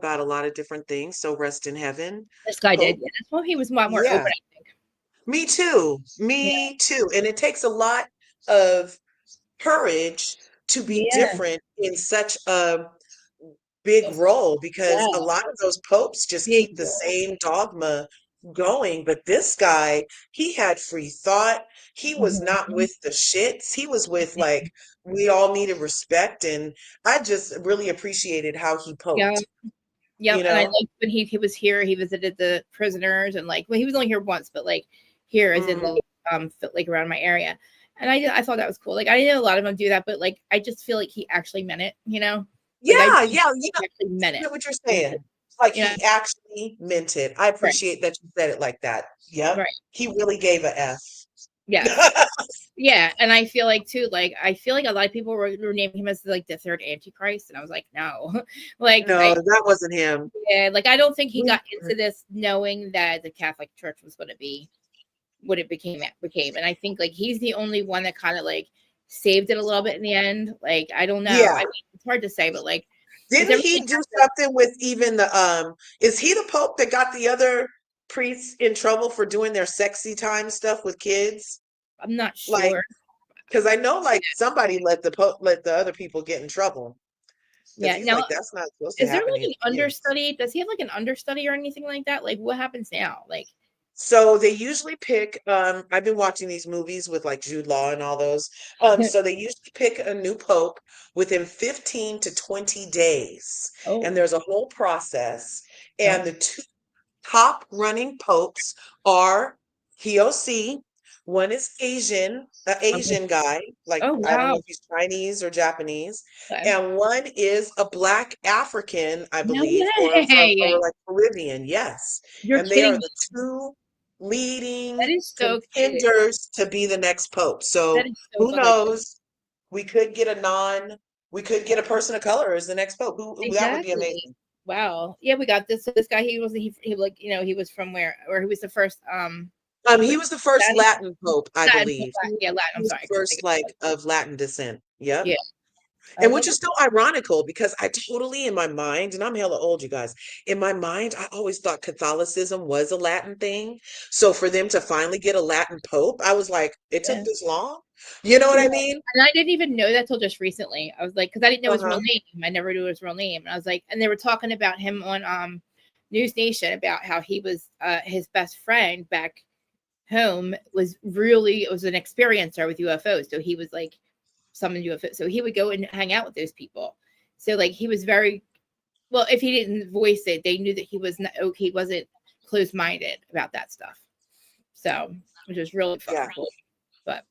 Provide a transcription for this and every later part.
about a lot of different things. So rest in heaven. This guy did. Hope. Yeah, that's why he was a lot more Yeah, open, I think. me too. Yeah. Me too. And it takes a lot of courage to be Yeah. different in such a big role because a Yeah. lot of those popes just Big keep the role. same dogma going. But this guy, he had free thought. He was not Mhm. with the shits. He was with like, we all needed respect. And I just really appreciated how he Yeah. poked, Yep. you And I know? liked when he was here, he visited the prisoners and like, well, he was only here once, but like here as in Mhm. like like around my area. And I thought that was cool. Like I didn't know a lot of them do that, but like I just feel like he actually meant it, you know? Like I Yeah, really yeah, feel like he actually meant I it. get what you're You saying. Like know? he actually meant it. I Right. appreciate that you said it like that. Yep. Right. He really gave a F. Yes. Yeah, and I feel like too, like I feel like a lot of people were naming him as like the third Antichrist, and I was like, no, like No, that wasn't him. yeah, like I don't think he We- got into this knowing that the Catholic Church was going to be what it became, and I think like he's the only one that kind of like saved it a little bit in the end. Like I don't know, I Yeah. mean it's hard to say, but like because Didn't he everything do something with even the is he the Pope that got the other priests in trouble for doing their sexy time stuff with kids? I'm not Like, sure. because I know like somebody let the Pope let the other people get in trouble. Because Yeah, he's now like, that's not supposed to is there happen to like his an kids. understudy? Does he have like an understudy or anything like that? Like what happens now? Like So they usually pick, I've been watching these movies with like Jude Law and all those. So they usually pick a new pope within 15 to 20 days. And oh, there's a whole process. oh, And the two top running popes are POC. One is Asian, an okay. Asian guy, like Oh I don't know wow. if he's Chinese or Japanese, Okay. and one is a Black African, I No believe, or way. like Caribbean, yes. You're And they are kidding me. the two That leading is so exciting. contenders to be the next pope. That So is so who fucking exciting. knows? We could get a we could get a person of color as the next pope. That would be Exactly. amazing. Wow. Yeah, we got this. So this guy, he like he was from where, or he was the first He was was the first Latin, Latin pope, I Latin, believe. yeah, Latin. He I'm was sorry, the I couldn't think first of like it. of Latin descent. Yep. Yeah. And which That's is so ironical because I totally in my mind, and I'm hella old, you guys, in my mind, I always thought Catholicism was a Latin thing. So for them to finally get a Latin pope, I was like, it took yeah. this long? You know what Yeah. I mean? And I didn't even know that till just recently. I was like, because I didn't know his real Uh-huh. name. I never knew his real name. And I was like, and they were talking about him on News Nation about how he was his best friend back home was really, it was an experiencer with UFOs. So he was like summoned UFOs. So he would go and hang out with those people. So like he was very well, if he didn't voice it, they knew that he was not okay, he wasn't closed minded about that stuff. So which was really Yeah. fucking cool. But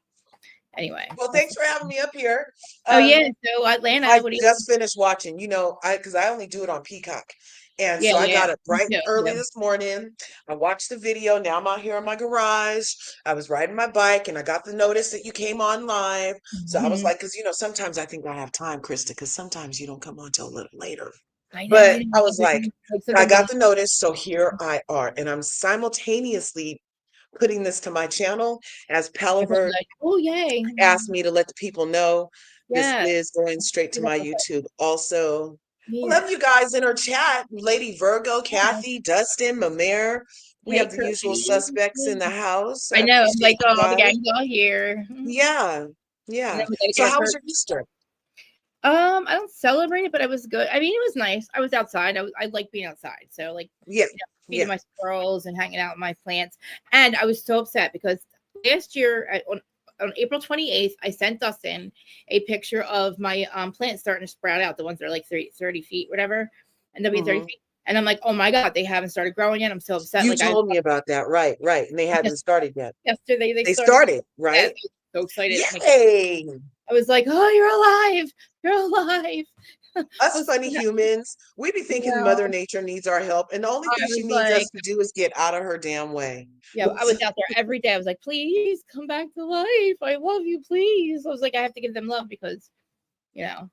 anyway. Well, thanks for having me up here. Oh yeah, Um, so Atlanta, I what do you just finished watching, because I only do it on Peacock. And yeah, so I yeah. got up Me bright and too. early Yeah. this morning. I watched the video. Now I'm out here in my garage. I was riding my bike and I got the notice that you came on live. So I was Mhm. like, because sometimes I think I have time, Krista, because sometimes you don't come on till a little later. I know, But I was like, like I sometimes I'm got the notice, so here I are. And I'm simultaneously putting this to my channel as Palaver like, oh yay. asked me to let the people know this Yeah. is going straight to my Yeah. YouTube. Also, I Yeah. love you guys in our chat. Lady Virgo, Kathy, Dustin, Mamere. We Hey have the usual Chrissy. suspects in the house. I I know. I'm appreciate like, you oh, the guys. gang's all here. And Yeah, then yeah. we gotta So get our how was turkey. your Easter? I don't celebrate it, but it was good. I mean, it was nice. I was outside. I like being outside. So like, Yeah, feeding yeah. my squirrels and hanging out with my plants. And I was so upset because last year on April 28th, I sent Dustin a picture of my plants starting to sprout out, the ones that are like 30 feet, whatever, and they'll be 30 Hmm. feet. And I'm like, oh my God, they haven't started growing yet. I'm so upset. You Like I told me about that. Right, right. And they yes, haven't started yet. yesterday they They started. started, Yes, right? I was so excited. Like Yay! I was like, oh, you're alive. You're alive. I Us was so funny happy. humans, we be You thinking Mother know, Nature needs our help, and the only I thing she was needs like, us to do is get out of her damn way. yeah, I was out there every day. I was like, please come back to life. I love you, please. I was like, I have to give them love because, you know,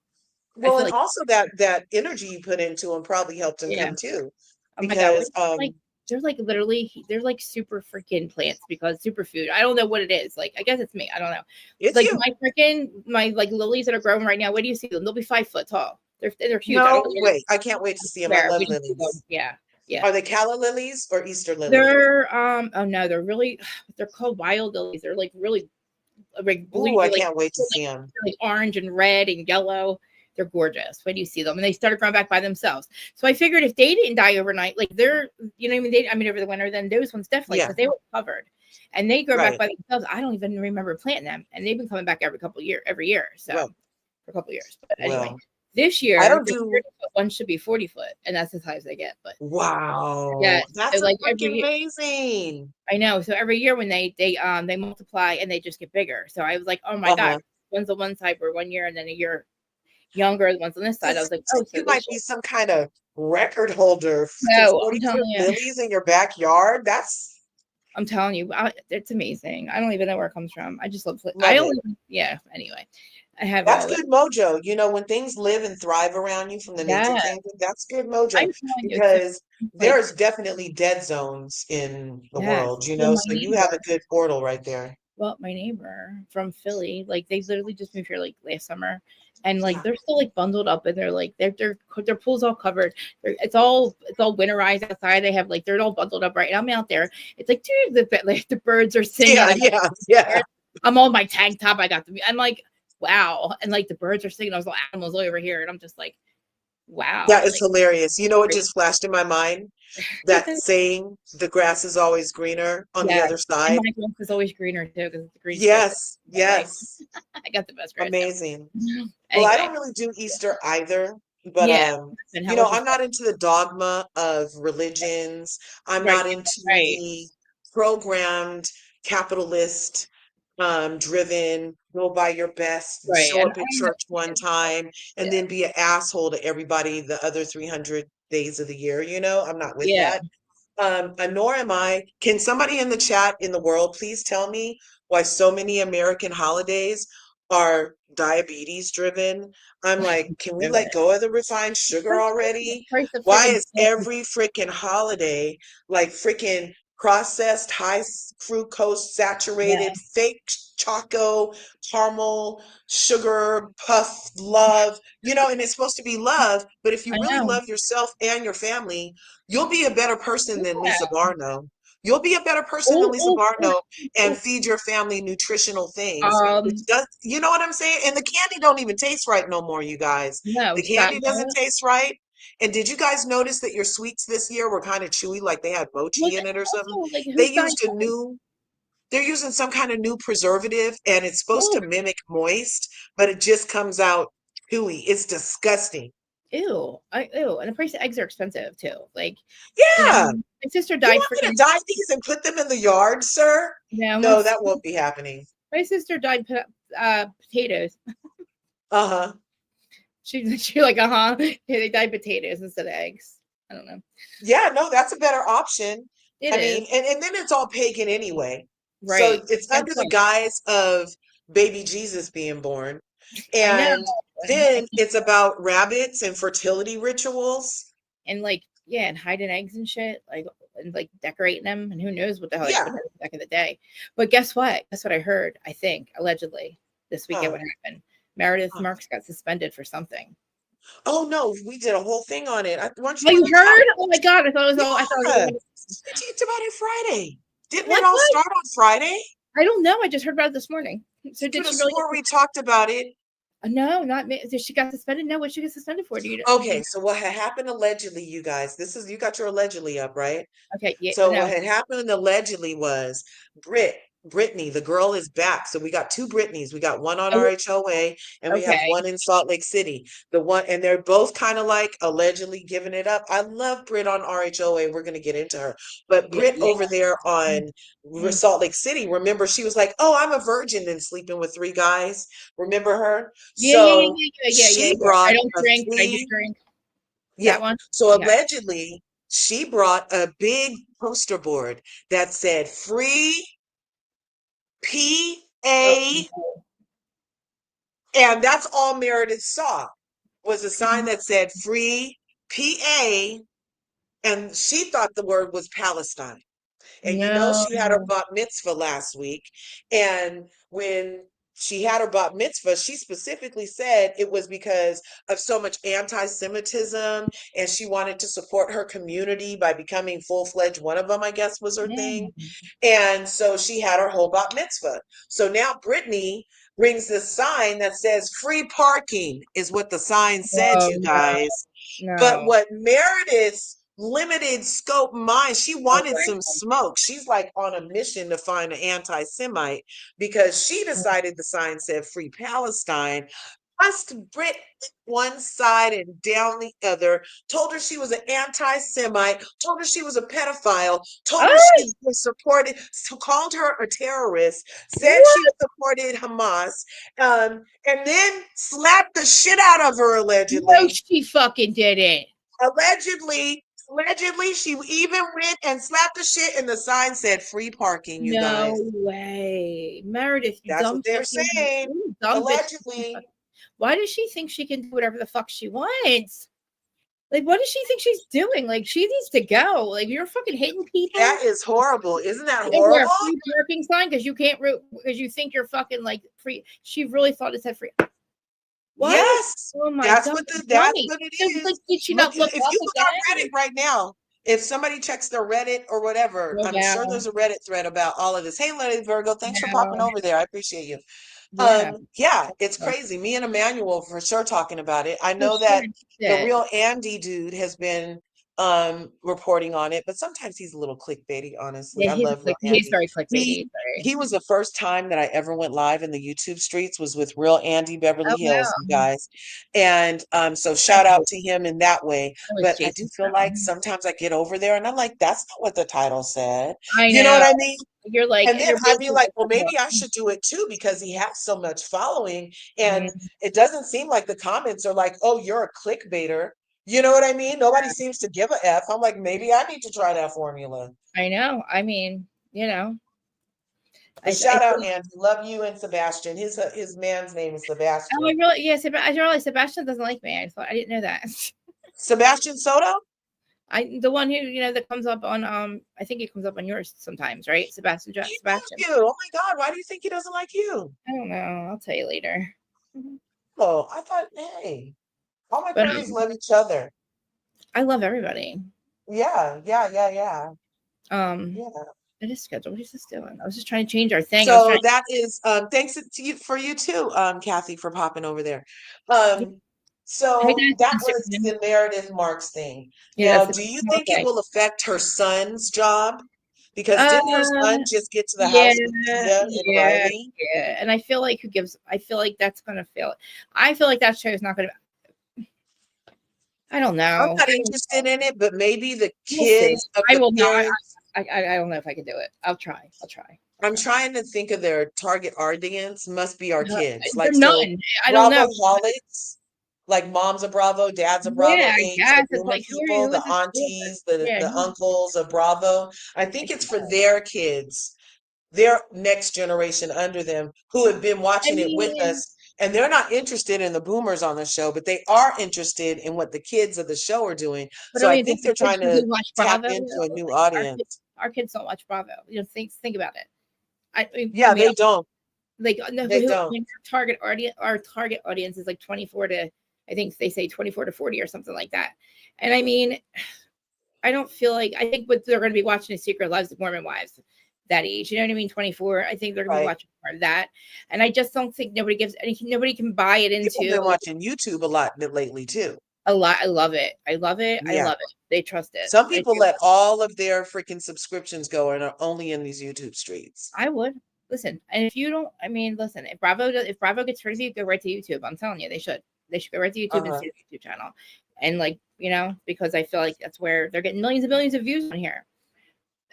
I Well, feel and like, also that energy you put into them probably helped them yeah. come too, Oh my God. because Like, they're like literally, they're like super freaking plants because superfood. I don't know what it is. Like, I guess it's me. I don't know. it's Like, you. my like lilies that are growing right now, where do you see them? They'll be 5 foot tall. They're huge. I don't No, know wait. I can't wait to see them. I where love we just see them. lilies. Yeah, yeah. Are they calla lilies or Easter lilies? They're oh no, they're really they're called wild lilies. They're like Ooh, I bleed like can't wait to like see them. like orange and red and yellow. They're gorgeous when you see them, and they started growing back by themselves. So I figured if they didn't die overnight, like they're, you know, what I mean, I mean over the winter, then those ones definitely Yeah, because they were covered, and they grow back right. by themselves. I don't even remember planting them, and they've been coming back every year, so Well, for a couple years. But anyway, well, this I year don't the do. 30-foot one should be 40 foot, and that's as high as they get. But yeah, Wow, so that's a like freaking amazing. I know. So every year when they multiply and they just get bigger. So I was like, oh my god, Uh-huh. one's on one side for 1 year and then a year younger, the ones on this So side. it I was like, sounds oh, like so you they might should. be some kind of record holder. Freaking No, 40-foot lilies in your backyard. That's I'm telling you, it's amazing. I don't even know where it comes from. I just love. I love it. only, yeah. Anyway, I have That's all it. good mojo. You know, when things live and thrive around you from the nature Yeah, kingdom, that's good mojo I'm telling you, it's so because like there's definitely dead zones in the yes. world, you Well, know, my so you have a neighbor. good portal right there. Well, my neighbor from Philly, like they literally just moved here like last summer, and like Yeah. they're still like bundled up, and they're like their pool's all covered. It's all winterized outside. They have like they're all bundled up right. And I'm out there. It's like dude, the birds are singing. Yeah, yeah, yeah. I'm on my tank top. I got the. I'm like wow, and like the birds are singing. There's little animals over here, and I'm just like Yeah, wow, it's like hilarious. You know what just flashed in my mind? That saying, the grass is always greener on the yeah. other And side. my grass is always greener too because it's a green strip Yes, that way. yes. I got the best grass ever. Amazing. Well, I Anyway, don't really do Easter either, but yeah. And you how know, was your I'm not into the dogma of religions. I'm right, not into right, the programmed capitalist driven, go buy your best and right. show And up at I'm not church one time and yeah, then be an asshole to everybody the other 300 days of the year, you know? I'm not with yeah. that. Nor am I. Can somebody in the chat in the world please tell me why so many American holidays are diabetes driven? I'm like, can we let go of the refined sugar The already? price of Why friggin' is every freaking holiday like freaking processed, fructose, yeah, saturated, fake choco, caramel, sugar, puff, love, you know, and it's supposed to be love, but if you I really know. love yourself and your family, you'll be a better person than Yeah. Lisa Barno. You'll be a better person than Oh, Lisa oh, oh, Barno and oh. feed your family nutritional things, which Um, does, you know what I'm saying? And the candy don't even taste right no more, you guys. no, The side candy doesn't note. taste right. And did you guys notice that your sweets this year were kind of chewy, like they had Well, mochi in it or something? also like They who's dying? used a new, they're using some kind of new preservative and it's supposed Oh, to mimic moist, but it just comes out chewy. It's disgusting. ew, and the price of eggs are expensive too. Like, Yeah. my sister You died want me to freaking. dye these and put them in the yard, sir? No, No, that won't be happening. my sister died potatoes. Uh-huh. She like yeah, they dyed potatoes instead of eggs. I don't know. Yeah, no, that's a better option. It I mean, is and then it's all pagan anyway. So right. it's Guess under the what? guise of baby Jesus being born. I know. And then it's about rabbits and fertility rituals. And like yeah, and hiding eggs and shit, like and like decorating them, and who knows what the hell they put Yeah. in back in the day. But guess what? Guess what I heard? I think allegedly this weekend Huh. what happened? Meredith Huh. Marks got suspended for something. Oh no, we did a whole thing on it. Weren't Oh, you in you the top? heard? Oh my god! I thought it was all. I thought it Yeah. was We talked about it Friday. Didn't it what? all What? start on Friday? I don't know. I just heard about it this morning. So Could did have she really swore get? we talked about it. No, not me. Did she got suspended? No, what she get suspended for? Do you? Okay, so what had happened allegedly, you guys, this is, you got your allegedly up, right? Okay, yeah, So what no. had happened allegedly was Brittany, the girl is back. So we got two Brittany's. We got one on Oh, RHOA and we have okay. one in Salt Lake City. The one, and they're both kind of like allegedly giving it up. I love Britt on RHOA. We're going to get into her. But Yeah, Britt yeah. over there on Mm. Salt Lake City, remember, she was like, "Oh, I'm a virgin and sleeping with three guys." Remember her? Yeah, yeah, yeah, So yeah, yeah, yeah, she yeah. I brought don't a drink, but I do free, drink. yeah. That one? So Okay. allegedly, she brought a big poster board that said free Oh, PA, no. and that's all Meredith saw was a sign that said free PA, and she thought the word was Palestine. And you know, she had her No. bat mitzvah last week, and when she had her bat mitzvah, she specifically said it was because of so much anti-Semitism, and she wanted to support her community by becoming full-fledged one of them, I guess was her thing. Mm. And so she had her whole bat mitzvah. So now Brittany brings this sign that says free parking is what the sign said, Oh you no, guys. But no. what Meredith's limited scope mind, she wanted some Okay. smoke. She's like on a mission to find an anti-Semite because she decided the sign said free Palestine. Just Brit one side and down the other, told her she was an anti-Semite, told her she was a pedophile, told her Oh, she was supported, called her a terrorist, said she what? supported Hamas, and then slapped the shit out of her No, allegedly. she fucking did it. Allegedly, she even went and slapped the shit, and the sign said free parking, you No guys. way. Meredith, you That's what dumb they're fucking, saying. you dumb bitch. Allegedly. Why does she think she can do whatever the fuck she wants? Like, what does she think she's doing? Like, she needs to go. Like, you're fucking hitting people. That is horrible. Isn't that Over horrible? a free parking sign because you can't because you think you're fucking like free. She really thought it said free. Why would? Yes. Oh my That's god, what that's dummy! what it So, like, is. did she Look, not look if up you look on Reddit again? right now, if somebody checks their Reddit or whatever, Go I'm sure down. there's a Reddit thread about all of this. Hey, Lady Virgo, thanks for popping No. over there. I appreciate you. Yeah. Yeah, it's crazy. Me and Emmanuel for sure talking about it. I For know sure. that the It. real Andy dude has been reporting on it, but sometimes he's a little clickbaity, honestly. Yeah, I love real he's Andy. very He clickbaity. Sorry. he was the first time that I ever went live in the YouTube streets was with real Andy Oh Beverly Hills, you wow. guys. And so I shout out was, to him in that way. I was But I do Jason feel like Stone. sometimes I get over there and I'm like, that's not what the title said. I You know know. what I mean? You're like, And and then you're I'd be basically like, like, well, come maybe I on. should do it too because he has so much following. And Mm, it doesn't seem like the comments are like, oh, you're a clickbaiter. You know what I mean? Nobody seems to give a F. I'm like, maybe I need to try that formula. I know. I mean, But I shout out, feel, Andy. Love you and Sebastian. His man's name is oh, I Sebastian. really, yes, I realized Sebastian doesn't like me. I didn't know that. Sebastian Soto? The one who, that comes up on, I think it comes up on yours sometimes, right? He loves Sebastian. you. Oh my God. Why do you think he doesn't like you? I don't know. I'll tell you later. Oh, I thought, hey, all my But friends love each other. I love everybody. Yeah, yeah, yeah, yeah. Um, Yeah. I just scheduled. What is this doing? I was just trying to change our thing. I was So trying. that is thanks to you for you too, Kathy, for popping over there. Yeah. Hey So guys, that was Instagram. the Meredith Marks thing. Yes. Now, do you think it Okay. will affect her son's job? Because didn't her Uh, son just get to the yeah, house with Tia and yeah, Riley? yeah. And I feel like I feel like that's gonna fail. I feel like that show is not gonna. I don't I'm know. not interested in it, but maybe the We'll see. kids of I the will not. parents. I don't know if I can do it. I'll try. I'll try. I'll I'm try. trying to think of their target audience. Must be our kids. They're Like so, none. I don't Bravo know. holics, like mom's a Bravo, dad's a Bravo Yeah, I age, the guess it's boomer like people, who the is this for? aunties, Yeah, the uncles of Bravo. I think it's for their kids, their next generation under them who have been I watching it with mean, us. And they're not interested in the boomers on the show, but they are interested in what the kids of the show are doing. but So I I mean, think the they're kids trying who to do watch tap Bravo, into a new like audience. our kids don't watch Bravo. Think about it. I Yeah, mean, they don't. like no, They I don't. mean, our target audience is like 24 to, I think they say 24 to 40 or something like that. And I mean, I don't feel like, I think what they're going to be watching is Secret Lives of Mormon Wives that age. You know what I mean? 24. I think they're going to be Right. watching more of that. And I just don't think nobody can buy it People have into been watching YouTube a lot lately too. a lot. I love it. I love it. I Yeah. love it. They trust it. Some I people do. let all of their freaking subscriptions go and are only in these YouTube streets. I would listen. And if you don't, I mean, listen, if Bravo gets rid of you, go right to YouTube. I'm telling you, they should. They should go right to YouTube and Uh-huh. see the YouTube channel. And like, because I feel like that's where they're getting millions and millions of views on here.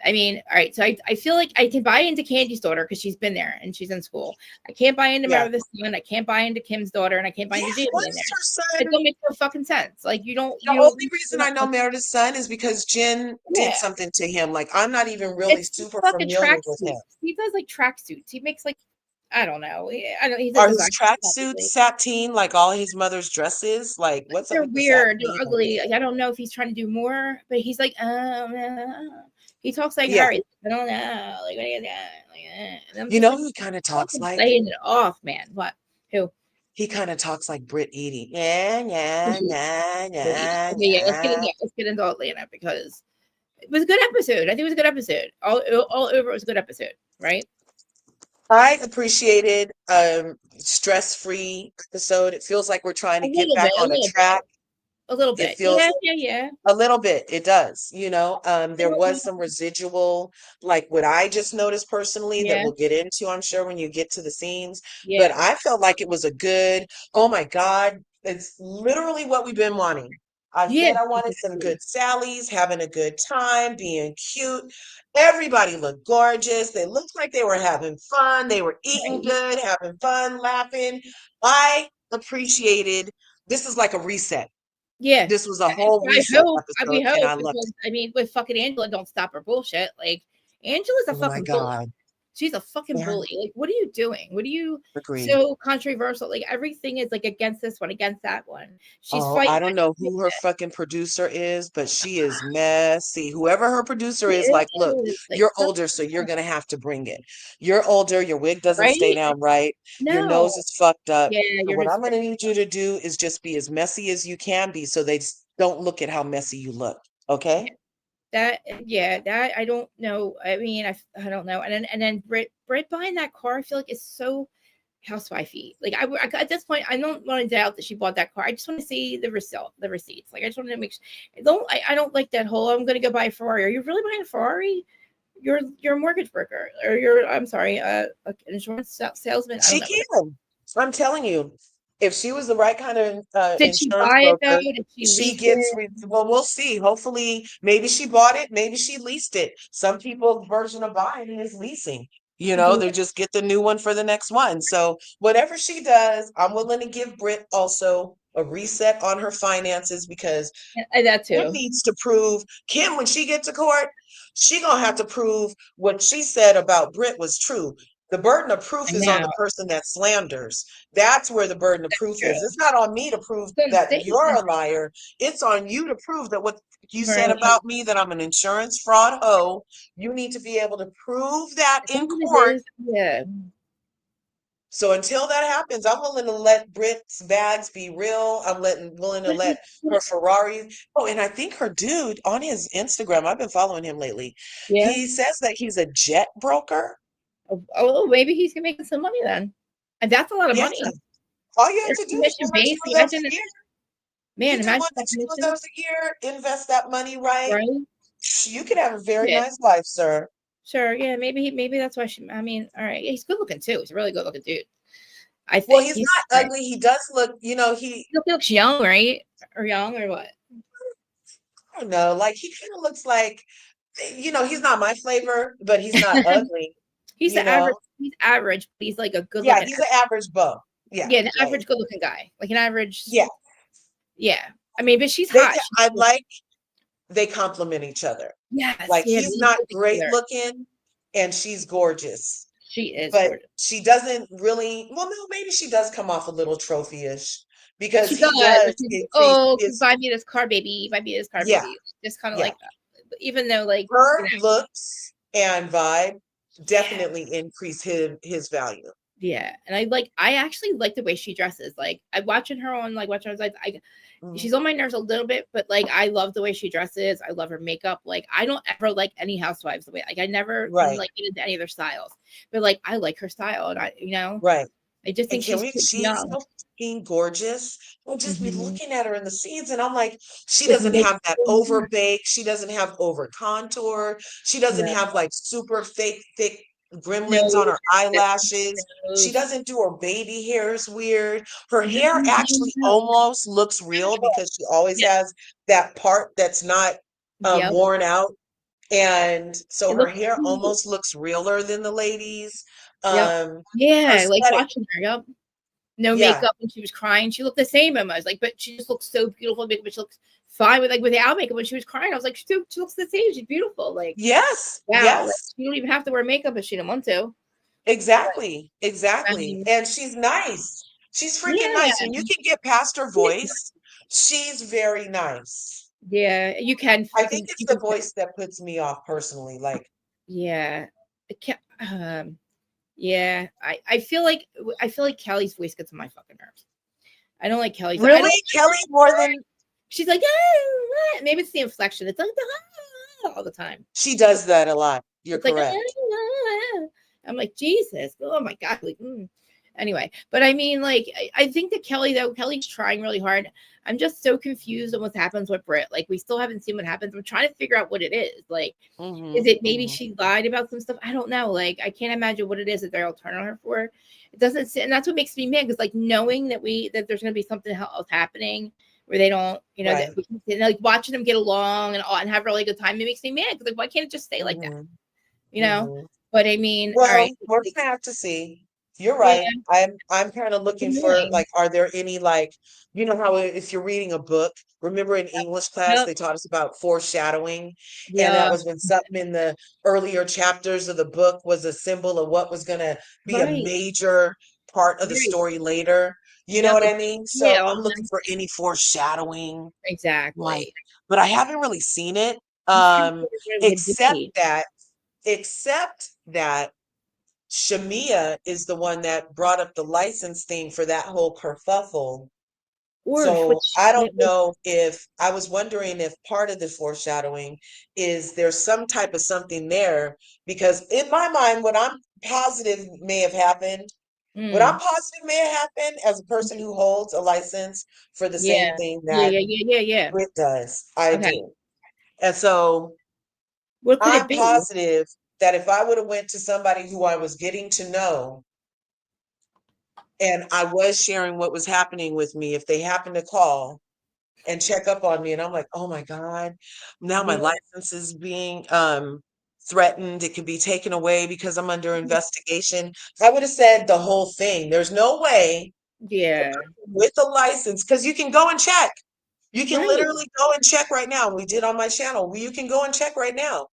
I mean, all right. So I feel like I can buy into Candy's daughter because she's been there and she's in school. I can't buy into Yeah. Meredith's son. I can't buy into Kim's daughter, and I can't buy Yeah, into Jamie what in is there. her It son? don't make no fucking sense. Like The you only reason I don't know Meredith's son is because Jen did yeah. something to him. Like I'm not even really It's super fucking familiar with him. tracksuits. He does like tracksuits. He makes like I don't know. I don't. He's a Are his designer, tracksuits probably. sateen like all his mother's dresses? Like, what's up They're with the weird. They're sateen on ugly. his? Like, I don't know if he's trying to do more, but he's like, he talks like Yeah, Harry. I don't know. Like, what are you doing? Like, and I'm you just know like, who he kind of talks fucking like? playing it off, man. What? Who? He kind of talks like Brit Eady. Yeah, yeah, Okay, yeah, yeah, yeah. yeah. Let's get into Atlanta because it was a good episode. I think it was a good episode. All over, it was a good episode, right? I appreciated stress-free episode. It feels like we're trying A to get little back bit, a on a little track. bit, a little It bit. feels Yeah, yeah, yeah. a little bit, it does, you know. There was some residual, like what I just noticed personally that Yeah, we'll get into, I'm sure, when you get to the scenes. But yeah. I felt like it was a good, oh my God, it's literally what we've been wanting. I Yeah, said I wanted some exactly. good Sallies, having a good time, being cute. Everybody looked gorgeous. They looked like they were having fun. They were eating Right. good, having fun, laughing. I appreciated this is like a reset. Yeah. This was a whole I reset hope, we episode, and hope, I loved because it. I mean, with fucking Angela, don't stop her bullshit. Like, Angela's a Oh my fucking bully. God. She's a fucking Yeah, bully. Like, what are you doing? What are you agreed. so controversial? Like, everything is like against this one, against that one. She's Oh, I fighting don't back know and who her fucking producer is, but she is messy. Whoever her producer is, it like, look, is like you're so older, so you're gonna have to bring it. You're older, your wig doesn't stay right. down right, your No. nose is fucked up. Yeah, So you're what just I'm gonna need you to do is just be as messy as you can be so they don't look at how messy you look. Okay? that. Yeah, that I don't know. I mean, I don't know. And then Brit buying that car, I feel like is so housewifey. Like, at this point, I don't want to doubt that she bought that car. I just want to see the receipts. Like, I just want to make sure. I don't like that whole. I'm going to go buy a Ferrari. Are you really buying a Ferrari? You're a mortgage broker, or I'm sorry, an insurance salesman. I don't She know what. can. I'm telling you, if she was the right kind of Did she insurance buy it though? broker, Did she she lease gets, it? well, we'll see. Hopefully, maybe she bought it, maybe she leased it. Some people's version of buying is leasing. You know, Yeah, they just get the new one for the next one. So, whatever she does, I'm willing to give Britt also a reset on her finances because that Kim too. needs to prove, Kim, when she gets to court, she gonna have to prove what she said about Britt was true. The burden of I proof is on know the person that slanders. That's where the burden of that's proof true. is. It's not on me to prove It's on the that state. you're a liar. It's on you to prove that what you said Right. about me, that I'm an insurance fraud hoe. You need to be able to prove that Is that in what it court. is? Yeah. So until that happens, I'm willing to let Brit's bags be real. Willing to But let her Ferrari. Oh, and I think her dude on his Instagram, I've been following him lately. yeah. He says that he's a jet broker. Maybe he's making some money then, and that's a lot of Yeah. money. All you have It's to do is commission do what based. two of those Imagine, a year. You man, do imagine one to that two of commission, those a year, invest that money right. right? You could have a very Yeah, nice life, sir. sure. Yeah, maybe that's why she. I mean, all right. Yeah, he's good looking too. He's a really good looking dude. I Well, think he's he's not right. ugly. He does look, He looks young, right? Or young, or what? I don't know, like he kind of looks like, he's not my flavor, but he's not ugly, He's you the average. know. He's average, but he's like a good Yeah, looking. he's an average beau. Yeah, Yeah, an yeah, average good looking guy, like an average. yeah. Yeah, I mean, but she's They, hot. She's I like they complement each other. yes, Like yeah, he's they not go great together. looking, and she's gorgeous, She is but gorgeous. she doesn't really. Well, no, maybe she does come off a little trophy-ish because She does. he does But she's, increase oh, his. buy me this car, baby. Buy me this car, Yeah, baby. Just kind of yeah. like that. But even though, like, Her looks and vibe yeah, definitely increase his value. yeah. And I actually like the way she dresses. Like, I'm watching her on, like, watching her sites. Mhm. She's on my nerves a little bit, but like, I love the way she dresses. I love her makeup. Like, I don't ever like any housewives the way, like, I never can Right, like get into any of their styles, but like, I like her style. And right. I just And think can she's we too she's young. so fucking gorgeous. I'll just be Hmm. looking at her in the scenes and I'm like, she With doesn't makeup, have that overbake, she doesn't have over contour, she doesn't no, have like super fake thick gremlins on no, her eyelashes. She no, doesn't do her baby hairs weird. Her no, hair no, actually no. almost looks real because she always Yeah. has that part that's not Yep. worn out. And so It her looks hair cute. almost looks realer than the ladies. Yep. Her Yeah, like aesthetic, watching her. Yep. No yeah. makeup, and she was crying. She looked the same almost. Like, but she just looks so beautiful. But she looks fine with, like, without makeup. When she was crying, I was like, she looks the same. She's beautiful. Like, Yes, wow. Like, yes. you don't even have to wear makeup if she didn't want to. Exactly. I Exactly. mean, And she's nice. She's freaking nice. yeah, When you can get past her voice, she's very nice. yeah, I think it's you the can, voice that puts me off personally. Like, yeah, yeah. I feel like Kelly's voice gets on my fucking nerves. I don't like Kelly's. I really? don't. Kelly more than She's like, ah, ah." Maybe it's the inflection. It's like all the time. she does that a lot. You're It's like, correct. I'm like, Jesus, oh my God. Like, anyway, but I mean, like, I think that Kelly, though, Kelly's trying really hard. I'm just so confused on what happens with Britt. Like, we still haven't seen what happens. I'm trying to figure out what it is. Like, is Hmm. it maybe Hmm. she lied about some stuff? I don't know. Like, I can't imagine what it is that they're all turning on her for. It doesn't, and that's what makes me mad because, like, knowing that there's going to be something else happening where they don't, that Right. we can, like, watching them get along and have a really good time, it makes me mad because, like, why can't it just stay like that? Hmm. You know? Hmm. But I mean, all right, Well, we're like, gonna have to see. You're yeah, right. I'm kind of it's looking for annoying. like, are there any like, you know how if you're reading a book, remember in English class Yep. they taught us about foreshadowing, and that Yeah. was when something in the earlier chapters of the book was a symbol of what was gonna be a Right. major part of the Right. story later. You know Yep. what I mean? Yeah. So I'm looking for any foreshadowing, like, Exactly. but I haven't really seen it. I'm trying to Um, figure out what it could except be. that, except that. Shamia is the one that brought up the license thing for that whole kerfuffle. Or So which I don't know if I was wondering if part of the foreshadowing is there's some type of something there because in my mind, what I'm positive may have happened, what I'm mm, positive may have happened as a person who holds a license for the yeah. same thing Yeah, that yeah, yeah, yeah, yeah. Brit does. I Okay. do. And so What could it I'm be? positive that if I would have went to somebody who I was getting to know and I was sharing what was happening with me, if they happen to call and check up on me, and I'm like, oh my God, now my Yeah. license is being threatened. It could be taken away because I'm under investigation. I would have said the whole thing. There's no way a Yeah. person with a license, because you can go and check. You can Right. literally go and check right now. We did on my channel. You can go and check right now.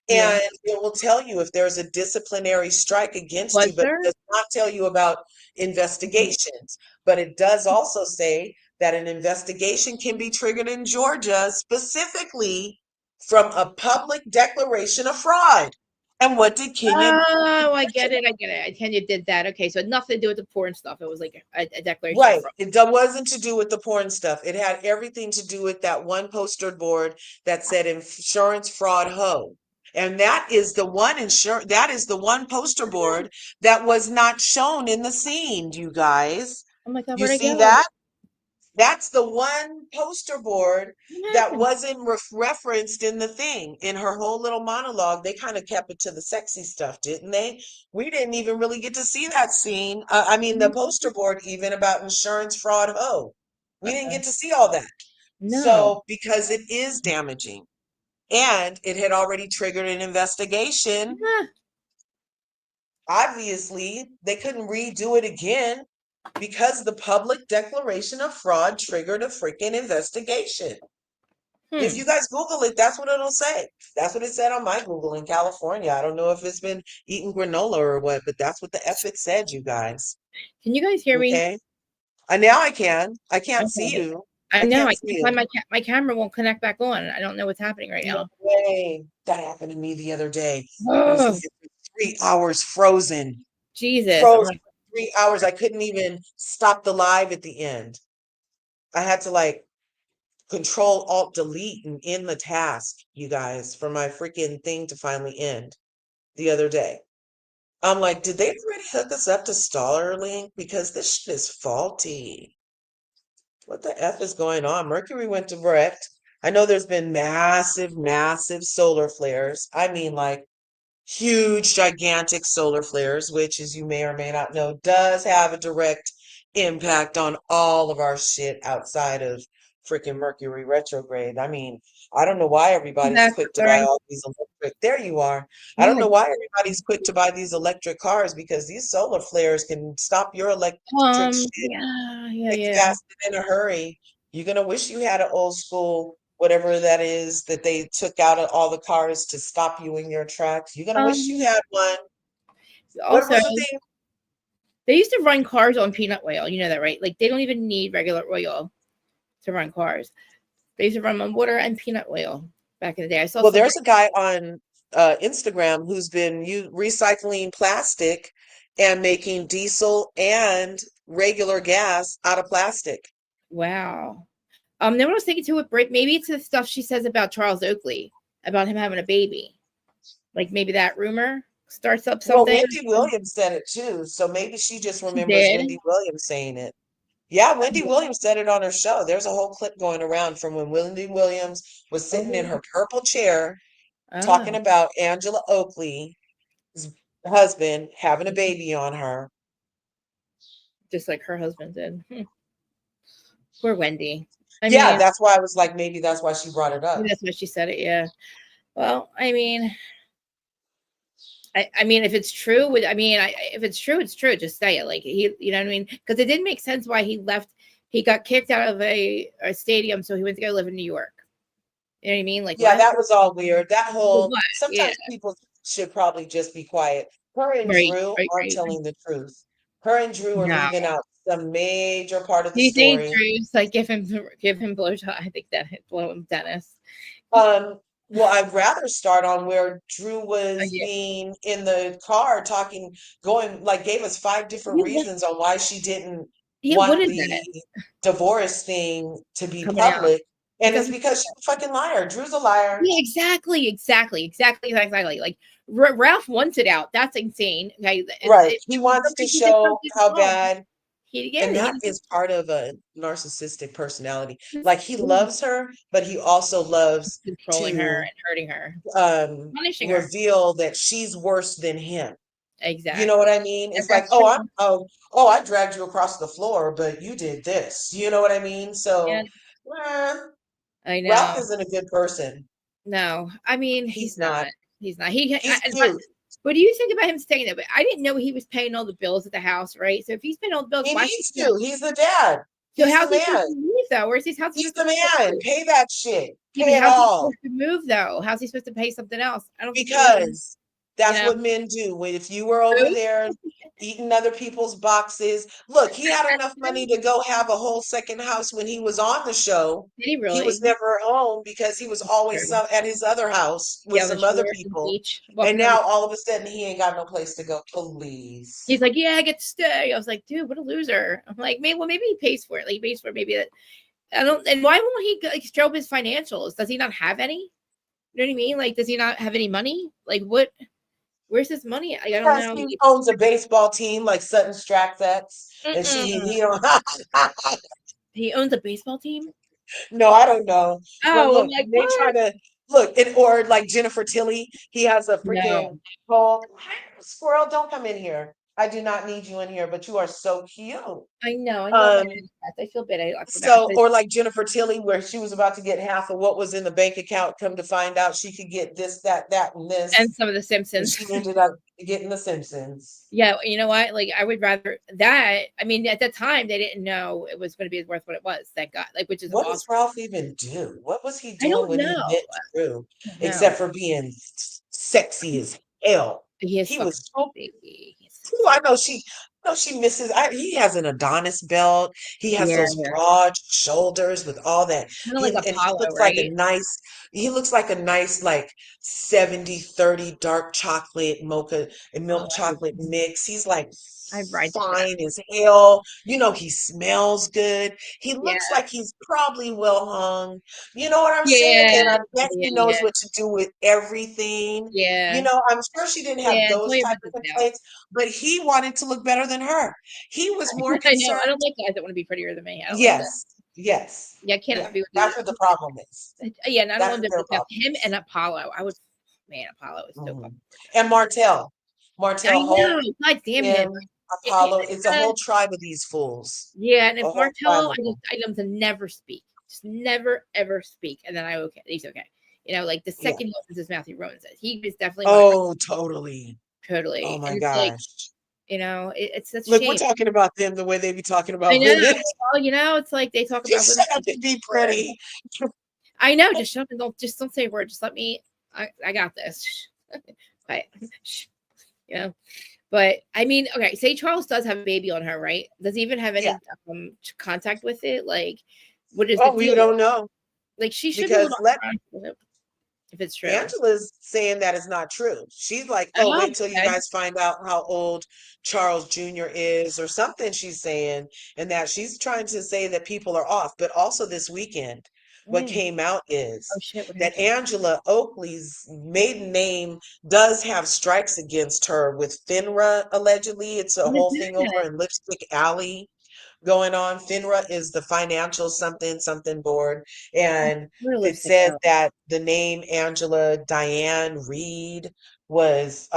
Yeah. And it will tell you if there's a disciplinary strike against you, Was but it there? does not tell you about investigations. But it does also say that an investigation can be triggered in Georgia specifically from a public declaration of fraud. And what did Kenya do? Oh, I get it. I get it. I Kenya did that. Okay, so it had nothing to do with the porn stuff. It was like a declaration of Right. fraud. Wasn't to do with the porn stuff. It had everything to do with that one poster board that said insurance fraud ho. And that is the one poster board that was not shown in the scene, you guys. Oh my God, You where'd I see go? that? That's the one poster board What that happened? wasn't referenced in the thing. In her whole little monologue, they kind of kept it to the sexy stuff, didn't they? We didn't even really get to see that scene. I mean, the poster board, even about insurance fraud. Oh, we didn't Uh-uh. get to see all that. No. So, because it is damaging and it had already triggered an investigation, Ah, obviously they couldn't redo it again because the public declaration of fraud triggered a freaking investigation. If hmm. you guys Google it, that's what it'll say. That's what it said on my Google in California. I don't know if it's been eating granola or what, but that's what the F it said, you guys. Can you guys hear me? Okay. And now I can. I can't see Okay. you. I I know. can't I see can't you. find my camera won't connect back on. I don't know what's happening right No now. way. That happened to me the other day. I was in Oh, there for 3 hours frozen. Jesus. I'm Frozen like, for 3 hours. I couldn't even stop the live at the end. I had to like Control Alt Delete and end the task, you guys, for my freaking thing to finally end the other day. I'm like, did they already hook us up to Starlink? Because this shit is faulty. What the F is going on? Mercury went direct. I know there's been massive, massive solar flares. I mean, like huge, gigantic solar flares, which, as you may or may not know, does have a direct impact on all of our shit outside of freaking Mercury retrograde. I mean, I don't know why everybody's back. quick to buy Sorry. all these electric. There you are. I don't Yeah. know why everybody's quick to buy these electric cars because these solar flares can stop your electric shit Yeah. Yeah. quick, Yeah. fast, and in a hurry. You're gonna wish you had an old school, whatever that is, that they took out of all the cars to stop you in your tracks. You're gonna wish you Um. had one. What Also, was the thing? they used to run cars on peanut oil. You know that, right? Like they don't even need regular oil to run cars. They used to run on water and peanut oil back in the day. I saw Well, something. there's a guy on Instagram who's been recycling plastic and making diesel and regular gas out of plastic. Wow. Then what I was thinking too with Brit, maybe it's the stuff she says about Charles Oakley, about him having a baby. Like maybe that rumor starts up Well, something. Wendy Williams said it too, so maybe she just She remembers did. Wendy Williams saying it. Yeah, Wendy Williams said it on her show. There's a whole clip going around from when Wendy Williams was sitting in Oh, her purple chair talking oh, about Angela Oakley's husband having a baby on her. just like her husband did. Poor Wendy. I Yeah, mean, that's why I was like, maybe that's why she brought it up. that's why she said it. Yeah. Well, I mean, I mean, if it's true, if it's true, it's true. Just say it. Like he, you know what I mean? Because it didn't make sense why he left. He got kicked out of a stadium, so he went to go live in New York. You know what I mean? Like Yeah, what? that was all weird. That whole, What? Yeah. sometimes people should probably just be quiet. Her and Right. Drew Right. aren't Right. telling the truth. Her and Drew are No. leaving out some major part of the Do you think story. Drew's like give him blowjob? I think that blow him Dennis. Well, I'd rather start on where Drew Oh, was yeah. being in the car talking, going like gave us 5 different Yeah. What? reasons on why she didn't Yeah. What want is the that divorce thing to be coming out? public. And Because it's because she's a fucking liar. Drew's a liar. yeah, exactly. Like Ralph wants it out. That's insane. Okay, Right. it He wants to he did show something how wrong. bad, and He that did is part of a narcissistic personality. something Like he loves her, but he also loves controlling her to and hurting her, punishing her. reveal that she's worse than him. You know Exactly. what I mean? And It's like, that's true. I dragged you across the floor, but you did this. You know what I mean? Yeah, So, eh, I Ralph know. isn't a good person. No, I mean He's he's not. not. He's not. He's cute. But do you think about him staying there? But I didn't know he was paying all the bills at the house, right? So if he's paying all the bills, He why should needs he have? to. He's the dad. So He's the how's he supposed man. to move though? How's he He's supposed to the pay man. it? Pay that shit. Yeah, but Pay it how's he all. supposed to move though? How's he supposed to pay something else? I don't think he really, Because you that's know. what men do. When if you were over there eating other people's boxes, look, he had enough money to go have a whole second house when he was on the show. Did he He was really? never home because he was always True. at his other house with Yeah, on the some other shore, the people. beach, And walking on the. now all of a sudden he ain't got no place to go. Please. He's like, yeah, I get to stay. I was like, dude, what a loser. I'm like, maybe he pays for it. Like he pays for it. Maybe that. I don't. And why won't he like show up his financials? Does he not have any? You know what I mean? Like, does he not have any money? Like, what? Where's his money? I don't Because know. he owns a baseball team like Sutton Straxex, and Mm-mm. he don't. He owns a baseball team. No, I don't know. But Oh, I'm look, like, they try what? to look it, or like Jennifer Tilly, he has a freaking No, whole squirrel, don't come in here. I do not need you in here, but you are so cute. I know. I love my Um, cats. I feel bad. I forgot. I so said, or like Jennifer Tilly, where she was about to get half of what was in the bank account, come to find out she could get this, that, and and this. some of the And Simpsons. she ended up getting the Simpsons. Yeah, you know what? Like, I would rather that. I mean, at the time, they didn't know it was going to be worth what it was. Thank God. Like, which is What does awesome. Ralph even do? What was he I doing don't when he know. met Drew? No, Except for being sexy as hell. he is He fucking was so sexy. He's Ooh, sexy. I know she misses. He has an Adonis belt. He has Yeah, those yeah. broad shoulders with all that. Kind of like He Apollo, looks like a right? nice. He looks like a nice like 70-30 dark chocolate mocha and Oh, milk chocolate mix. He's like I ride the shit out. fine as hell. You know, he smells good. He Yeah, looks like he's probably well hung. You know what I'm saying? yeah, And I bet yeah, he yeah, knows what to do with everything. You yeah, know, I'm sure she didn't have yeah. Until those he type runs of his mouth. complaints, but he wanted to look better than her. He was more I know. I concerned. don't like guys that want to be prettier than me. I don't like that. Yes, yes, Yeah, I yeah. cannot be with That's what the problem is. yeah, and I don't That's want what them to their have problem him is. and Apollo. I would, man, Apollo is so Mhm. fucking And I Martell know. Holt, God damn him. him, It, Apollo. It's a uh, whole tribe of these fools. yeah, and A if whole tribe Martello, of them. I want him to never speak. Just never ever speak. And then he's okay. You know, like the Yeah. second he opens his mouth, he ruins it. He was definitely one of Oh, totally. Oh totally. my And it's like, gosh. it's such a Look, we're shame. talking about them the way they be talking I about know. women. Well, it's like they talk about Just women. shut up and be pretty. I know. Just shut up and don't say a word. Just let me. I got this. Quiet. you know. But I mean, okay, say Charles does have a baby on her, right? Does he even have Yeah. any contact with it? Like, what is the Oh, we deal? don't know Like, she should be a little because let honest with it if it's true. Angela's saying that is not true. She's like, oh, Oh, wait till you okay. guys find out how old Charles Jr. is or something she's saying, and that she's trying to say that people are off. But also this weekend, what Mm. came out Oh is shit, what that happened? Angela Oakley's maiden name does have strikes against her with FINRA, allegedly. It's a What is whole thing over that? in Lipstick Alley going on. FINRA is the financial something something board, and We're it lipstick said out. that the name Angela Diane Reed was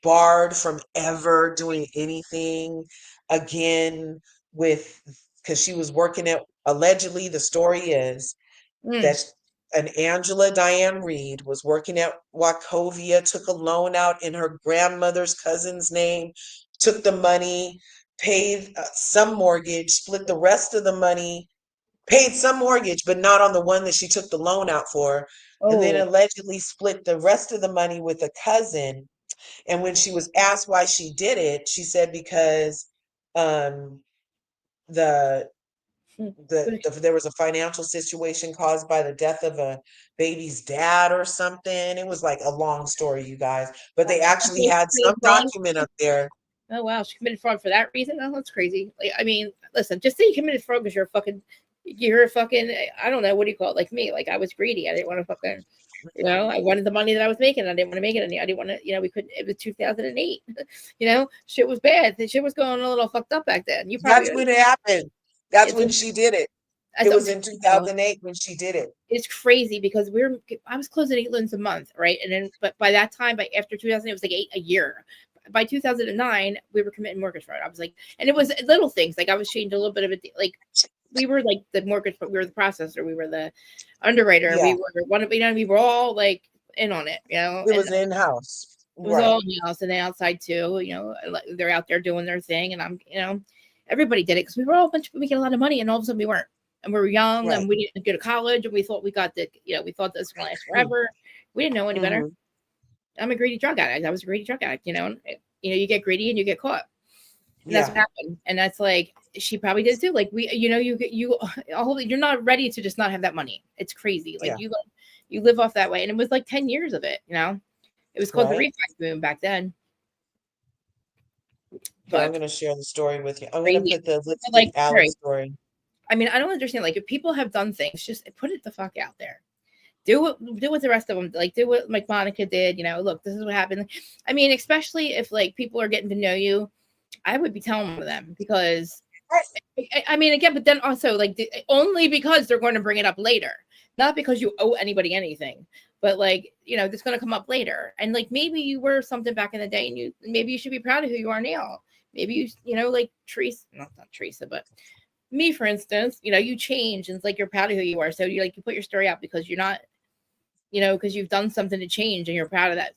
barred from ever doing anything again with because she was working at allegedly the story is Mm. that an Angela Diane Reed was working at Wachovia, took a loan out in her grandmother's cousin's name, took the money, paid some mortgage, split the rest of the money, paid some mortgage, but not on the one that she took the loan out for, and then Oh. allegedly split the rest of the money with a cousin. And when she was asked why she did it, she said because um, the Hmm. there was a financial situation caused by the death of a baby's dad or something. It was like a long story, you guys, but they actually She had some committed fraud. document up there. Oh wow, she committed fraud for that reason. Oh, that's crazy. Like, I mean, listen, just say you committed fraud because you're a fucking, I don't know, what do you call it? Like me, like I was greedy. I didn't want to fucking, I wanted the money that I was making. I didn't want to make it any. I didn't want to, we couldn't. It was 2008. Shit was bad. The shit was going a little fucked up back then. You probably, That's when it happened. That's it's when she did it. as It I'm was in telling you, 2008 when she did it. it's crazy because I was closing 8 loans a month, right? And then, but by that time, by after 2000, it was like eight a year. By 2009, we were committing mortgage fraud. I was like, and it was little things. Like I was changing a little bit of it. Like we were like the mortgage, we were the processor, we were the underwriter, Yeah, we were one of, we were all like in on it, it and was in house. it was all Right. in the house and the outside too. Like, they're out there doing their thing, and everybody did it because we were all making a lot of money, and all of a sudden we weren't, and we were young, Right. and we didn't go to college, and we thought we thought this was gonna last forever. We didn't know any better. Mm-hmm. I'm a greedy drug addict. I was a greedy drug addict. You get greedy and you get caught, and that's what Yeah. happened. And that's like she probably did too. Like you're not ready to just not have that money. It's crazy. Like Yeah. you live off that way, and it was like 10 years of it. It was called the Right. refi boom back then, Here, I'm but going to share the story with you. I'm going to crazy. put the But Lipstick like, Alley Terry, story. I mean, I don't understand. Like, if people have done things, just put it the fuck out there. Do what the rest of them like. Do what like Monica did. Look, this is what happened. I mean, especially if like people are getting to know you, I would be telling them because Right. I mean, again, but then also like only because they're going to bring it up later, not because you owe anybody anything, but like it's going to come up later, and like maybe you were something back in the day, and maybe you should be proud of who you are now. Maybe like Teresa, not Teresa, but me, for instance, you change, and it's like you're proud of who you are, so you put your story out because you're not, because you've done something to change and you're proud of that.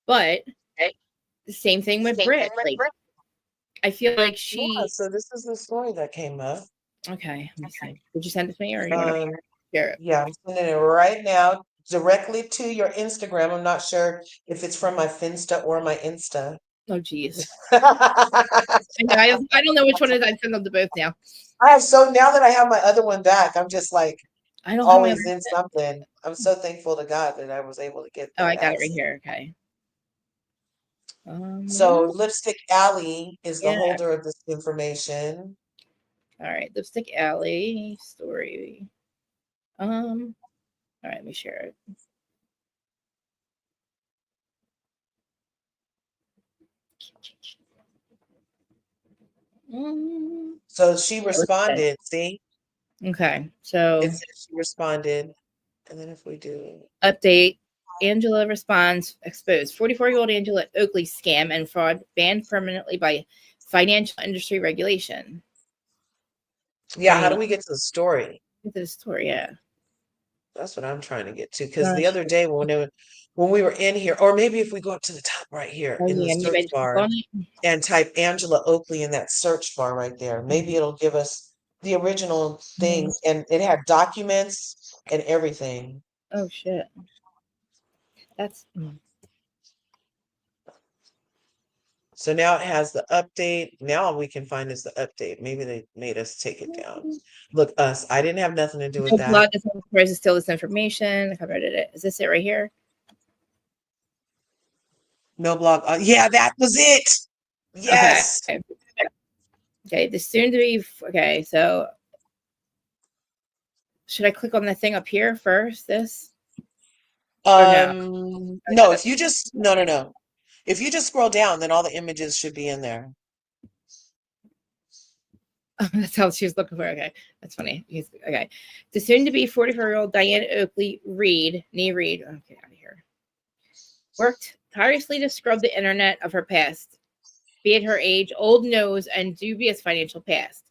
But Okay. the same thing with Same thing Brit. with Like Brooke. I feel like Yeah, she. so this is the story that came up. Okay, let me see. Did you send it to me or you want to Um, share it? yeah, I'm sending it right now directly to your Instagram. I'm not sure if it's from my Finsta or my Insta. Oh, geez. I I don't know which one it is. I send them to both now. have so now that I have my other one back, I'm just like I don't have my other. always in something. I'm so thankful to God that I was able to get Oh, I that got it right access. here. Okay. So Lipstick Alley is the Yeah. holder of this information. All right. Lipstick Alley story. Um. All right. Let me share it. Um, So she let's say. responded. See, Okay. it So says she responded. And then if we do, update. Angela responds exposed. 44-year-old Angela Oakley scam and fraud banned permanently by financial industry regulation. yeah, how do Right. we get to the story? Into the story. Yeah. That's what I'm trying to get to. Because the Gosh. other day when we were in here, or maybe if we go up to the top right here Oh in the yeah. Maybe I search just click bar on it. and type Angela Oakley in that search bar right there, maybe it'll give us the original thing. Mhm. And it had documents and everything. Oh shit. That's So now it has the update. Now all we can find is the update. Maybe they made us take it down. Look, us. I didn't have nothing to do with No that. blood is still this information. I covered it. Is this it right here? No blog. Yeah, that was it. Okay. Yes. Okay. The soon to be. Okay. So should I click on the thing up here first? This or no? No, if you just no. If you just scroll down, then all the images should be in there. That's how she was looking for. Okay, that's funny. Okay, the soon-to-be 44-year-old Diane Oakley Reed, nee Reed. Okay, out of here. Worked tirelessly to scrub the internet of her past, be it her age, old nose, and dubious financial past.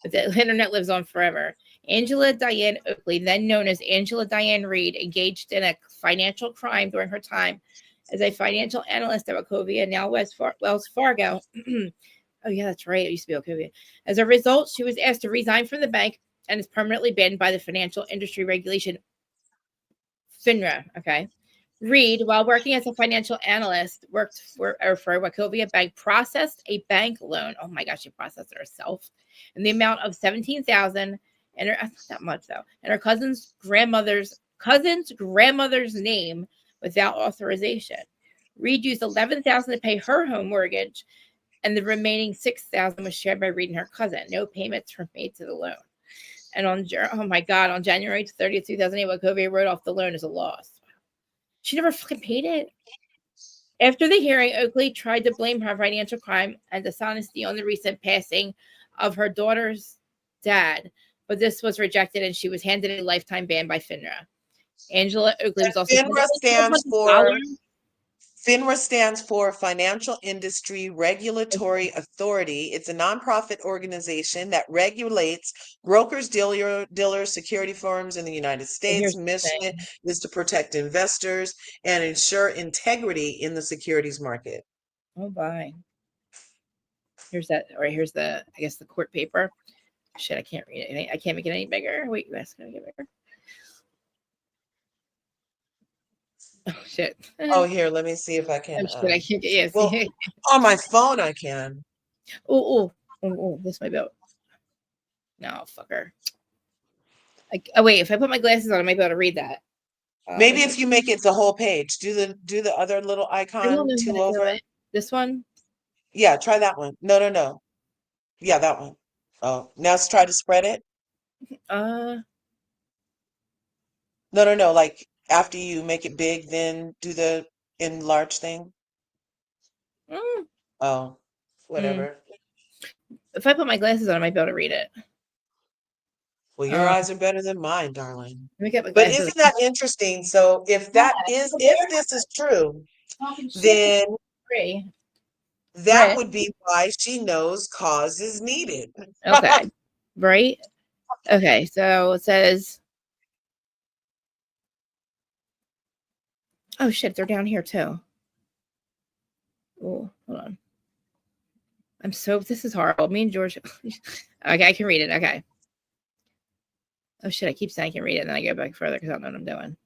But the internet lives on forever. Angela Diane Oakley, then known as Angela Diane Reed, engaged in a financial crime during her time as a financial analyst at Wachovia, now Wells Fargo. Oh, yeah, that's right. It used to be Wachovia. As a result, she was asked to resign from the bank and is permanently banned by the financial industry regulation FINRA. Okay. Reed, while working as a financial analyst, worked for Wachovia Bank, processed a bank loan. Oh my gosh, she processed it herself in the amount of $17,000, and her, that's not that much though, and her cousin's grandmother's name without authorization. Reed used $11,000 to pay her home mortgage, and the remaining $6,000 was shared by Reed and her cousin. No payments were made to the loan. And on January 30th, 2008, Wachovia wrote off the loan as a loss. She never fucking paid it. After the hearing, Oakley tried to blame her financial crime and dishonesty on the recent passing of her daughter's dad, but this was rejected and she was handed a lifetime ban by FINRA. Angela Oakley was also FINRA stands for Financial Industry Regulatory Authority. It's a nonprofit organization that regulates brokers, dealers, security firms in the United States. Mission is to protect investors and ensure integrity in the securities market. Oh, bye. Here's that, or here's the, I guess, the court paper. Shit, I can't read it. I can't make it any bigger. Wait, that's gonna get bigger. Oh shit. Oh, here, let me see if I can. Oh shit, I can't get well, on my phone I can. Oh, this might be out. No, fucker. Oh wait, if I put my glasses on, I might be able to read that. Maybe if you make it the whole page, do the other little icon two over. This one? Yeah, try that one. No. Yeah, that one. Oh, now let's try to spread it. No. Like after you make it big, then do the enlarge thing. Oh, whatever. If I put my glasses on, I might be able to read it. Well, your eyes are better than mine, darling. Let me get my But glasses. isn't that interesting? So if this is true, then that would be why she knows cause is needed. Okay. Right? Okay, so it says, oh shit, they're down here too. Oh, hold on. This is horrible. Me and George. Okay, I can read it. Okay. Oh shit, I keep saying I can read it, and then I go back further because I don't know what I'm doing.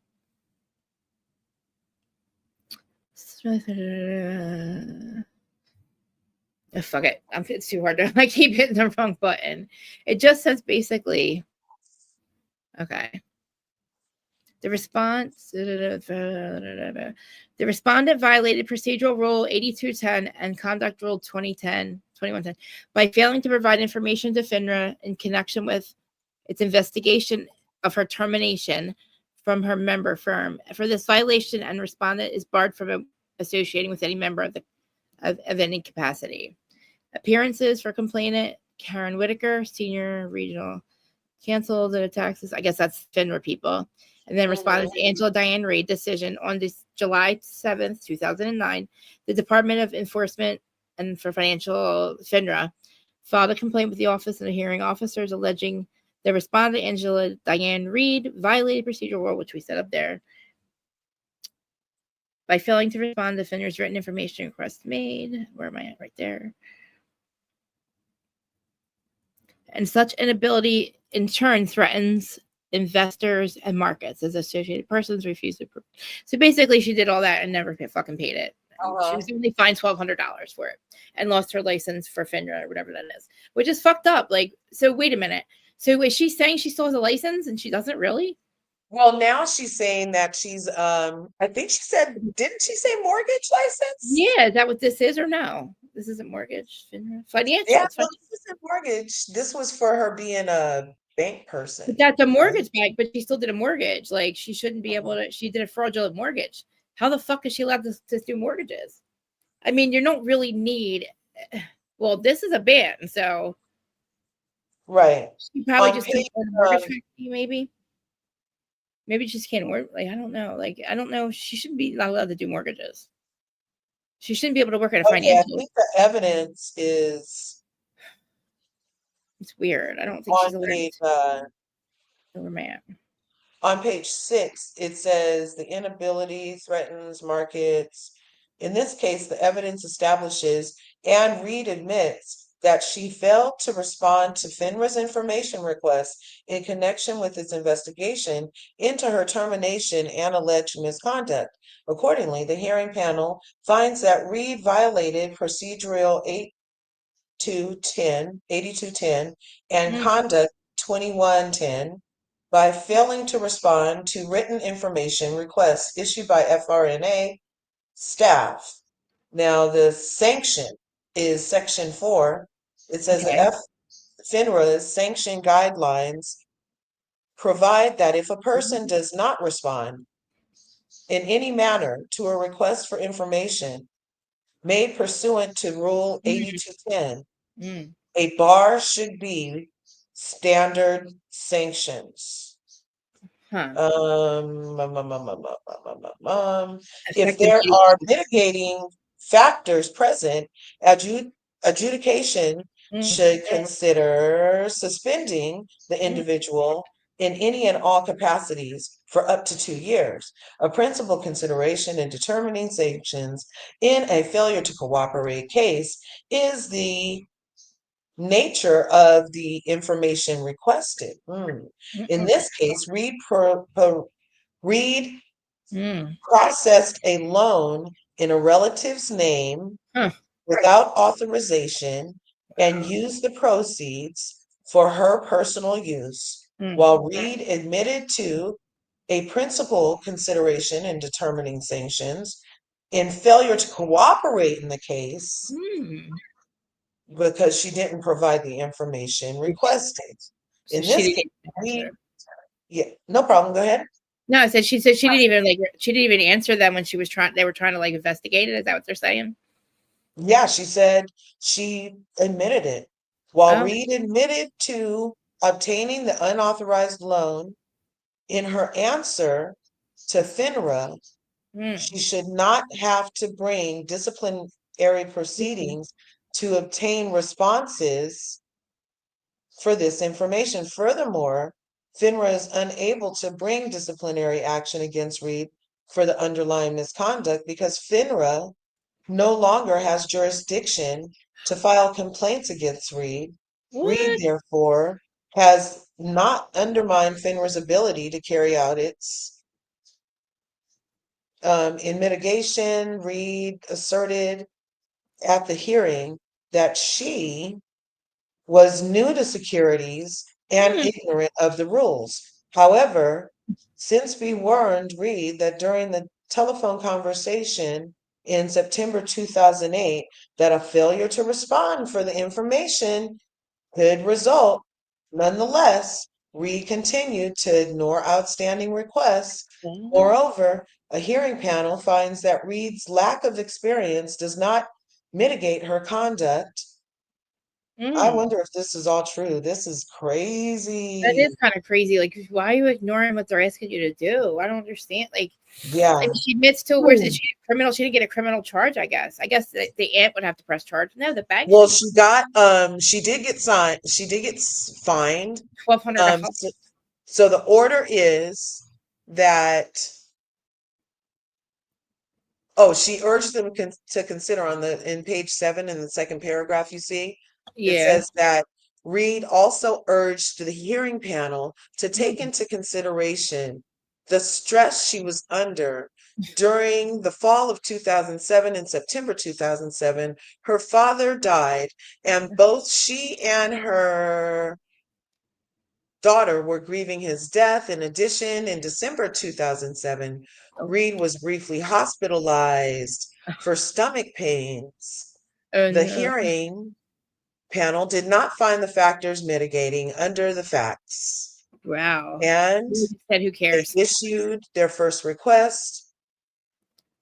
Oh, fuck it. It's too hard. I keep hitting the wrong button. It just says basically, okay. The respondent violated procedural rule 8210 and conduct rule 2110 by failing to provide information to FINRA in connection with its investigation of her termination from her member firm. For this violation, and respondent is barred from associating with any member of any capacity. Appearances for complainant Karen Whitaker, senior regional, canceled the taxes. I guess that's FINRA people. And then responded to Angela Diane Reed decision on this July 7th, 2009. The Department of Enforcement and for Financial FINRA filed a complaint with the Office of the Hearing Officers alleging the respondent, Angela Diane Reed, violated procedural rule, which we set up there, by failing to respond to FINRA's written information request made. Where am I at? Right there. And such inability in turn threatens investors and markets as associated persons refuse to prove. So basically she did all that and never fucking paid it. She Uh-huh. was only fined $1,200 for it and lost her license for FINRA or whatever that is, which is fucked up. Like, so wait a minute. So is she saying she still has a license and she doesn't really? Well, now she's saying that she's I think she said, didn't she say mortgage license? Yeah, is that what this is or no? This isn't mortgage, FINRA, financial. Yeah, It's no, financial. this isn't mortgage. This was for her being a bank person, But that's a right? mortgage bank, but she still did a mortgage. Like she shouldn't be able Mhm. to. She did a fraudulent mortgage. How the fuck is she allowed to do mortgages? I mean, you don't really need. Well, this is a ban, so Right. she probably On just page didn't own a mortgage um company. Maybe she just can't work. Like I don't know. Like I don't know. She shouldn't be not allowed to do mortgages. She shouldn't be able to work at a okay, I financial. think the evidence is It's weird. I don't think on she's allowed page to. Man. on page 6, it says the inability threatens markets. In this case, the evidence establishes and Reed admits that she failed to respond to FINRA's information request in connection with its investigation into her termination and alleged misconduct. Accordingly, the hearing panel finds that Reed violated procedural 8210 and Mm, conduct 2110 by failing to respond to written information requests issued by FRNA staff. Now, the sanction is section 4. It says the okay. FINRA's sanction guidelines provide that if a person does not respond in any manner to a request for information made pursuant to Rule Mm, 8210, mm. a bar should be standard sanctions. Huh. Um, um, um, um, um, um, if Effective there date. are mitigating factors present, adjudication Mm, should consider suspending the mm, individual in any and all capacities for up to 2 years. A principal consideration in determining sanctions in a failure to cooperate case is the nature of the information requested. In mm, this case, Reed mm. processed a loan in a relative's name Huh. without authorization and used the proceeds for her personal use, Mm, while Reed admitted to a principal consideration in determining sanctions in failure to cooperate in the case mm. because she didn't provide the information requested. So In she this didn't case, even we, answer. yeah, no problem. Go ahead. No, I said she said she didn't even like she didn't even answer them when she was trying. They were trying to like investigate it. Is that what they're saying? Yeah, she said she admitted it. While Oh, Reed admitted to obtaining the unauthorized loan, in her answer to FINRA, mm, she should not have to bring disciplinary mm, proceedings to obtain responses for this information. Furthermore, FINRA is unable to bring disciplinary action against Reed for the underlying misconduct because FINRA no longer has jurisdiction to file complaints against Reed. Reed, what? therefore, has not undermined FINRA's ability to carry out its in mitigation. Reed asserted at the hearing that she was new to securities and Mm, ignorant of the rules. However, since we warned Reed that during the telephone conversation in September 2008 that a failure to respond for the information could result, nonetheless, Reed continued to ignore outstanding requests. what? Moreover, a hearing panel finds that Reed's lack of experience does not mitigate her conduct. I Mm. wonder if this is all true. This is That crazy. is kind of crazy. Like, why are you ignoring what they're asking you to do? I don't understand. Like, I Yeah. mean, she admits to where's Hmm. she criminal? She didn't get a criminal charge. I guess. I guess the aunt would have to press charge. No, the bank Well, should. she did get signed, she did get fined. $1,200. So the order is that, oh, she urged them to consider on in page 7 in the second paragraph, you see, it Yeah. says that Reed also urged the hearing panel to take Mm, into consideration the stress she was under during the fall of 2007 and September 2007, her father died, and both she and her daughter were grieving his death. In addition, in December 2007, Oh, Reed was briefly hospitalized for stomach pains. oh The no. hearing panel did not find the factors mitigating under the facts, Wow. and Who said who they cares? issued their first request,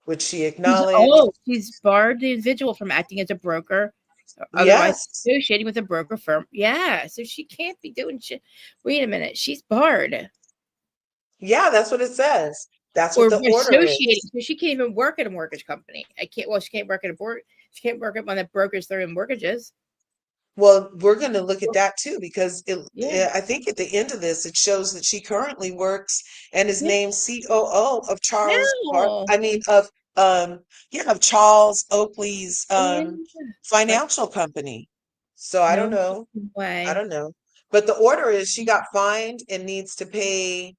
which she She's acknowledged. she's barred the individual from acting as a broker, or otherwise Yes, associating with a broker firm. Yeah, so she can't be doing shit. Wait a minute, she's barred yeah, that's what it says. That's what or the order associating. is. So she can't even work at a mortgage company. I can't. Well, she can't work at a board. She can't work at one that brokers their mortgages. Well, we're going to look at that too because Yeah. I think at the end of this, it shows that she currently works and is Yeah. named COO of No. um, yeah, of Charles Oakley's Yeah. But financial company. So I don't no know. I way. don't know. But the order is she got fined and needs to pay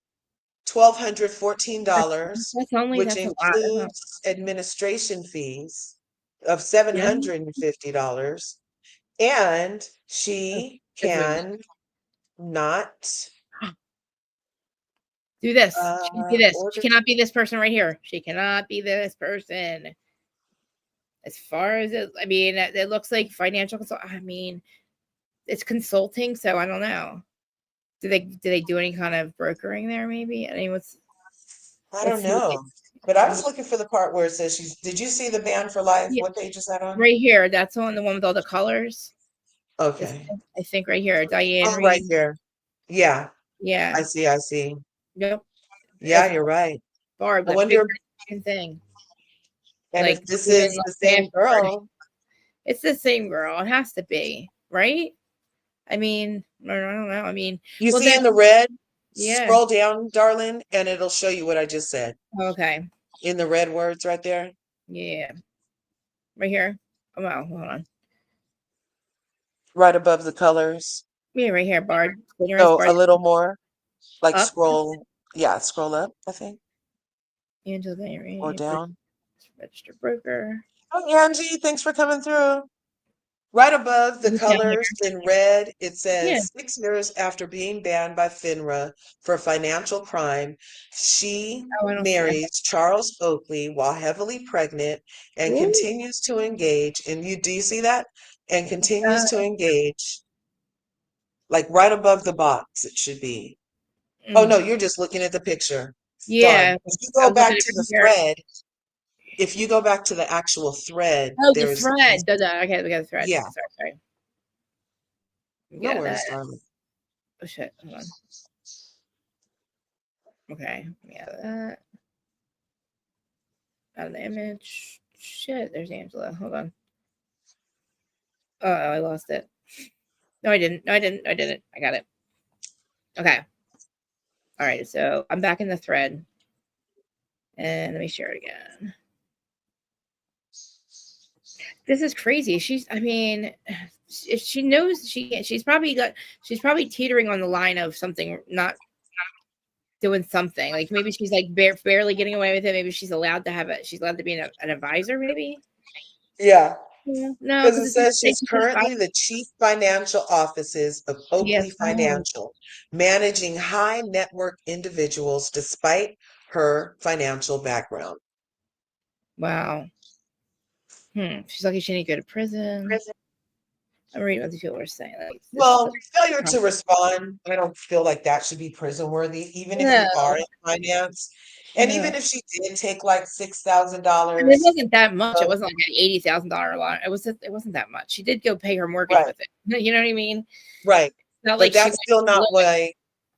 That's, $1,214, which that's a lot. That's not, includes administration fees of yeah. $750. And Oh, she good grief. can not Do this. She can be this. She order. cannot be this person right here. She cannot be this person. As far as it, I mean, it looks like financial consult. I mean, it's consulting, so I don't know. Do they do any kind of brokering there? Maybe. I mean, I let's don't see what know. But I they. was looking for the part where it says did you see the ban for life? Yeah, What page is that on? right here. That's on the one with all the colors. This, Okay. I think right here, Diane Oh, right Reed. here. Yeah, Yeah. I see. Nope. Yeah, It's you're right. barred I with a big wonder, thing. and Like if this even is like the same dashboard. girl. It's the same girl. It has to be, right? I mean, I don't know. I mean, You well see then, in the red, yeah. scroll down, darling, and it'll show you what I just said Okay. in the red words right there, Yeah. Right here. Oh, wow. Hold on. right above the colors. Yeah, right here. Bard. Clearance So Bard. a little more, like Up. scroll, yeah, scroll up, I think, Angela or Diane. down. Registered broker. Oh, Angie, thanks for coming through. Right above the Look down here. colors in red, it Yeah. says 6 years after being banned by FINRA for financial crime, she Oh, I don't see it. marries Charles Oakley while heavily pregnant and Ooh. continues to engage. And do you see that? And continues to engage, like right above the box, it should be. Oh Mm. no, you're just looking at the picture. Darn. Yeah. If you I go was looking back at to it the right here. thread, if you go back to the actual thread, Oh, the there's thread. Duh, duh. Okay, we got the thread. yeah, Sorry. no Get that. worries, darling. Oh shit. Hold on. Okay. Yeah, that. Out of the image. Shit. There's Angela. Hold on. Oh, I lost it. No, I didn't. No, I didn't. I didn't. I got it. Okay. All right. So I'm back in the thread. And let me share it again. This is crazy. I mean, if she knows she's probably teetering on the line of something, not doing something. Like maybe she's like barely getting away with it. Maybe she's allowed to have it. She's allowed to be an advisor, maybe. Yeah. Yeah. No, Because because it it doesn't says say she's she can currently advise. the chief financial officers of Yes. Oakley Oh, Financial, managing high network individuals despite her financial background. wow. She's lucky she didn't go to prison. I'm reading what the people are saying. Like this is Well, failure to respond, I don't feel like that should be prison worthy, even if you no, are in finance. And no. even if she did take like I mean, it $6,000, wasn't that much. It uh, wasn't like an $80,000 loan. It wasn't that much. She did go pay her mortgage right, with it. You know what I mean? right. It's not But like she went blew it.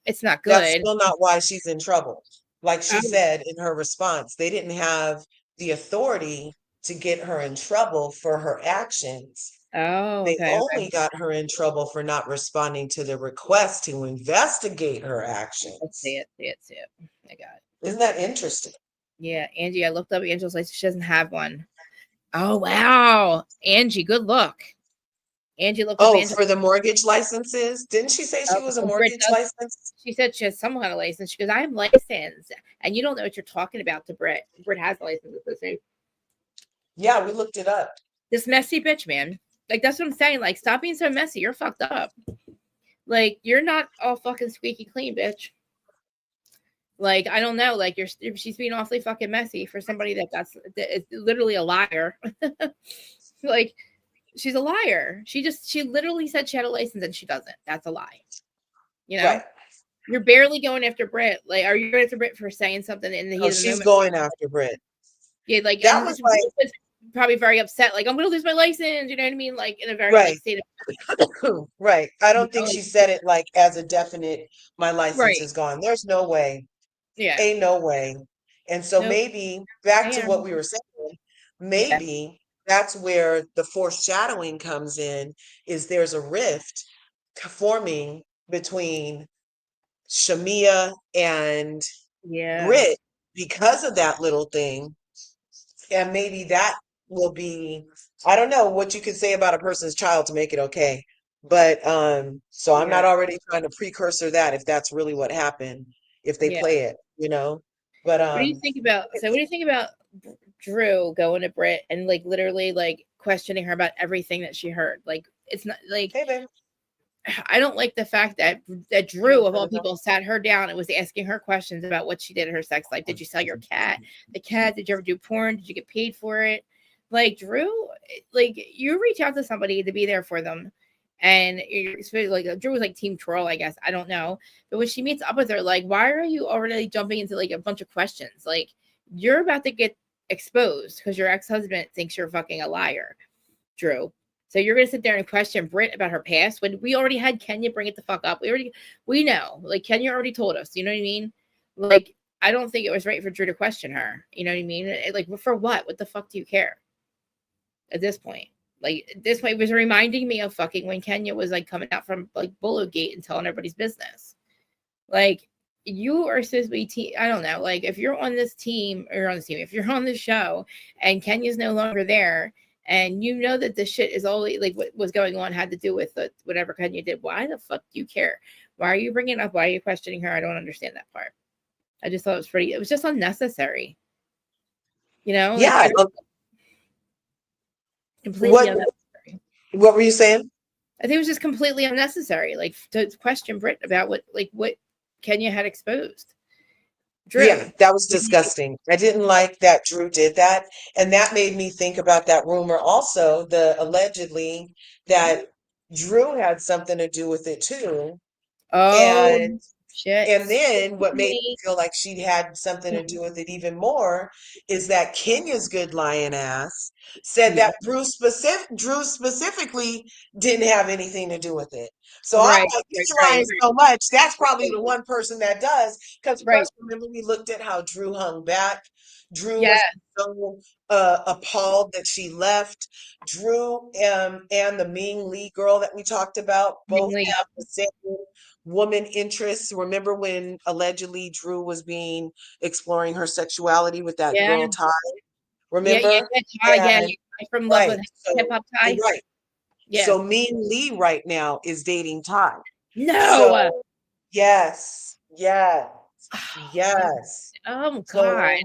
It's not that's good. still not why she's in trouble. Like she Um, said in her response, they didn't have the authority to get her in trouble for her actions. oh, They okay, okay. only got her in trouble for not responding to the request to investigate her Let's actions. see it, see it, see it. I got it. Isn't that interesting? Yeah, Angie. I looked up Angela's license. She doesn't have one. Oh wow, Angie. Good luck. Angie looked up Oh, Angela. for the mortgage licenses? Didn't she say she was a Britt mortgage does. license? She said she has some kind of license. She goes, I'm licensed. And you don't know what you're talking about to Britt. Britt has a license. Yeah, we looked it up. This messy bitch, man. Like, that's what I'm saying. Like, stop being so messy. You're fucked up. Like, you're not all fucking squeaky clean, bitch. Like, I don't know. Like, she's being awfully fucking messy for somebody that is literally a liar. Like, she's a liar. She literally said she had a license and she doesn't. That's a lie. You know? Right. You're barely going after Britt. Like, are you going after Britt for saying something in the heat Oh, of the she's moment? going after Britt. Yeah, like, That and was this like, was probably very upset. Like, I'm going to lose my license. You know what I mean? Like, in a very, like, right. state Right. I of, don't think she said it like as a definite, my license right. is gone. There's no way. Yeah. Ain't no way. And so Nope. maybe back to what Damn. we were saying, Yeah. maybe that's where the foreshadowing comes in, is there's a rift forming between Shamia and Yeah. Brit because of that little thing. And maybe that will be, I don't know what you could say about a person's child to make it okay. But so I'm Yeah. not already trying to precursor that if that's really what happened, if they Yeah. play it, you know. But What do you think about? So, what do you think about Drew going to Brit and like literally like questioning her about everything that she heard? Like, it's not like hey babe, I don't like the fact that you Drew need of all further milk? people sat her down and was asking her questions about what she did in her sex life. Did you sell your cat? The cat? Did you ever do porn? Did you get paid for it? Like Drew, like you reach out to somebody to be there for them, and you're like Drew was like Team Troll, I guess. I don't know, but when she meets up with her, like, why are you already jumping into like a bunch of questions? Like you're about to get exposed because your ex-husband thinks you're fucking a liar, Drew. So you're gonna sit there and question Britt about her past when we already had Kenya bring it the fuck up. We know. Like Kenya already told us, you know what I mean? Like, I don't think it was right for Drew to question her. You know what I mean? Like for what? What the fuck do you care at this point? Like at this point it was reminding me of fucking when Kenya was like coming out from like Gate and telling everybody's business. Like you are supposed to be I don't know, like if you're on this team or on this team, if you're on the show and Kenya's no longer there and you know that this shit is all like what was going on had to do with whatever Kenya did, why the fuck do you care? Why are you bringing it up? Why are you questioning her? I don't understand that part. I just thought it was just unnecessary. You know, like Yeah. completely What unnecessary. what were you saying? I think it was just completely unnecessary, like to question Britt about what Kenya had exposed. Drew. Yeah, that was disgusting. I didn't like that Drew did that. And that made me think about that rumor also, the allegedly that Drew had something to do with it too. Oh And shit. and then what made me feel like she had something to do with it even more is that Kenya's good lying ass said Yeah. that Drew specifically didn't have anything to do with it. So I'm Right, like, right, he's right, lying so much. That's probably the one person that does. Because right. plus, remember, we looked at how Drew hung back. Drew Yeah, was so appalled that she left. Drew and the Ming Lee girl that we talked about both mainly, have the same woman interests. Remember when allegedly Drew was being exploring her sexuality with that yeah, girl Ty? yeah, yeah, Remember? yeah, Ty, yeah, And yeah. From Love right, with Hip so Hop Ty. right. Yeah. So Ming Lee right now is dating Ty. No. So yes, yes, yes. Oh God. So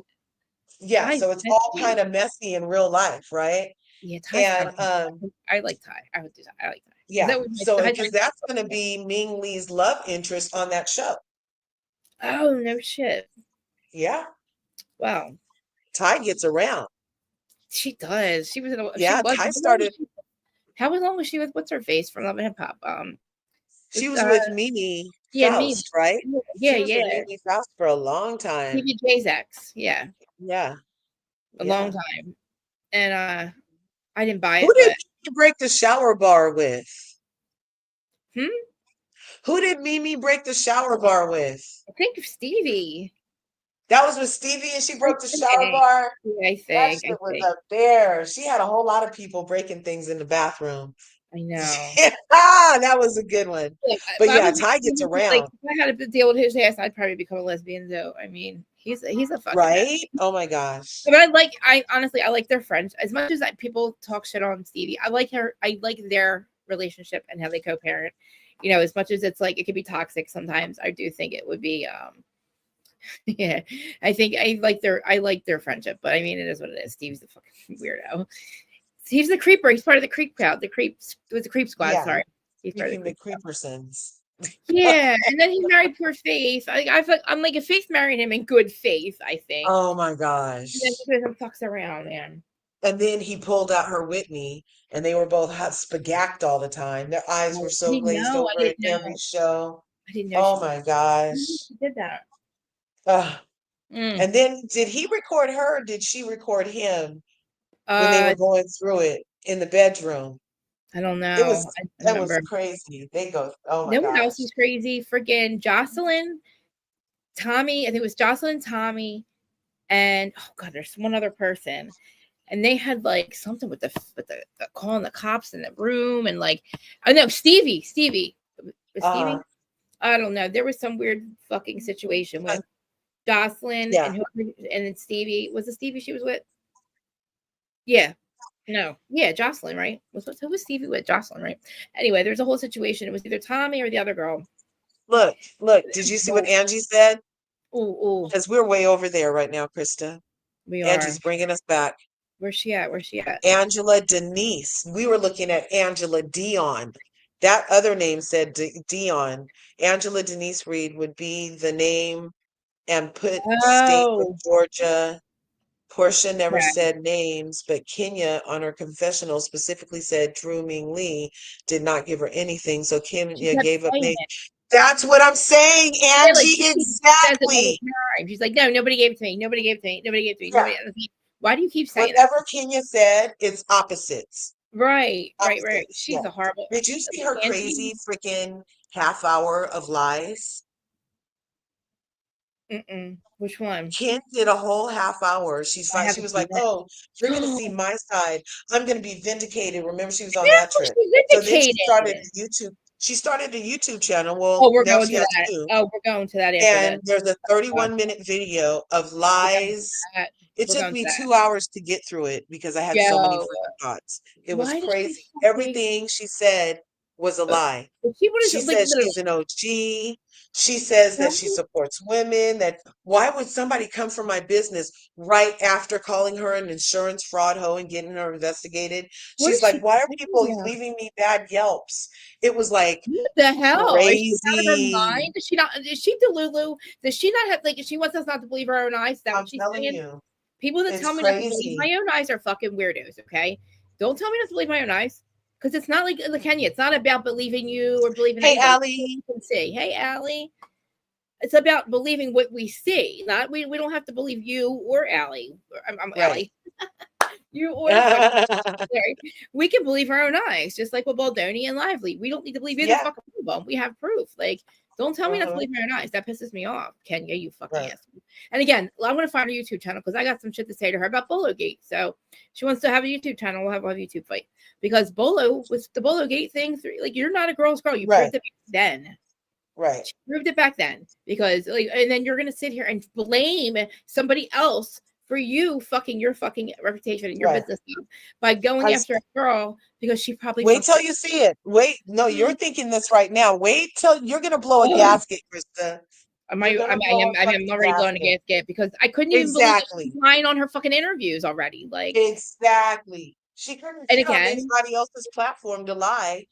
yeah, Ty's so it's all messy. kind of messy in real life, right? Yeah, Ty's kind And of. I like Ty. I would do that. I like Ty. yeah, That was my. so I had because that's going to be Ming Lee's love interest on that show. oh no shit. Yeah, Wow. Ty gets around. She does. She was in a. She Yeah, was. Ty started. How long was she with what's her face from Love and Hip Hop? She was with Mimi Yeah, me. Faust, right? Yeah, She was with yeah. Mimi Faust for a long time. Stevie J's ex. Yeah, Yeah, a long yeah. time. And I didn't buy Who it, did but Mimi break the shower bar with? hmm? Who did Mimi break the shower bar with? I think Stevie. That was with Stevie and she I broke the shower think. bar. Yeah, I That think. I shit was think. up there. She had a whole lot of people breaking things in the bathroom. I know. That was a good one. Like, But if I yeah, was Ty gets like, around, if I had to deal with his ass, I'd probably become a lesbian too. I mean, he's a fucking mess. right? Oh my gosh. But I honestly, I like their friends as much as people talk shit on Stevie. I like her. I like their relationship and how they co-parent. You know, as much as it's like it could be toxic sometimes, I do think it would be yeah. I think I like their friendship, but I mean it is what it is. Steve's a fucking weirdo. He's the creeper. He's part of the creep crowd. The creeps it was the creep squad, Yeah, sorry. He's part of the speaking the creep. creepersons. Yeah, and then he married poor Faith. I'm like, if Faith married him in good faith, I think. Oh my And then gosh. he goes and fucks around, man. And then he pulled out her Whitney, and they were both hot spagacked all the time. Their eyes were Oh, so glazed I over in didn't every know. show. I didn't know Oh she my she gosh. did that. Ugh. Mm. And then did he record her or did she record him when they Uh, were going through it in the bedroom? I don't It know. was I that was remember. crazy. They go, oh my No one else gosh. was crazy. Friggin' Jocelyn, Tommy. I think it was Jocelyn, Tommy, and oh god, there's one other person. And they had like something with the calling the cops in the room and like oh no, Stevie. Was Uh, Stevie? I don't know. There was some weird fucking situation uh with Jocelyn yeah. and then Stevie. Was it Stevie she was with? Yeah. No. Yeah, Jocelyn, right? Who was Stevie with? Jocelyn, right? Anyway, there's a whole situation. It was either Tommy or the other girl. Look, did you see what Angie said? Oh, Because we're way over there right now, Krista. we are. Angie's bringing us back. Where's she at? Where's she at? Angela Denise. We were looking at Angela Dion. That other name said Dion. Angela Denise Reed would be the name and put state of Oh, Georgia. Portia never okay. said names, but Kenya on her confessional specifically said Drew Ming Lee did not give her anything. So She Kenya kept gave up saying names. it. That's what I'm saying, Yeah, like Angie. she says it all Exactly. the time. She's like, no, nobody gave it to me. Nobody gave it to me. Nobody gave it to me. Yeah. Nobody. Why do you keep saying that? Whatever Kenya said, it's opposites. Right. Opposites. She's Yeah. a horrible. Did you see her Angie. crazy freaking half hour of lies? Mm-mm. Which one? Kim did a whole half hour. I She haven't was seen like, it. "Oh, you're gonna see my side. I'm gonna be vindicated." Remember, she was on that Careful, trip. she's So then she started indicated. a YouTube. She started a YouTube channel. Well, Oh, we're now going she to has that. two. Oh, we're going to that after And this. there's a Uh, 31-minute video of we're going to lies. that. It We're took going to me that. 2 hours to get through it because I had so many Yo, freaking thoughts. It was why does she crazy. fucking? Everything she said was a lie. She wanted She to like says literally. she's an OG. She says that she supports women. That why would somebody come for my business right after calling her an insurance fraud hoe and getting her investigated? What She's is like, she why are talking people about? leaving me bad Yelps? It was like What the hell? Is she out of her crazy. mind? Does she not? Is she Delulu? Does she not have like? She wants us not to believe our own eyes. Is that I'm what she's telling saying? you, People that it's tell me not to believe crazy. my own eyes are fucking weirdos. Okay, don't tell me not to believe my own eyes because it's not like Kenya. It's not about believing you or believing Hey, anybody. Allie. You can see. Hey, Allie. It's about believing what we see. Not we don't have to believe you or Allie. I'm Right. Allie. You or fucking Larry. We can believe our own eyes, just like with Baldoni and Lively. We don't need to believe either Yeah. fucking one of them. We have proof. Like, don't tell me not to Uh-huh. believe my own eyes. That pisses me off. Kenya, you fucking Right. ass. And again, I'm gonna find her YouTube channel because I got some shit to say to her about Bolo Gate. So she wants to have a YouTube channel. We'll have a YouTube fight because Bolo was the Bolo Gate thing. Like, you're not a girl's girl. You Right. proved it then. Right. She proved it back then because like, and then you're gonna sit here and blame somebody else for you fucking your fucking reputation and your Right. business by going I after a girl because she probably Wait fucked till you see it. Wait, no, you're thinking this right now. Wait till you're gonna blow a her. gasket, Krista. Am You're I? gonna blow a I am fucking already blowing a gasket. gasket because I couldn't even believe that she Exactly. was lying on her fucking interviews already. Like, Exactly. She couldn't and get on again, anybody else's platform to lie.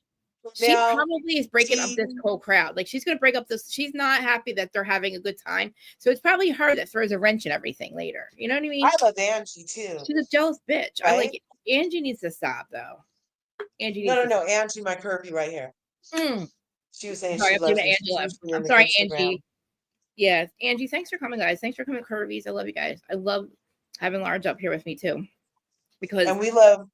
she Now probably is breaking up she this whole crowd. Like, she's gonna break up this. She's not happy that they're having a good time, so it's probably her that throws a wrench in everything later. You know what I mean? I love Angie too, She's a jealous bitch. I like right? it. Angie needs to stop though. Angie No, needs no, to no. stop. Angie, my curvy right here. Mm. She was saying Sorry, she I'm thinking loves me. about She's Angela. usually in I'm the sorry, Instagram. Angie. Yeah, Angie, thanks for coming, guys. Thanks for coming, Curvies. I love you guys. I love having Large up here with me too because And we love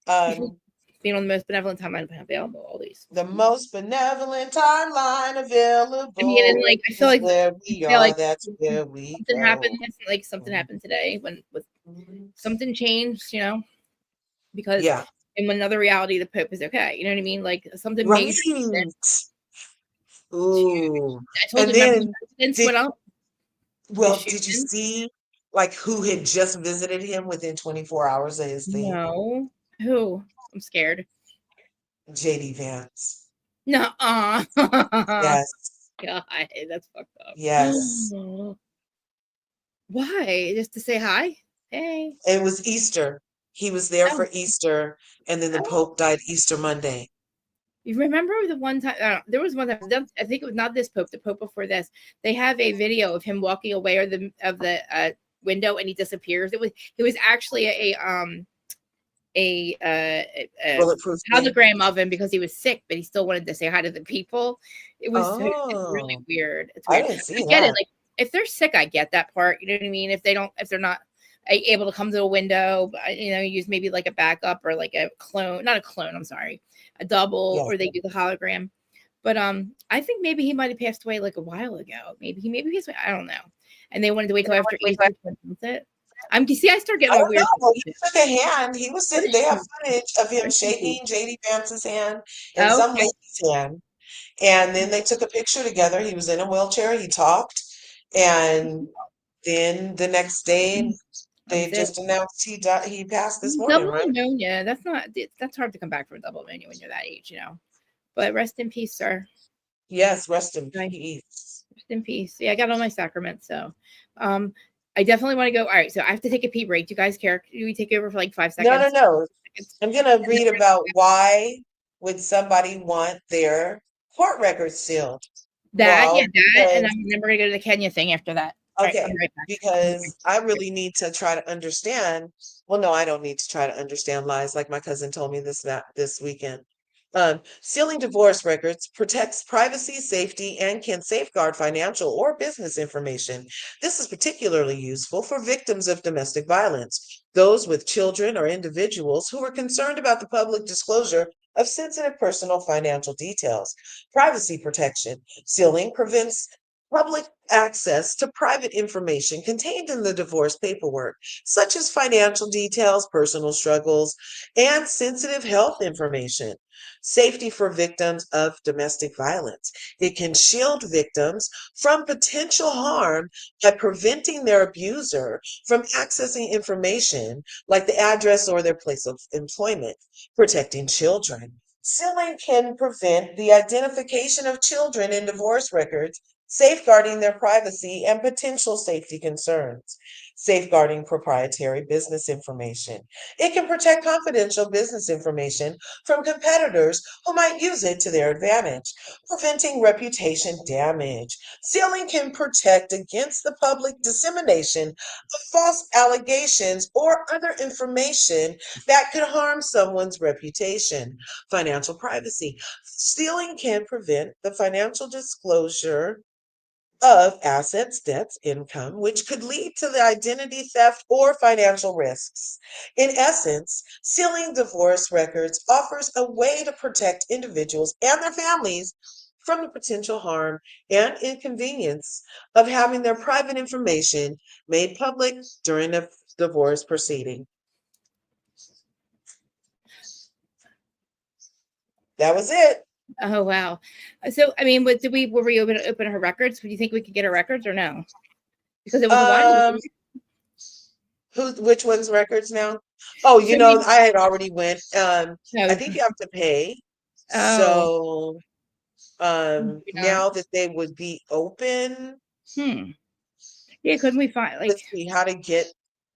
being on the most benevolent timeline available. All these. the most benevolent timeline I mean, and available. like Because where we I feel are, like that's where we something happened. go. Like something happened today when with Mhm. something changed. You know, because Yeah. in another reality, the Pope is okay. You know what I mean? Like something Right. major. Ooh. I told And you, remember, then the did went up. The did you shooting. see like who had just visited him within 24 hours of his thing? No, who? I'm scared. JD Vance. No, Yes. God, that's fucked up. Yes. Why? Just to say hi? Hey. It was Easter. He was there Oh, for Easter, and then the oh. Pope died Easter Monday. You remember the one time? There was one time. I think it was not this Pope. The Pope before this. They have a video of him walking away or the window, and he disappears. It was actually a Bulletproof thing. hologram of him because he was sick, but he still wanted to say hi to the people. It's really Oh, weird. It's I weird. didn't I see get it. that. Like if they're sick, I get that part. You know what I mean? If they're not able to come to a window, use maybe like a backup or like a clone, not a clone. I'm sorry, a double, Yeah. or they do the hologram. But I think maybe he might have passed away like a while ago. Maybe passed away. I don't know. And they wanted to wait till after Easter to announce it. You see, I start getting I all don't weird. know. He took a hand. He was What sitting. is They have she? footage of him Rest in peace. shaking JD Vance's hand and Oh, some okay. lady's hand. And then they took a picture together. He was in a wheelchair. He talked. And then the next day, That they was it. just announced he died. He passed this morning, Double right? pneumonia. That's hard to come back from double pneumonia when you're that age. But rest in peace, sir. Yes, rest in Bye. peace. Rest in peace. Yeah, I got all my sacraments. So, um, I definitely want to go. All right, so I have to take a pee break. Do you guys care? Do we take over for like five No, no, seconds? no. Seconds? I'm gonna And then read about why would somebody want their court records sealed. yeah, Well, that, and because then we're gonna go to the Kenya thing after that. All right, I'll okay, be right back. because I really need to try to understand. Well, no, I don't need to try to understand lies like my cousin told me this weekend. Sealing divorce records protects privacy, safety, and can safeguard financial or business information. This is particularly useful for victims of domestic violence, those with children or individuals who are concerned about the public disclosure of sensitive personal financial details. Privacy protection. Sealing prevents public access to private information contained in the divorce paperwork, such as financial details, personal struggles, and sensitive health information. Safety for victims of domestic violence. It can shield victims from potential harm by preventing their abuser from accessing information like the address or their place of employment. Protecting children. Sealing can prevent the identification of children in divorce records, safeguarding their privacy and potential safety concerns. Safeguarding proprietary business information. It can protect confidential business information from competitors who might use it to their advantage. Preventing reputation damage. Sealing can protect against the public dissemination of false allegations or other information that could harm someone's reputation. Financial privacy. Sealing can prevent the financial disclosure of assets, debts, income, which could lead to the identity theft or financial risks. In essence, sealing divorce records offers a way to protect individuals and their families from the potential harm and inconvenience of having their private information made public during a divorce proceeding. That was it. Oh wow. So I mean, were we open her records? Do you think we could get her records or no? Because it was a while ago. Um, which one's records now? Oh, So I had already went. I no. think you have to pay. Oh, So, you not. now that they would be open, Hmm. Yeah, couldn't we find like let's see how to get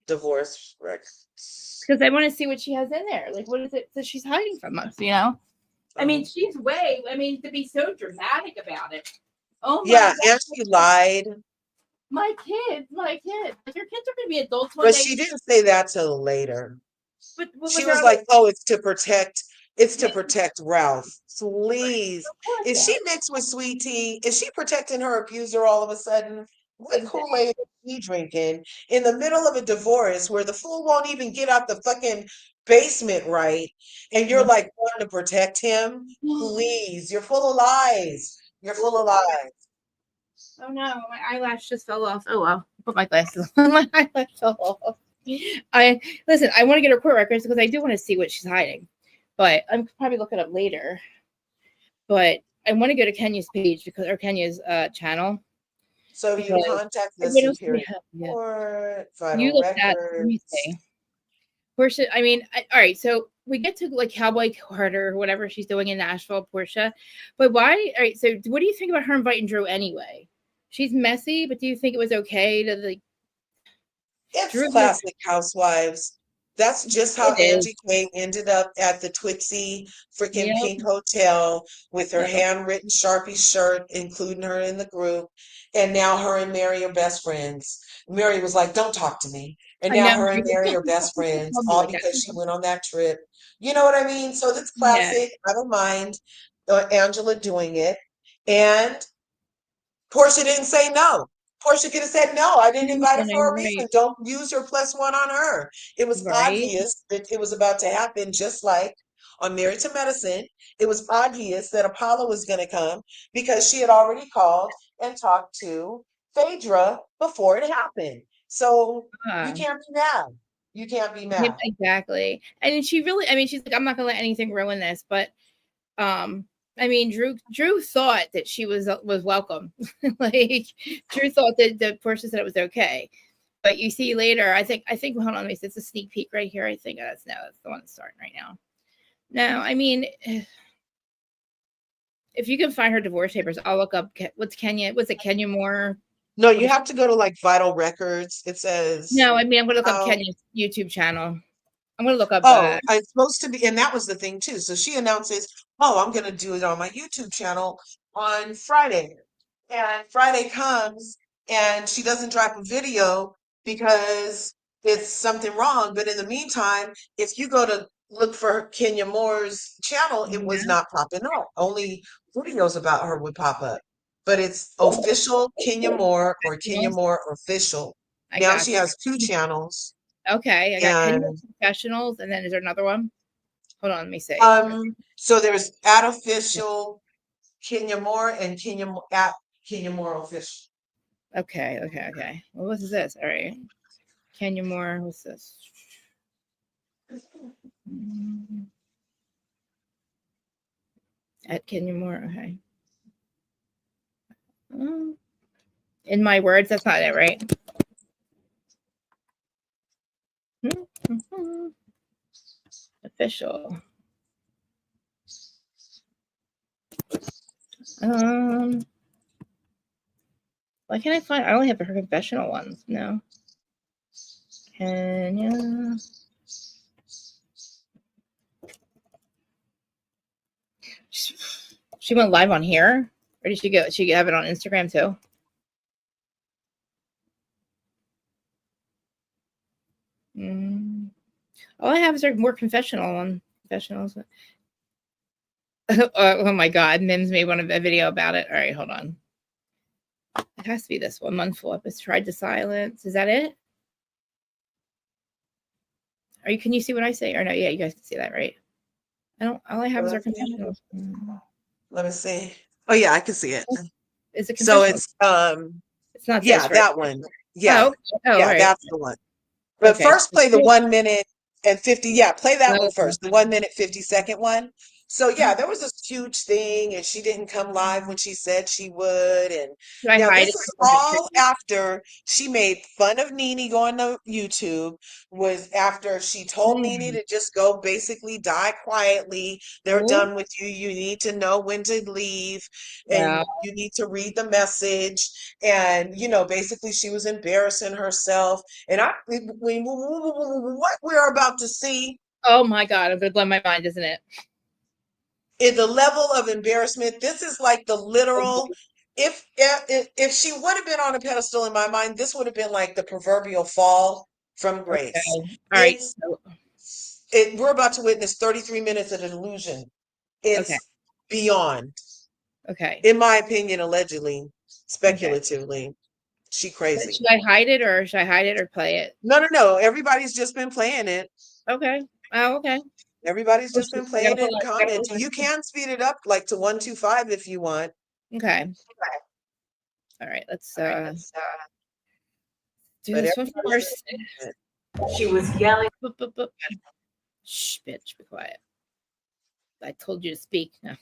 divorce records. because I want to see what she has in there. Like, what is it that she's hiding from us? I mean, Um, she's way. I mean, to be so dramatic about it. Oh my yeah, and god, she lied, my kids. Like, your kids are gonna be adults one but day. she didn't say that till later. But what She was her was other? like, "Oh, it's to Yeah, protect Ralph." of Please. course, Is yeah. she mixed with Sweet Tea? Is she protecting her abuser all of a sudden? What Exactly. Kool-Aid is she drinking in the middle of a divorce where the fool won't even get out the fucking basement right? And you're like wanting to protect him? Please, you're full of lies. You're full of lies. Oh no, my eyelash just fell off. Oh well, put my glasses on. My eyelash fell off. I listen. I want to get her court records because I do want to see what she's hiding, but I'm probably look it up later. But I want to go to Kenya's page because or Kenya's channel So you because contact the what else do we Superior have? Yeah, Court, you vital look at. Let me records. see. Where should I mean? All right, so we get to like Cowboy Carter or whatever she's doing in Nashville, Portia. But why? All right. So what do you think about her inviting Drew anyway? She's messy, but do you think it was okay to like It's Drew? classic Housewives. That's just how It is. Angie K ended up at the Twixie freaking Yep. pink hotel with her Yep. handwritten Sharpie shirt, including her in the group. And now her and Mary are best friends. Mary was like, "Don't talk to me." And I now know. her and Mary are best friends, Don't be all like that. because she went on that trip. You know what I mean? So that's Yeah. classic. I don't mind Angela doing it. And Portia didn't say no. Portia could have said, no, I didn't invite her for a Right. reason. Don't use your plus one on her. It was Right. obvious that it was about to happen, just like on Married to Medicine. It was obvious that Apollo was going to come because she had already called and talked to Phaedra before it happened. So you Ah. can't be mad. You can't be Yep, mad. exactly. And she really, I mean, she's like, I'm not gonna let anything ruin this. But um, I mean, Drew thought that she was welcome. Like Drew thought that the Portia said it was okay. But you see later, I think hold on, let me see, it's a sneak peek right here. I think that's the one that's starting right now. No, I mean, if you can find her divorce papers, I'll look up what's it, Kenya Moore? No, What you is she? have to go to like Vital Records. It says, No, I mean, I'm gonna look up how Kenya's YouTube channel. I'm gonna look up oh, it's supposed to be, and that was the thing too. So she announces, "Oh, I'm going to do it on my YouTube channel on Friday." And Friday comes and she doesn't drop a video because it's something wrong. But in the meantime, if you go to look for Kenya Moore's channel, it was yeah, not popping up. Only videos about her would pop up. But it's official Kenya Moore or Kenya professionals. Moore official. I Now got she has two channels. okay. I got Kenya And professionals, and then is there another one? Hold on, let me see. so there's at official Kenya Moore and at Kenya Moore official. Okay. Well, what is this? All right, Kenya Moore. What's this? Mm, At Kenya Moore. Okay. Mm, In my words, that's not it, right? Official. Um, why can't I find? I only have her confessional ones. No. Kenya. She went live on here, or did she go? She have it on Instagram too. Mm. All I have is her more confessional on confessionals. Oh my God, Mims made a video about it. All right, hold on. It has to be this one. Monthful up. It's tried to silence. Is that it? Are you? Can you see what I say? Or no? Yeah, you guys can see that, right? I don't. All I have is our confessionals. Let me see. Oh yeah, I can see it. Is it So confessional? it's It's not yeah, this, right? that one. Oh, Yeah. okay. Oh, all Yeah, right. that's the one. But Okay. first play the 1 minute and 50. Yeah, play that one Okay. first. The 1 minute, 50 second one. So yeah, there was this huge thing and she didn't come live when she said she would. And Should I now hide this it? is all after she made fun of Nene going to YouTube, was after she told Nene Mm. to just go basically die quietly. They're Oh, done with you. You need to know when to leave and wow. you need to read the message. And, basically she was embarrassing herself. And what we're about to see Oh my God, I'm gonna blow my mind, isn't it? is the level of embarrassment. This is like the literal. If she would have been on a pedestal in my mind, this would have been like the proverbial fall from grace. Okay. All right. It's So, we're about to witness 33 minutes of illusion. okay. It's beyond, Okay. in my opinion, allegedly, Okay. speculatively, she But crazy. should I hide it or should I hide it or play it? No, no, no. Everybody's just been playing it. Okay. Oh, okay. Everybody's Oh, just shoot. been I gotta playing hold it and on. I gotta hold commenting. You on. can speed it up like to 125 if you want. Okay. All right. Let's do But this one everybody's first. been playing it. She was yelling. Boop, boop, boop. Shh, bitch, be quiet. I told you to speak. No.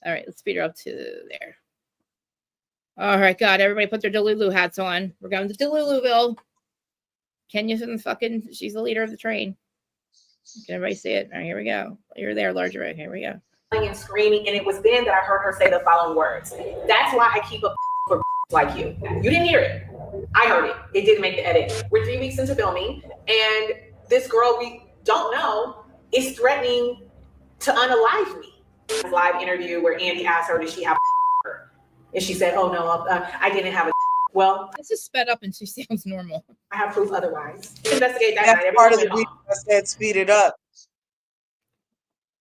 All right, let's speed her up to there. All right, God, everybody put their Delulu hats on. We're going to Deluluville. Kenya's in the fucking, she's the leader of the train. Can everybody see it? All right, here we go. You're there, larger. Right, here we go. And screaming, and it was then that I heard her say the following words. That's why I keep a for like you. You didn't hear it. I heard it. It didn't make the edit. We're 3 weeks into filming, and this girl we don't know is threatening to unalive me. Live interview where Andy asked her, did she have her? And she said, oh no, I didn't have a. Well, this is sped up and she sounds normal. I have proof otherwise. Investigate that That's night. part of Everyone the went reason home. I said speed it up.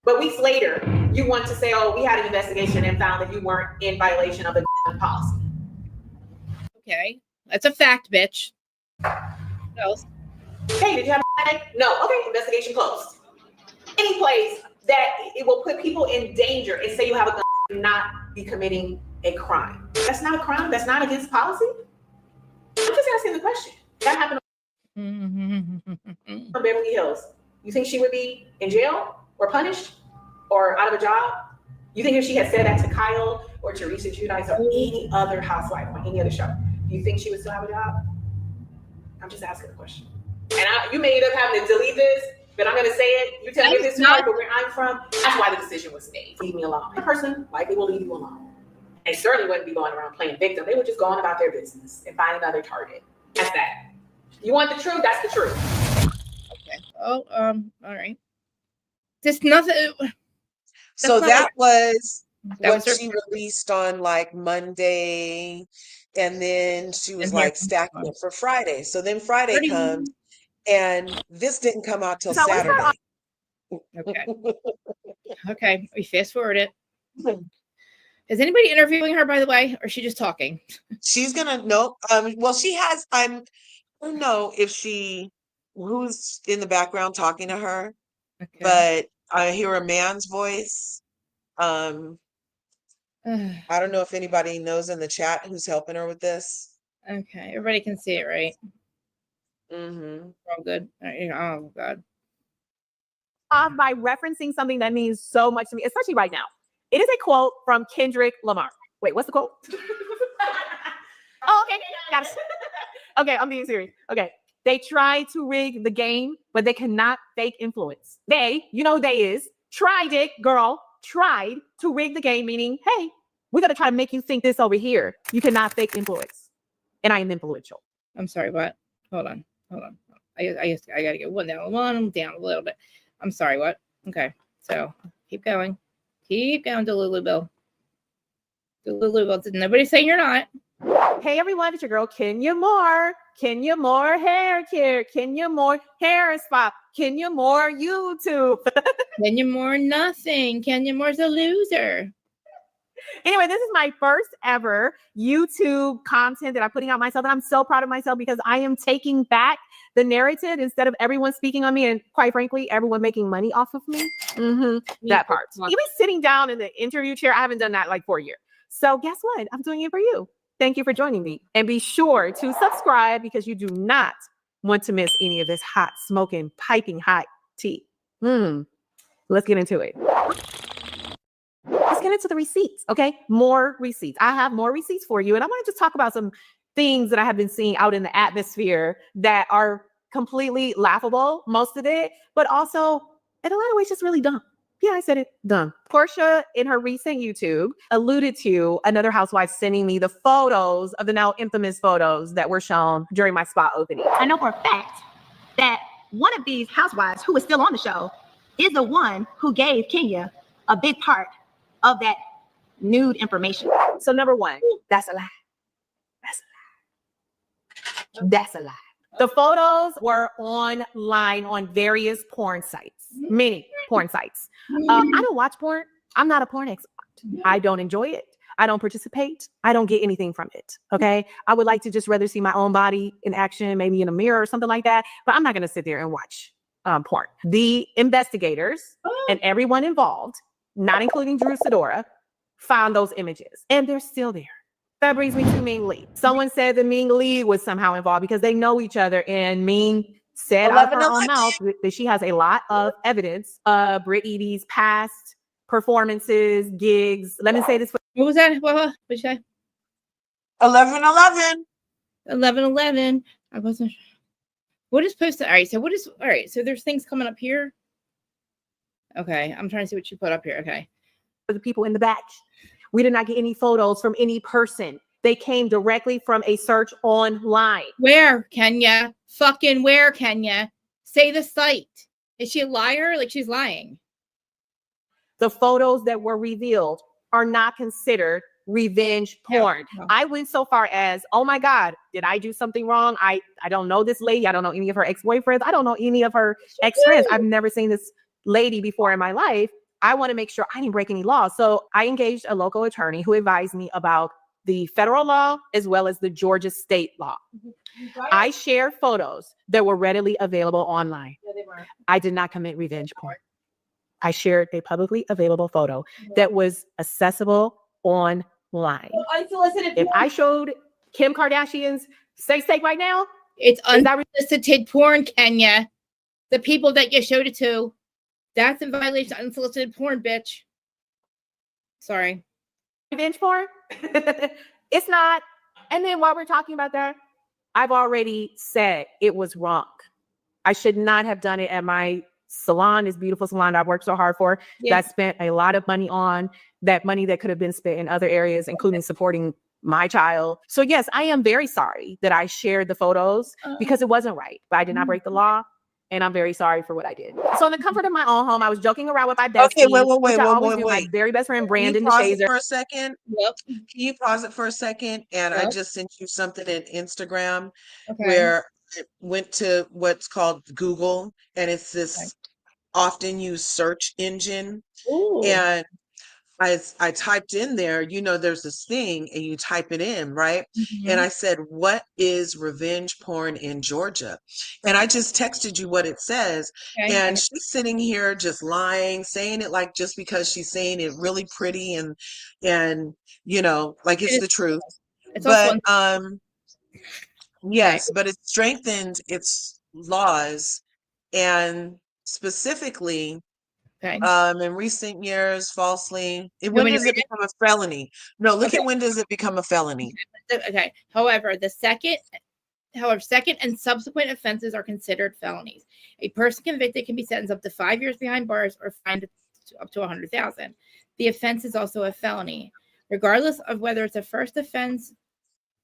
But weeks later, you want to say, oh, we had an investigation and found that you weren't in violation of the policy. Okay, that's a fact, bitch. What else? Hey, did you have a headache? No. Okay, investigation closed. Any place that it will put people in danger and say you have a gun, do not be committing a crime. That's not a crime. That's not against policy. I'm just asking the question. That happened from Beverly Hills. You think she would be in jail or punished or out of a job? You think if she had said that to Kyle or Teresa Giudice or any other housewife on any other show, you think she would still have a job? I'm just asking the question. And you may end up having to delete this, but I'm going to say it. You tell me if it's hard, but where I'm from, that's why the decision was made. Leave me alone. The person likely will leave you alone. They certainly wouldn't be going around playing victim. They would just go on about their business and find another target. That's that. You want the truth? That's the truth. Okay. Oh, all right. Just nothing. So that was what her- she released on like Monday, and then she was like stacking it for Friday. So then Friday comes, and this didn't come out till Saturday. Okay. Okay. We fast forward it. Is anybody interviewing her, by the way, or is she just talking? She's gonna nope. Well, she has. I don't know if who's in the background talking to her, but I hear a man's voice. I don't know if anybody knows in the chat who's helping her with this. Okay, everybody can see it, right? Mm-hmm. We're all good. Oh God. By referencing something that means so much to me, especially right now. It is a quote from Kendrick Lamar. Wait, what's the quote? Oh, okay, got it. Okay, I'm being serious. Okay. They try to rig the game, but they cannot fake influence. They, you know who they is, tried it, girl, tried to rig the game, meaning, hey, we're going to try to make you think this over here. You cannot fake influence. And I am influential. I'm sorry, what? Hold on. I got to get one down a little bit. I'm sorry, what? Okay, so keep going. Keep going, Delulu Bill. Delulu Bill. Did nobody say you're not? Hey everyone, it's your girl Kenya Moore. Kenya Moore hair care. Kenya Moore hair spa. Kenya Moore YouTube. Kenya Moore nothing. Kenya Moore's a loser. Anyway, this is my first ever YouTube content that I'm putting out myself, and I'm so proud of myself because I am taking back the narrative instead of everyone speaking on me and, quite frankly, everyone making money off of me. That part. Even sitting down in the interview chair, I haven't done that like 4 years. So guess what? I'm doing it for you. Thank you for joining me. And be sure to subscribe because you do not want to miss any of this hot, smoking, piping hot tea. Let's get into it. Let's get into the receipts, okay? More receipts. I have more receipts for you. And I want to just talk about some things that I have been seeing out in the atmosphere that are completely laughable, most of it, but also in a lot of ways just really dumb. Yeah, I said it, dumb. Portia, in her recent YouTube, alluded to another housewife sending me the photos of the now infamous photos that were shown during my spa opening. I know for a fact that one of these housewives who is still on the show is the one who gave Kenya a big part of that nude information. So number one, that's a lie. That's a lie. The photos were online on various porn sites, many porn sites. I don't watch porn. I'm not a porn expert. I don't enjoy it. I don't participate. I don't get anything from it. Okay. I would like to just rather see my own body in action, maybe in a mirror or something like that. But I'm not going to sit there and watch porn. The investigators and everyone involved, not including Drew Sidora, found those images and they're still there. That brings me to Ming Lee. Someone said that Ming Lee was somehow involved because they know each other, and Ming said out of her own mouth that she has a lot of evidence of Britt Edie's past performances, gigs. Let me say this. What was that? What did you say? 11/11. 11/11. I wasn't sure. What is posted? All right. So what is all right? So there's things coming up here. Okay, I'm trying to see what you put up here. Okay. For the people in the back, we did not get any photos from any person. They came directly from a search online. Where, Kenya? Fucking where, Kenya? Say the site. Is she a liar? Like she's lying. The photos that were revealed are not considered revenge porn. No. I went so far as, oh my God, did I do something wrong? I don't know this lady. I don't know any of her ex-boyfriends. I don't know any of her ex-friends. I've never seen this lady before in my life. I want to make sure I didn't break any laws. So I engaged a local attorney who advised me about the federal law as well as the Georgia state law. I shared photos that were readily available online. I did not commit revenge porn. I shared a publicly available photo that was accessible online. If I showed Kim Kardashian's sex tape right now, it's unsolicited porn, Kenya. The people that you showed it to, that's in violation of unsolicited porn, bitch. Sorry. Revenge porn? It's not. And then while we're talking about that, I've already said it was wrong. I should not have done it at my salon, this beautiful salon that I've worked so hard for, that I spent a lot of money on, that money that could have been spent in other areas, including supporting my child. So yes, I am very sorry that I shared the photos because it wasn't right, but I did not break the law. And I'm very sorry for what I did. So in the comfort of my own home, I was joking around with my bestie. Okay, wait. My very best friend, Brandon Can you pause DeShazer. it for a second? Yep. Can you pause it for a second? And I just sent you something in Instagram Okay. where I went to what's called Google, and it's this often used search engine. Ooh. And I typed in there, there's this thing and you type it in, right? And I said, what is revenge porn in Georgia? And I just texted you what it says. Okay. And she's sitting here just lying, saying it like just because she's saying it really pretty and like it's the truth. It's But yes, but it strengthened its laws, and specifically in recent years, falsely. When does it become a felony? No, look at when does it become a felony? Okay. However, second and subsequent offenses are considered felonies. A person convicted can be sentenced up to 5 years behind bars or fined up to $100,000. The offense is also a felony, regardless of whether it's a first offense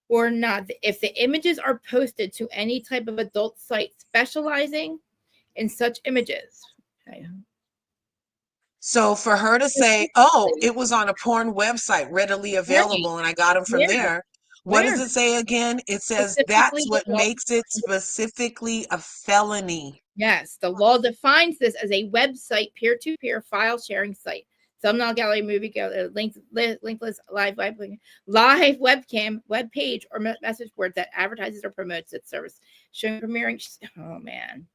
or not. If the images are posted to any type of adult site specializing in such images. Okay. So for her to say, oh, it was on a porn website readily available and I got them from there. What does it say again? It says that's what makes it specifically a felony. Yes, the law defines this as a website peer-to-peer file sharing site. Thumbnail gallery, movie gallery, linkless live webcam, web page, or message board that advertises or promotes its service. Showing premiering. Oh man,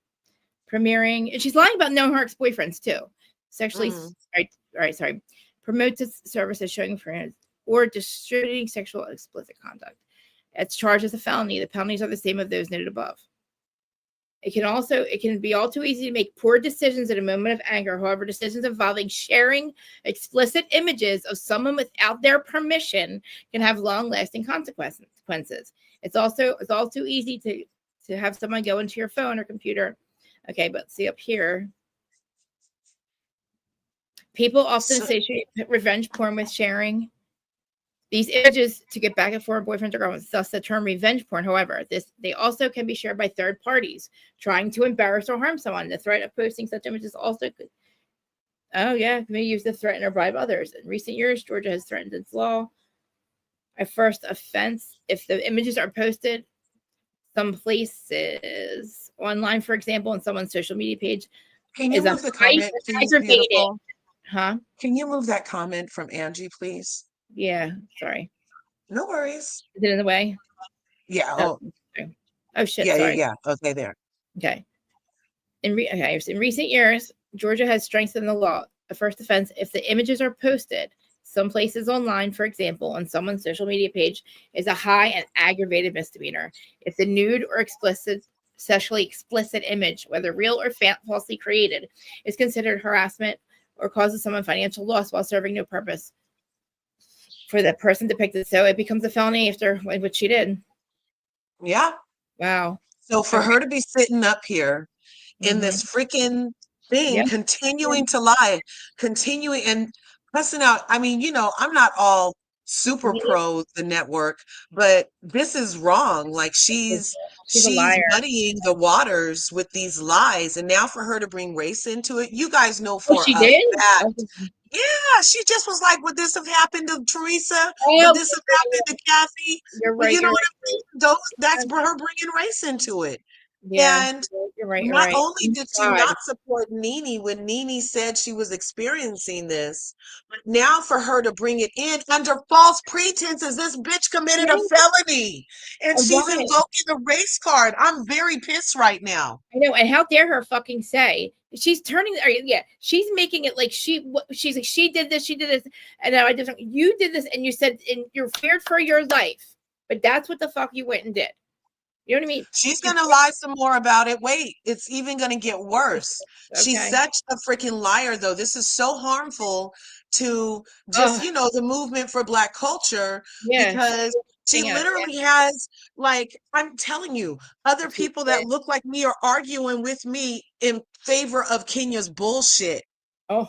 premiering. And she's lying about knowing her ex-boyfriends too. Sexually, sorry. Promotes its services showing friends or distributing sexual explicit conduct. It's charged as a felony. The penalties are the same as those noted above. It can be all too easy to make poor decisions at a moment of anger. However, decisions involving sharing explicit images of someone without their permission can have long-lasting consequences. It's all too easy to have someone go into your phone or computer. Okay, but see up here. People often associate revenge porn with sharing these images to get back at former boyfriends or girlfriends, thus the term revenge porn. However, they also can be shared by third parties trying to embarrass or harm someone. The threat of posting such images also could, can be used to threaten or bribe others. In recent years, Georgia has threatened its law. A first offense, if the images are posted some places online, for example, on someone's social media page, can you move the comment, please, beautiful? Huh? Can you move that comment from Angie, please? Yeah, sorry. No worries. Is it in the way? Yeah. Oh shit. Yeah, sorry. yeah. Okay, there. Okay. In recent years, Georgia has strengthened the law. The first offense, if the images are posted some places online, for example, on someone's social media page, is a high and aggravated misdemeanor. If the nude or sexually explicit image, whether real or falsely created, is considered harassment or causes someone financial loss while serving no purpose for the person depicted, so it becomes a felony after what she did. Yeah. Wow. So for her to be sitting up here in this freaking thing, Yep. continuing to lie, continuing and cussing out. I mean, you know, I'm not all super Yeah. pro the network, but this is wrong. Like She's a she's liar. muddying the waters with these lies. And now for her to bring race into it, you guys know Oh, for she a did? fact. Oh, Yeah, she just was like, would this have happened to Teresa? Would oh, this have happened to Kathy? you're Well, right. you know You're what I right. mean? That's her bringing race into it. Yeah, And you're right. You're not right. only Oh, did she God. not support Nene when Nene said she was experiencing this, but now for her to bring it in under false pretenses, this bitch committed a felony and And she's why? invoking the race card. I'm very pissed right now. I know, and how dare her fucking say she's turning? Yeah, she's making it like she's like she did this, and now I just you did this, and you said and you're feared for your life, but that's what the fuck you went and did. You know what I mean? She's going to lie some more about it. Wait, it's even going to get worse. She's Okay. such a freaking liar, though. This is so harmful to just, Oh, you know, the movement for Black culture yeah. because she Yeah. literally has, like, I'm telling you, other people that look like me are arguing with me in favor of Kenya's bullshit. Oh,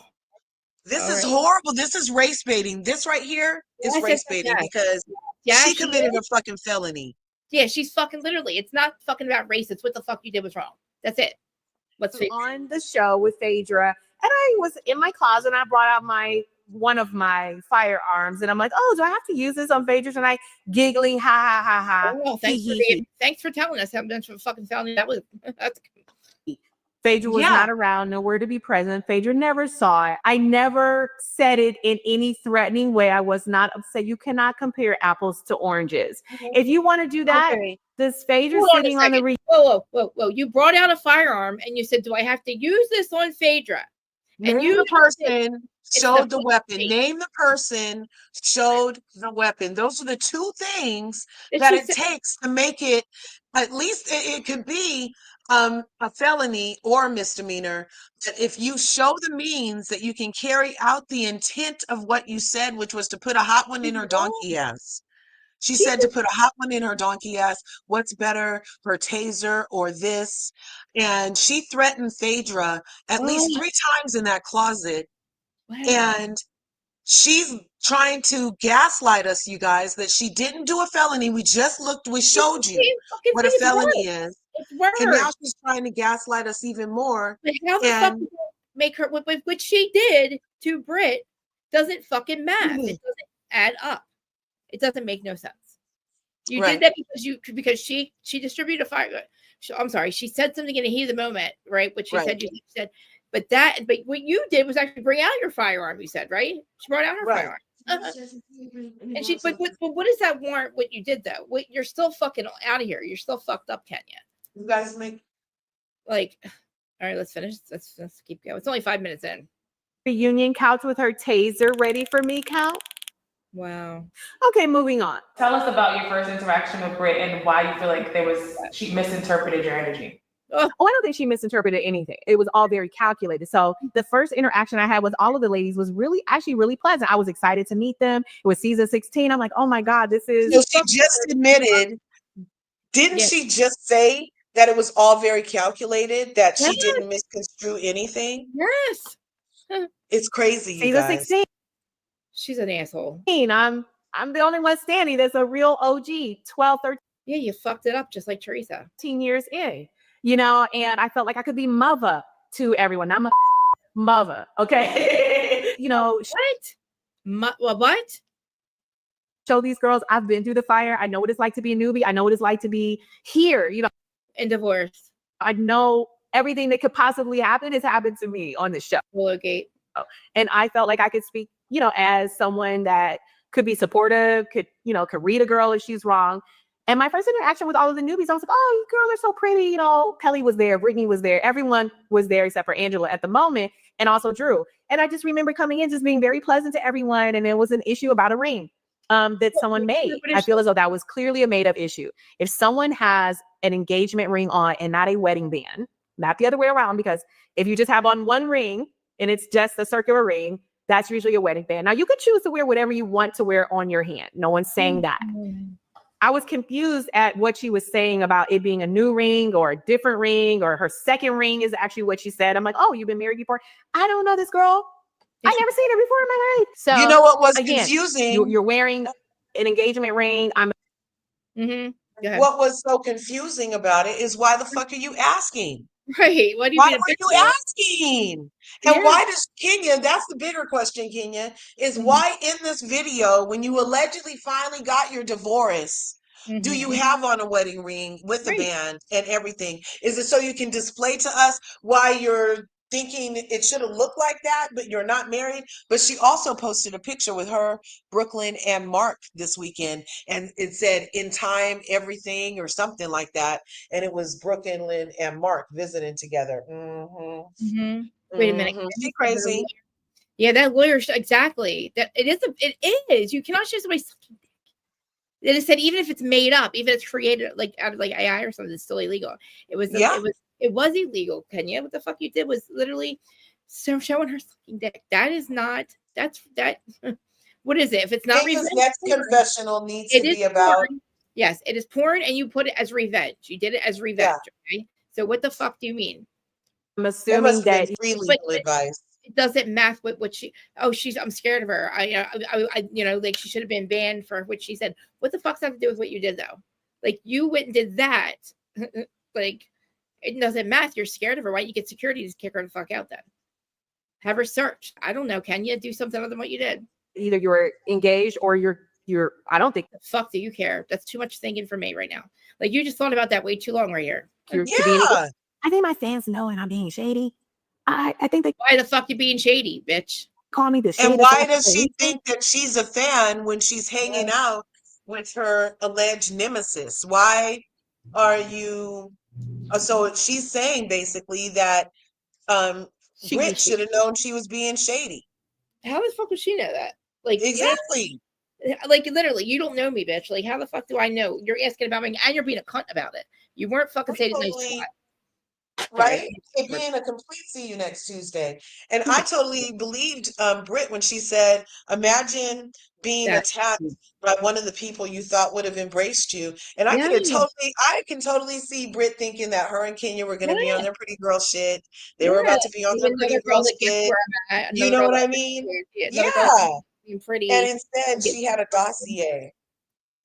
This all is right. horrible. This is race baiting. This right here is Yes, race baiting yes. because Yeah, she committed a fucking felony. Yeah, she's fucking literally. It's not fucking about race. It's what the fuck you did was wrong. That's it. Let's face it. On the show with Phaedra, and I was in my closet and I brought out one of my firearms and I'm like, oh, do I have to use this on Phaedra tonight? Giggling, ha ha ha ha. Oh, thanks for telling us how much of a fucking felony that was. That's Phaedra was Yeah. not around, nowhere to be present. Phaedra never saw it. I never said it in any threatening way. I was not upset. You cannot compare apples to oranges. If you want to do that, okay. this Phaedra Hold on a sitting on the second. Whoa. You brought out a firearm and you said, do I have to use this on Phaedra? And Name you the person, showed the the weapon. police. Name the person, showed the weapon. Those are the two things It's that just it takes to make it, at least it could be a felony or a misdemeanor. But if you show the means that you can carry out the intent of what you said, which was to put a hot one in her donkey ass. She said to put a hot one in her donkey ass. What's better, her taser or this? And she threatened Phaedra at least 3 times in that closet. wow. And she's trying to gaslight us, you guys, that she didn't do a felony. We showed you what a felony is. It's worse. And now she's trying to gaslight us even more. But how the fuck did that make her what she did to Brit doesn't fucking math. It doesn't add up. It doesn't make no sense. You did that because she distributed a fire. I'm sorry, she said something in the heat of the moment, right? Which she said, but what you did was actually bring out your firearm. You said, right? She brought out her firearm. And but what does that warrant? What you did though? You're still fucking out of here. You're still fucked up, Kenya. You guys make like. All right, let's finish. Let's keep going. It's only 5 minutes in. reunion couch with her taser ready for me count. Wow. Okay, moving on. Tell us about your first interaction with Britt and why you feel like she misinterpreted your energy. Oh, I don't think she misinterpreted anything. It was all very calculated. So the first interaction I had with all of the ladies was really pleasant. I was excited to meet them. It was season 16. I'm like, oh my God, this is. So she just admitted, didn't she just say that it was all very calculated, that she didn't misconstrue anything? Yes. It's crazy, you season guys. 16. She's an asshole. I'm the only one standing that's a real OG, 12, 13. Yeah, you fucked it up just like Teresa. 15 years in, and I felt like I could be mother to everyone. I'm a mother, okay? What? Show these girls I've been through the fire. I know what it's like to be a newbie. I know what it's like to be here, And divorced. I know everything that could possibly happen has happened to me on this show. Willowgate. And I felt like I could speak, as someone that could be supportive, could read a girl if she's wrong. And my first interaction with all of the newbies, I was like, oh, you girls are so pretty. Kelly was there, Brittany was there, everyone was there except for Angela at the moment, and also Drew. And I just remember coming in, just being very pleasant to everyone. And there was an issue about a ring that someone made. I feel as though that was clearly a made up issue. If someone has an engagement ring on and not a wedding band, not the other way around, because if you just have on one ring and it's just a circular ring, that's usually a wedding band. Now you could choose to wear whatever you want to wear on your hand. No one's saying that. I was confused at what she was saying about it being a new ring or a different ring, or her second ring is actually what she said. I'm like, oh, you've been married before? I don't know this girl. I never seen her before in my life. So You know what was again, confusing? you're wearing an engagement ring. What was so confusing about it is, why the fuck are you asking? Right. What do you Why mean? were you asking? And why does Kenya, that's the bigger question, Kenya, is why in this video, when you allegedly finally got your divorce, do you have on a wedding ring with a band and everything? Is it so you can display to us why you're thinking it should have looked like that, but you're not married? But she also posted a picture with her, Brooklyn, and Mark this weekend, and it said "in time, everything" or something like that, and it was Brooklyn and Mark visiting together. Wait a minute. She crazy. Yeah, that lawyer, exactly. That it is. You cannot show somebody. They said even if it's made up, even if it's created like out of like AI or something, it's still illegal. It was illegal, Kenya. What the fuck you did was literally showing her fucking dick. That is not. That's that. What is it? If it's not Kenya's revenge, next confessional needs to be about. Porn. Yes, it is porn, and you put it as revenge. You did it as revenge. Okay. So what the fuck do you mean? I'm assuming that free legal advice. It doesn't match with what I'm scared of her. I like she should have been banned for what she said. What the fuck's that to do with what you did though? Like you went and did that. Like it doesn't matter. You're scared of her. Why don't you get security to kick her the fuck out then? Have her searched. I don't know. Can you do something other than what you did? Either you're engaged or you're I don't think the fuck do you care? That's too much thinking for me right now. Like you just thought about that way too long right here. I think my fans know and I'm being shady. I think they. Why the fuck you being shady, bitch? Call me the shady. And why does she think that she's a fan when she's hanging out with her alleged nemesis? Why are you? So she's saying basically that Brit should have known she was being shady. How the fuck would she know that? Like exactly. Like literally, you don't know me, bitch. Like how the fuck do I know? You're asking about me and you're being a cunt about it. You weren't fucking saying nice twat. Right? It being a complete see you next Tuesday. And I totally believed Britt when she said, imagine being attacked by one of the people you thought would have embraced you. And I can totally see Britt thinking that her and Kenya were going to be on their pretty girl shit. They were about to be on their pretty girl shit. You know what I mean? Pretty. And instead she had a dossier.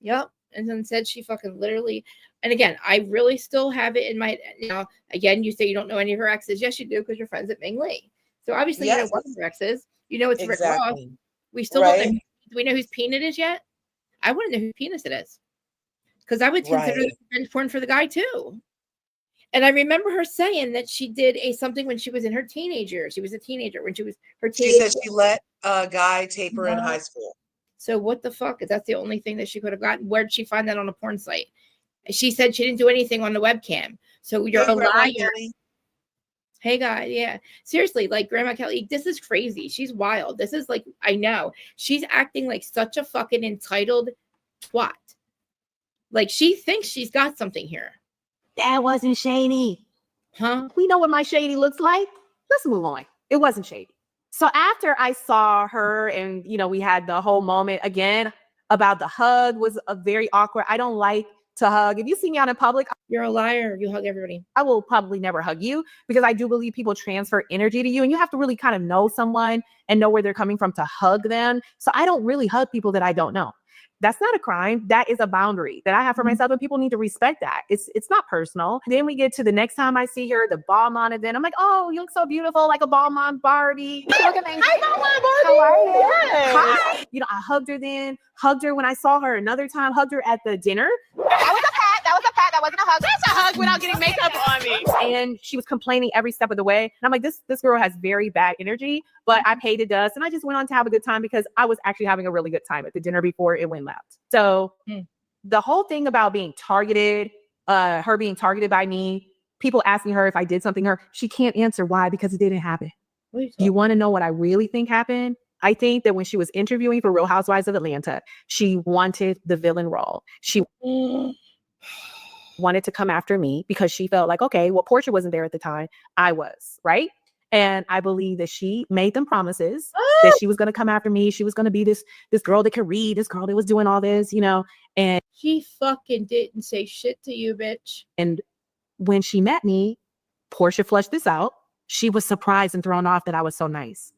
Yep. And then said she fucking literally, and again, I really still have it in my, now, again, you say you don't know any of her exes. Yes, you do, because you're friends at Ming Lee. So obviously you know one of her exes. You know it's Rick Ross. We still don't know, do we know whose penis it is yet? I wouldn't know whose penis it is. Because I would consider it revenge porn for the guy too. And I remember her saying that she did something when she was in her teenage years. She was a teenager when she was her teenage. She said she let a guy tape her in high school. So what the fuck? Is that the only thing that she could have gotten? Where'd she find that on a porn site? She said she didn't do anything on the webcam. So you're a liar. Hey, guys. Yeah. Seriously, like Grandma Kelly, this is crazy. She's wild. This is like, I know. She's acting like such a fucking entitled twat. Like she thinks she's got something here. That wasn't shady. Huh? We know what my shady looks like. Let's move on. It wasn't shady. So after I saw her and, we had the whole moment again about the hug was a very awkward. I don't like to hug. If you see me out in public, you're a liar. You hug everybody. I will probably never hug you because I do believe people transfer energy to you and you have to really kind of know someone and know where they're coming from to hug them. So I don't really hug people that I don't know. That's not a crime. That is a boundary that I have for myself, and people need to respect that. It's not personal. Then we get to the next time I see her, the Balmain event. I'm like, oh, you look so beautiful, like a Balmain Barbie. You look amazing. Hi, Balmain Barbie. How are you? Hi. I hugged her then, hugged her when I saw her another time, hugged her at the dinner. That was a pat. That wasn't a hug. That's a hug without getting makeup on me. And she was complaining every step of the way. And I'm like, this girl has very bad energy, but I paid the dust and I just went on to have a good time because I was actually having a really good time at the dinner before it went left. So the whole thing about being targeted, her being targeted by me, people asking her if I did something to her, she can't answer why, because it didn't happen. You want to know what I really think happened? I think that when she was interviewing for Real Housewives of Atlanta, she wanted the villain role. She wanted to come after me because she felt like, okay, well, Portia wasn't there at the time. I was, right? And I believe that she made them promises that she was going to come after me. She was going to be this girl that could read, this girl that was doing all this, and She fucking didn't say shit to you, bitch. And when she met me, Portia flushed this out. She was surprised and thrown off that I was so nice,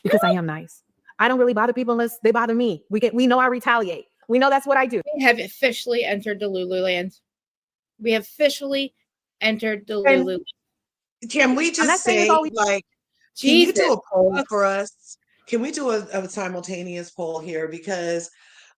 because I am nice. I don't really bother people unless they bother me. We know I retaliate. We know that's what I do. We have officially entered the Lululand. We have officially entered the And- Lululand. Can we I'm not just saying it's say, always- like, can you Jesus. do a poll for us? Can we do a simultaneous poll here? Because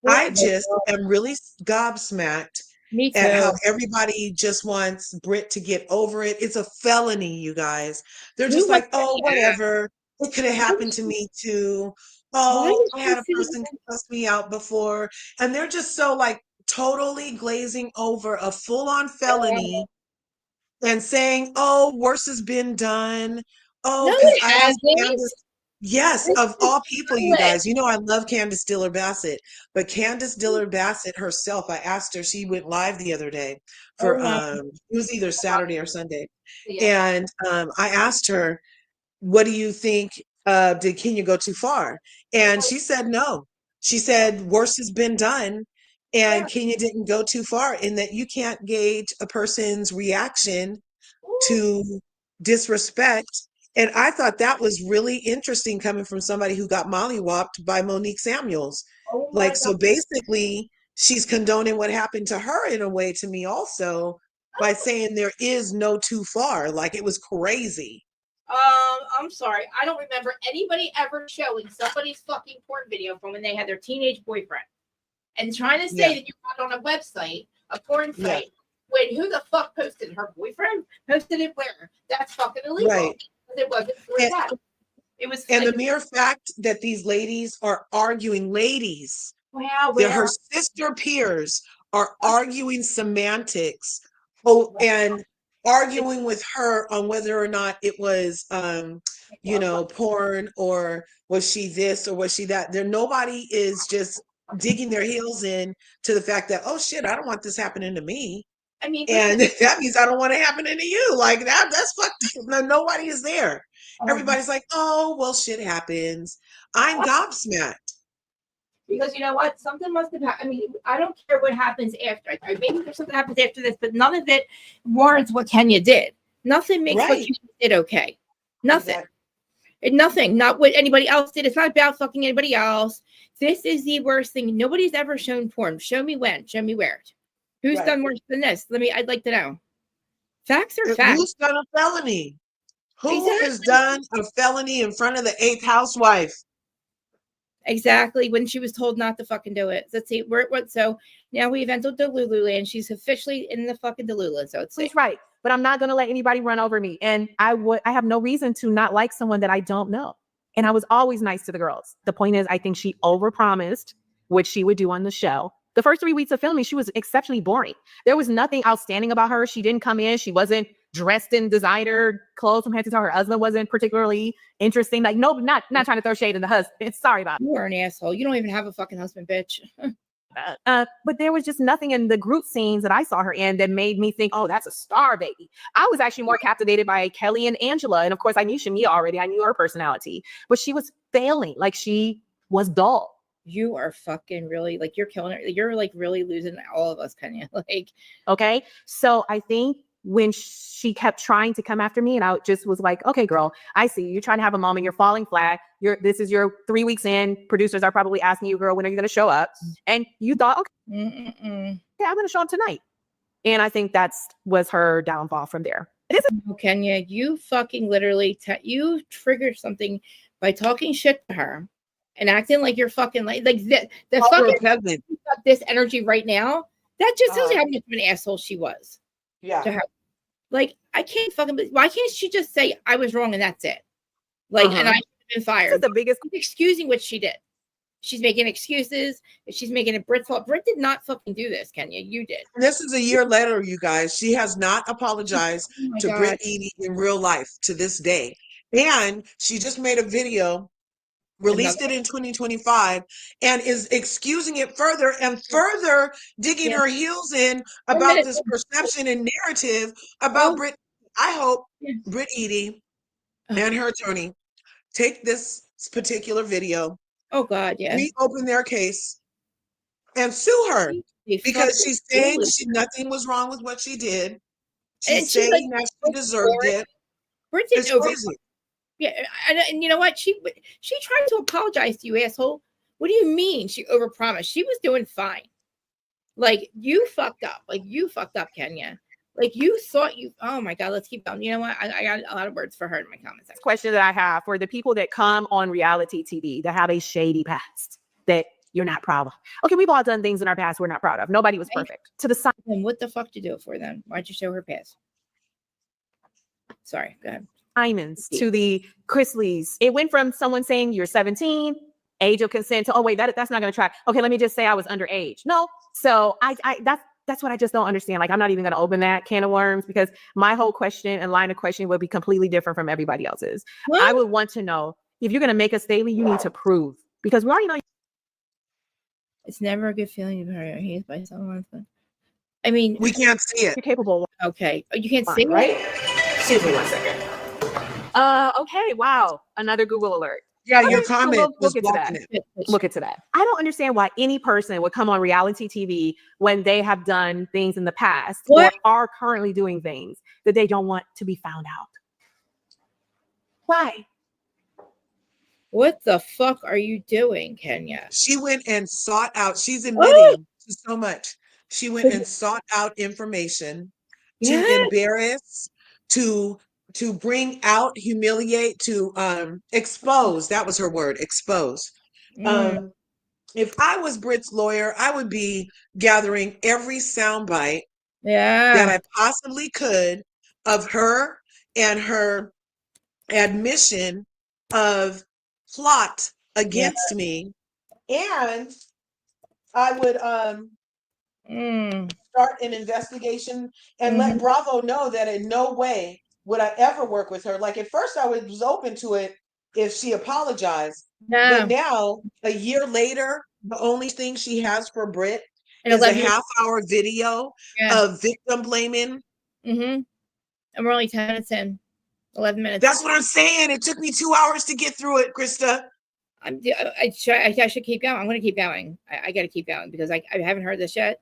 I just am really gobsmacked Me too. at how everybody just wants Brit to get over it. It's a felony, you guys. They're just like, oh, whatever. It could have happened to me too. Oh, I had a person cuss me out before. And they're just so like totally glazing over a full-on felony and saying, oh, worse has been done. Oh, No, because it I asked hasn't. Candace. Yes, of all people, you guys, I love Candace Diller Bassett, but Candace Diller Bassett herself, I asked her, she went live the other day for, it was either Saturday or Sunday. And I asked her, what do you think, did Kenya go too far? And she said, no. She said, worse has been done. And Kenya didn't go too far, in that you can't gauge a person's reaction to disrespect. And I thought that was really interesting, coming from somebody who got mollywopped by Monique Samuels. Like, so basically, she's condoning what happened to her in a way, to me also, by saying there is no too far. Like, it was crazy. I'm sorry. I don't remember anybody ever showing somebody's fucking porn video from when they had their teenage boyfriend and trying to say that you got on a website, a porn site, when who the fuck posted? Her boyfriend posted it where? That's fucking illegal. Right. It wasn't for that. It was. And the mere fact that these ladies are arguing, that her sister peers are arguing semantics, and arguing with her on whether or not it was, porn, or was she this or was she that. Nobody is just digging their heels in to the fact that, oh shit, I don't want this happening to me. I mean, and that means I don't want it happening to you. Like that's fucked up. No, nobody is there. Everybody's like, oh, well, shit happens. I'm gobsmacked. Because you know what? Something must have happened. I mean, I don't care what happens after. Maybe there's something happens after this, but none of it warrants what Kenya did. Nothing makes what Kenya did okay. Nothing. Exactly. Nothing. Not what anybody else did. It's not about fucking anybody else. This is the worst thing. Nobody's ever shown porn. Show me when. Show me where. Who's done worse than this? I'd like to know. Facts are facts. Who's done a felony? Who has done a felony in front of the 8th housewife? Exactly, when she was told not to fucking do it. Let's see, so now we've entered the Lululand. She's officially in the fucking Lululand. So it's right, but I'm not gonna let anybody run over me. And I have no reason to not like someone that I don't know. And I was always nice to the girls. The point is, I think she overpromised what she would do on the show. The first 3 weeks of filming, she was exceptionally boring. There was nothing outstanding about her. She didn't come in. She wasn't dressed in designer clothes from head to toe. Her husband wasn't particularly interesting. Like, no, not trying to throw shade in the husband. Sorry about it. You are an asshole. You don't even have a fucking husband, bitch. But there was just nothing in the group scenes that I saw her in that made me think, oh, that's a star baby. I was actually more captivated by Kelly and Angela. And of course, I knew Shamia already. I knew her personality. But she was failing. Like, she was dull. You are fucking really, like, you're killing it. You're like really losing all of us, Kenya. Like, okay. So I think when she kept trying to come after me, and I just was like, okay, girl, I see you're trying to have a moment. You're falling flat. This is your 3 weeks in. Producers are probably asking you, girl, when are you going to show up? And you thought, okay, I'm going to show up tonight. And I think was her downfall from there. Kenya, you fucking literally, you triggered something by talking shit to her. And acting like you're fucking like the fucking got this energy right now. That just tells you how much of an asshole she was. Yeah. To her. Like, I can't fucking. Why can't she just say I was wrong and that's it? Like, and I should have been fired. This is the biggest. She's excusing what she did. She's making excuses. She's making it Brit's fault. Brit did not fucking do this, Kenya. You did. This is a year later, you guys. She has not apologized to Brit Eady in real life to this day, and she just made a video. Released it in 2025 and is excusing it further and further digging her heels in about this perception and narrative about Brit. I hope Brit Eady and her attorney take this particular video, Oh God, yeah. reopen their case, and sue her They because fucking she's saying foolish. nothing was wrong with what she did. And She's she's like, saying that she deserved it. Brit It's didn't over. crazy. Yeah, and you know what? She tried to apologize to you, asshole. What do you mean? She overpromised. She was doing fine. Like you fucked up. Like you fucked up, Kenya. Like you thought you. Oh my God, let's keep going. You know what? I got a lot of words for her in my comment section. Question that I have for the people that come on reality TV that have a shady past that you're not proud of. Okay, we've all done things in our past we're not proud of. Nobody was perfect. To the side. And what the fuck did you do it for then? Why'd you show her past? Sorry, go ahead. Simons to the Chrisleys. It went from someone saying you're 17, age of consent, to oh wait, that's not going to track. Okay, let me just say I was underage. No, so I that's what I just don't understand. Like I'm not even going to open that can of worms because my whole question and line of questioning would be completely different from everybody else's. What? I would want to know if you're going to make a statement, you need to prove because we already know. It's never a good feeling to be hurt by someone. I mean, We can't see it. You're capable. Okay, you can't see Right? Excuse me 1 second. Okay. Wow. Another Google alert. Yeah, Okay, your so comment we'll was get to that. blocking it. Look into that. I don't understand why any person would come on reality TV when they have done things in the past What? or are currently doing things that they don't want to be found out. Why? What the fuck are you doing, Kenya? She went and sought out, she's admitting to so much. She went and sought out information to Yeah. embarrass, to bring out, humiliate, to expose. That was her word, expose. Mm, If I was Brit's lawyer, I would be gathering every soundbite that yeah. I possibly could of her and her admission of plot against me, and I would Mm, start an investigation and mhm. let Bravo know that in no way would I ever work with her. Like at first I was open to it if she apologized, but Yeah. now a year later, the only thing she has for Brit And is a 11 half-hour video Yeah. of victim blaming. Mm-hmm. And we're only 10 minutes in. 11 minutes. That's what I'm saying. It took me 2 hours to get through it, Krista. I should keep going. I'm going to keep going. I got to keep going because I haven't heard this yet.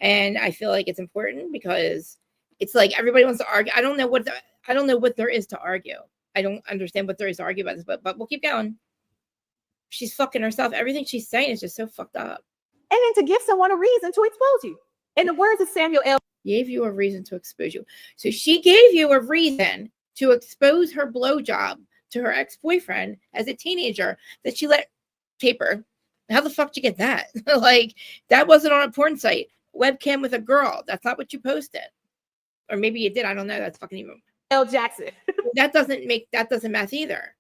And I feel like it's important because it's like everybody wants to argue. I don't know what there is to argue. I don't understand what there is to argue about this, but we'll keep going. She's fucking herself. Everything she's saying is just so fucked up. And then to give someone a reason to expose you. In the words of Samuel L. Gave you a reason to expose you. So she gave you a reason to expose her blowjob to her ex-boyfriend as a teenager that she let paper. How the fuck did you get that? Like that wasn't on a porn site. Webcam with a girl. That's not what you posted. Or maybe you did. I don't know. That's fucking even. L. Jackson. That doesn't math either.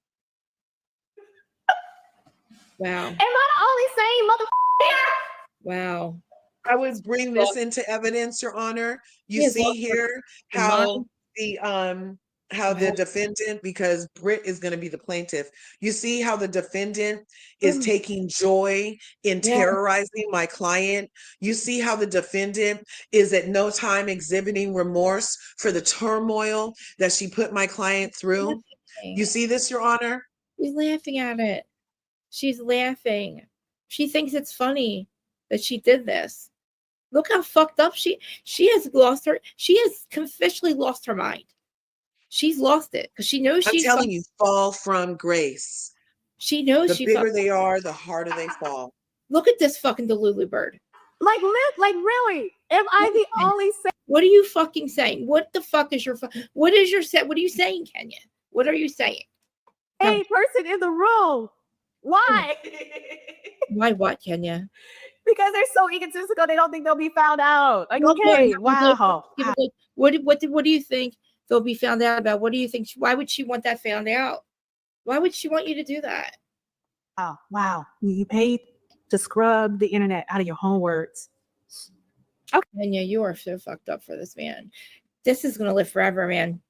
Wow. Am I the only sane motherfucker? Wow. I would bring this into evidence, Your Honor. You Yes, see here how the defendant, because Britt is going to be the plaintiff, you see how the defendant is taking joy in terrorizing my client. You see how the defendant is at no time exhibiting remorse for the turmoil that she put my client through. You see this, Your Honor? She's laughing at it. She's laughing. She thinks it's funny that she did this. Look how fucked up she has lost her. She has officially lost her mind. She's lost it because she knows she's. I'm telling you, fall from grace. She knows the bigger they are, the harder they fall. Look at this fucking Delulu bird. Like really? Am I the only? What are you fucking saying? What the fuck is your? What is your set? What are you saying, Kenya? What are you saying? Hey, person in the room. Why? Why what, Kenya? Because they're so egotistical, they don't think they'll be found out. Like, okay, wow. What do you think they'll be found out about? What do you think? Why would she want that found out? Why would she want you to do that? Oh, wow. You paid to scrub the internet out of your own words. Okay. Kenya, you are so fucked up for this, man. This is gonna live forever, man.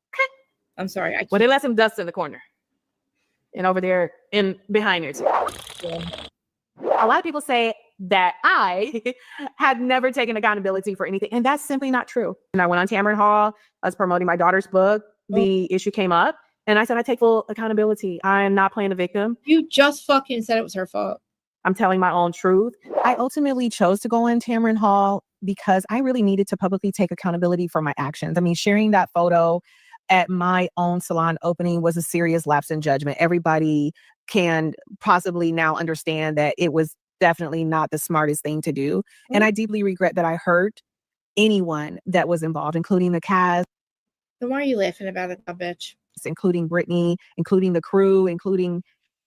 I'm sorry. Well, they let some dust in the corner. And over there in behind her too. Yeah. A lot of people say that I had never taken accountability for anything. And that's simply not true. And I went on Tamron Hall. I was promoting my daughter's book. The issue came up And I said, I take full accountability. I am not playing the victim. You just fucking said it was her fault. I'm telling my own truth. I ultimately chose to go in Tamron Hall because I really needed to publicly take accountability for my actions. I mean, sharing that photo at my own salon opening was a serious lapse in judgment. Everybody can possibly now understand that it was definitely not the smartest thing to do. And I deeply regret that I hurt anyone that was involved, including the cast. Then why are you laughing about it, bitch? Including Brittany, including the crew, including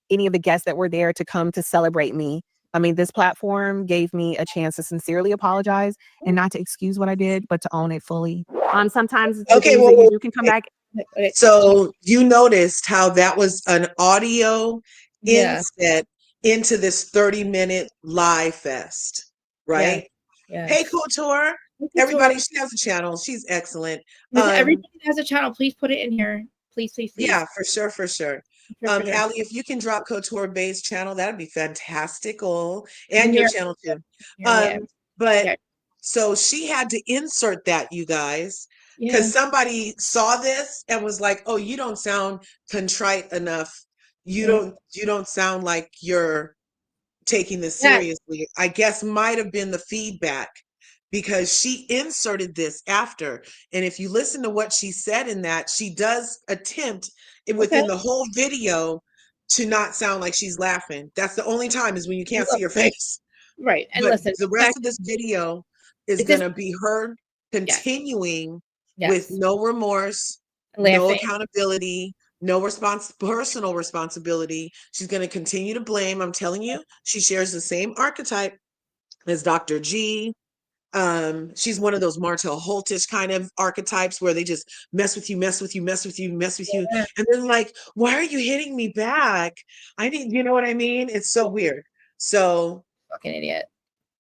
any of the guests that were there to come to celebrate me. I mean, this platform gave me a chance to sincerely apologize and not to excuse what I did, but to own it fully. Sometimes Okay, you can come back. So you noticed how that was an audio Yeah. inset into this 30-minute live fest, right? Yeah. Hey, Couture. Everybody, she has a channel. She's excellent. Everybody that has a channel, please put it in here. Please. Yeah, for sure. Allie, if you can drop Couture Bay's channel, that'd be fantastical. And your channel too. But so she had to insert that, you guys, because somebody saw this and was like, oh, you don't sound contrite enough. You don't sound like you're taking this seriously. I guess might have been the feedback, because she inserted this after. And if you listen to what she said in that, she does attempt within the whole video to not sound like she's laughing. That's the only time is when you can't see her face. Right. And but listen, the rest of this video is going to be her continuing with no remorse, no accountability, no personal responsibility. She's going to continue to blame. I'm telling you, she shares the same archetype as Dr. G. She's one of those Martell Holtish kind of archetypes where they just mess with you. And then like, why are you hitting me back? You know what I mean? It's so weird. So fucking idiot.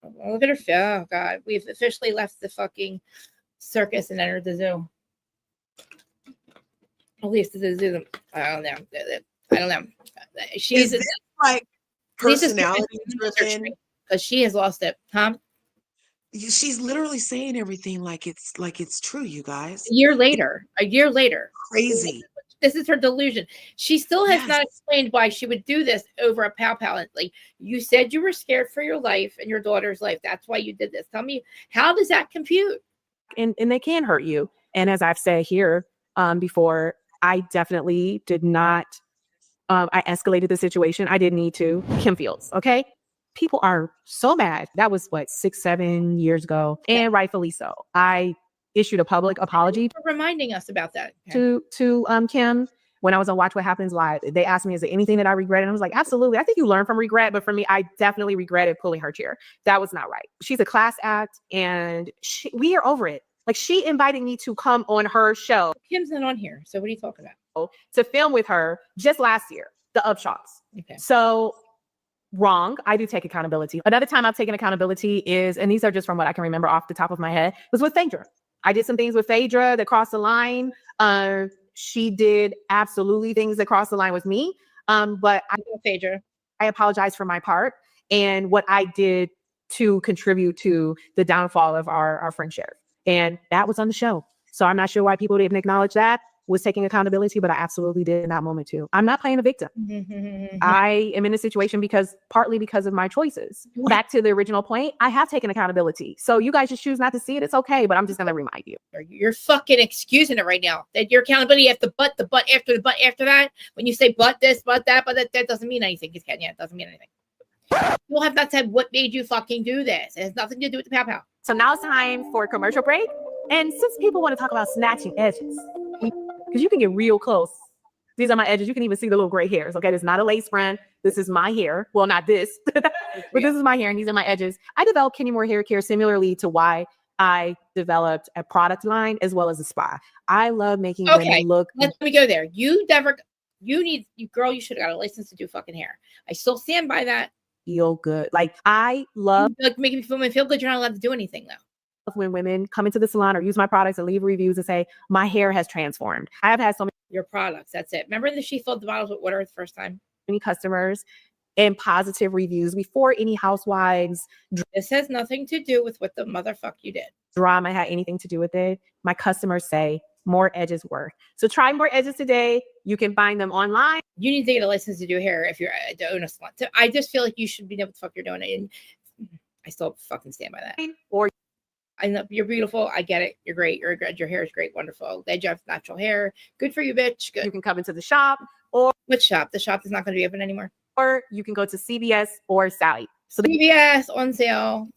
Look at her. Oh God, we've officially left the fucking circus and entered the zoo. At least the zoo. I don't know. She's like personality driven because she has lost it, huh? She's literally saying everything like it's true, you guys. A year later. Crazy. This is her delusion. She still has not explained why she would do this over a pow. Like, you said you were scared for your life and your daughter's life. That's why you did this. Tell me, how does that compute? And they can hurt you. And as I've said here before, I definitely did not. I escalated the situation. I didn't need to. Kim Fields, okay? People are so mad. That was 6-7 years ago, and rightfully so. I issued a public apology for reminding us about that to Kim when I was on Watch What Happens Live. They asked me, is there anything that I regret? And I was like, absolutely. I think you learn from regret, but for me, I definitely regretted pulling her chair. That was not right. She's a class act, and we are over it. Like, she invited me to come on her show. Kim's not on here, so what are you talking about? To film with her just last year, the Upshaws. Okay. So wrong. I do take accountability. Another time I've taken accountability is, and these are just from what I can remember off the top of my head, was with Phaedra. I did some things with Phaedra that crossed the line. She did absolutely things that crossed the line with me. But Phaedra, I apologize for my part and what I did to contribute to the downfall of our friendship. And that was on the show. So I'm not sure why people didn't acknowledge that was taking accountability, but I absolutely did in that moment too. I'm not playing a victim. I am in a situation partly because of my choices. Back to the original point, I have taken accountability. So you guys just choose not to see it. It's okay, but I'm just going to remind you. You're fucking excusing it right now. That your accountability after the butt after that. When you say but this, but that, that doesn't mean anything. It doesn't mean anything. You'll have not said what made you fucking do this. It has nothing to do with the pow. So now it's time for a commercial break. And since people want to talk about snatching edges, because you can get real close. These are my edges. You can even see the little gray hairs. Okay, this is not a lace front. This is my hair. Well, not this, but this is my hair, and these are my edges. I developed Kenny Moore Hair Care similarly to why I developed a product line as well as a spa. I love making women look. Let me go there. You should have got a license to do fucking hair. I still stand by that. Feel good. Like, I love making women feel good. You're not allowed to do anything though. When women come into the salon or use my products and leave reviews and say, my hair has transformed. I have had so many your products. That's it. Remember that she filled the bottles with water the first time? Many customers and positive reviews before any housewives. This has nothing to do with what the motherfuck you did. Drama had anything to do with it. My customers say, more edges worth. So try more edges today. You can find them online. You need to get a license to do hair if you're to own a salon. So I just feel like you should be know what the fuck you're doing. And I still fucking stand by that. Or I know you're beautiful. I get it. You're great. You're good. Your hair is great. Wonderful. Glad you have natural hair. Good for you, bitch. Good. you can come into the shop, or Which shop? The shop is not going to be open anymore. you can go to CVS or Sally. So CVS on sale.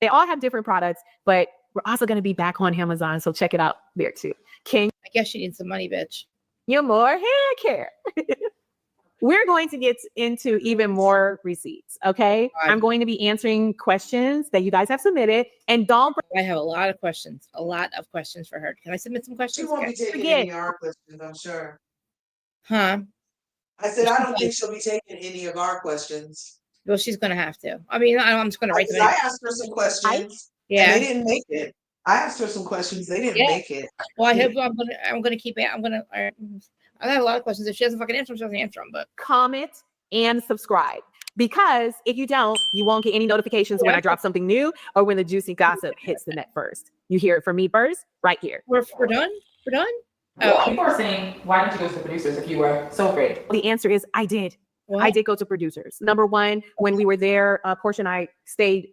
they all have different products, but we're also going to be back on Amazon. So check it out there too. King, I guess you need some money, bitch. you more hair care. We're going to get into even more receipts. Okay. I'm going to be answering questions that you guys have submitted. And don't I have a lot of questions. A lot of questions for her. Can I submit some She questions? won't be taking Forget. any of our questions, I'm sure. Huh? I said, I don't think she'll be taking any of our questions. Well, she's going to have to. I mean, I'm just going to write them. I asked her some questions, and Yeah. they didn't make it. I asked her some questions, they didn't Yeah. make it. Well, I hope I'm going to keep it. I have a lot of questions. If she doesn't fucking answer them, she doesn't answer them. But comment and subscribe, because if you don't, you won't get any notifications when I drop something new or when the juicy gossip hits the net first. You hear it from me first, right here. we're done. We're done. Well, people are saying, why didn't you go to the producers if you were so afraid? The answer is I did. What? I did go to producers. Number one, when we were there, Portia and I stayed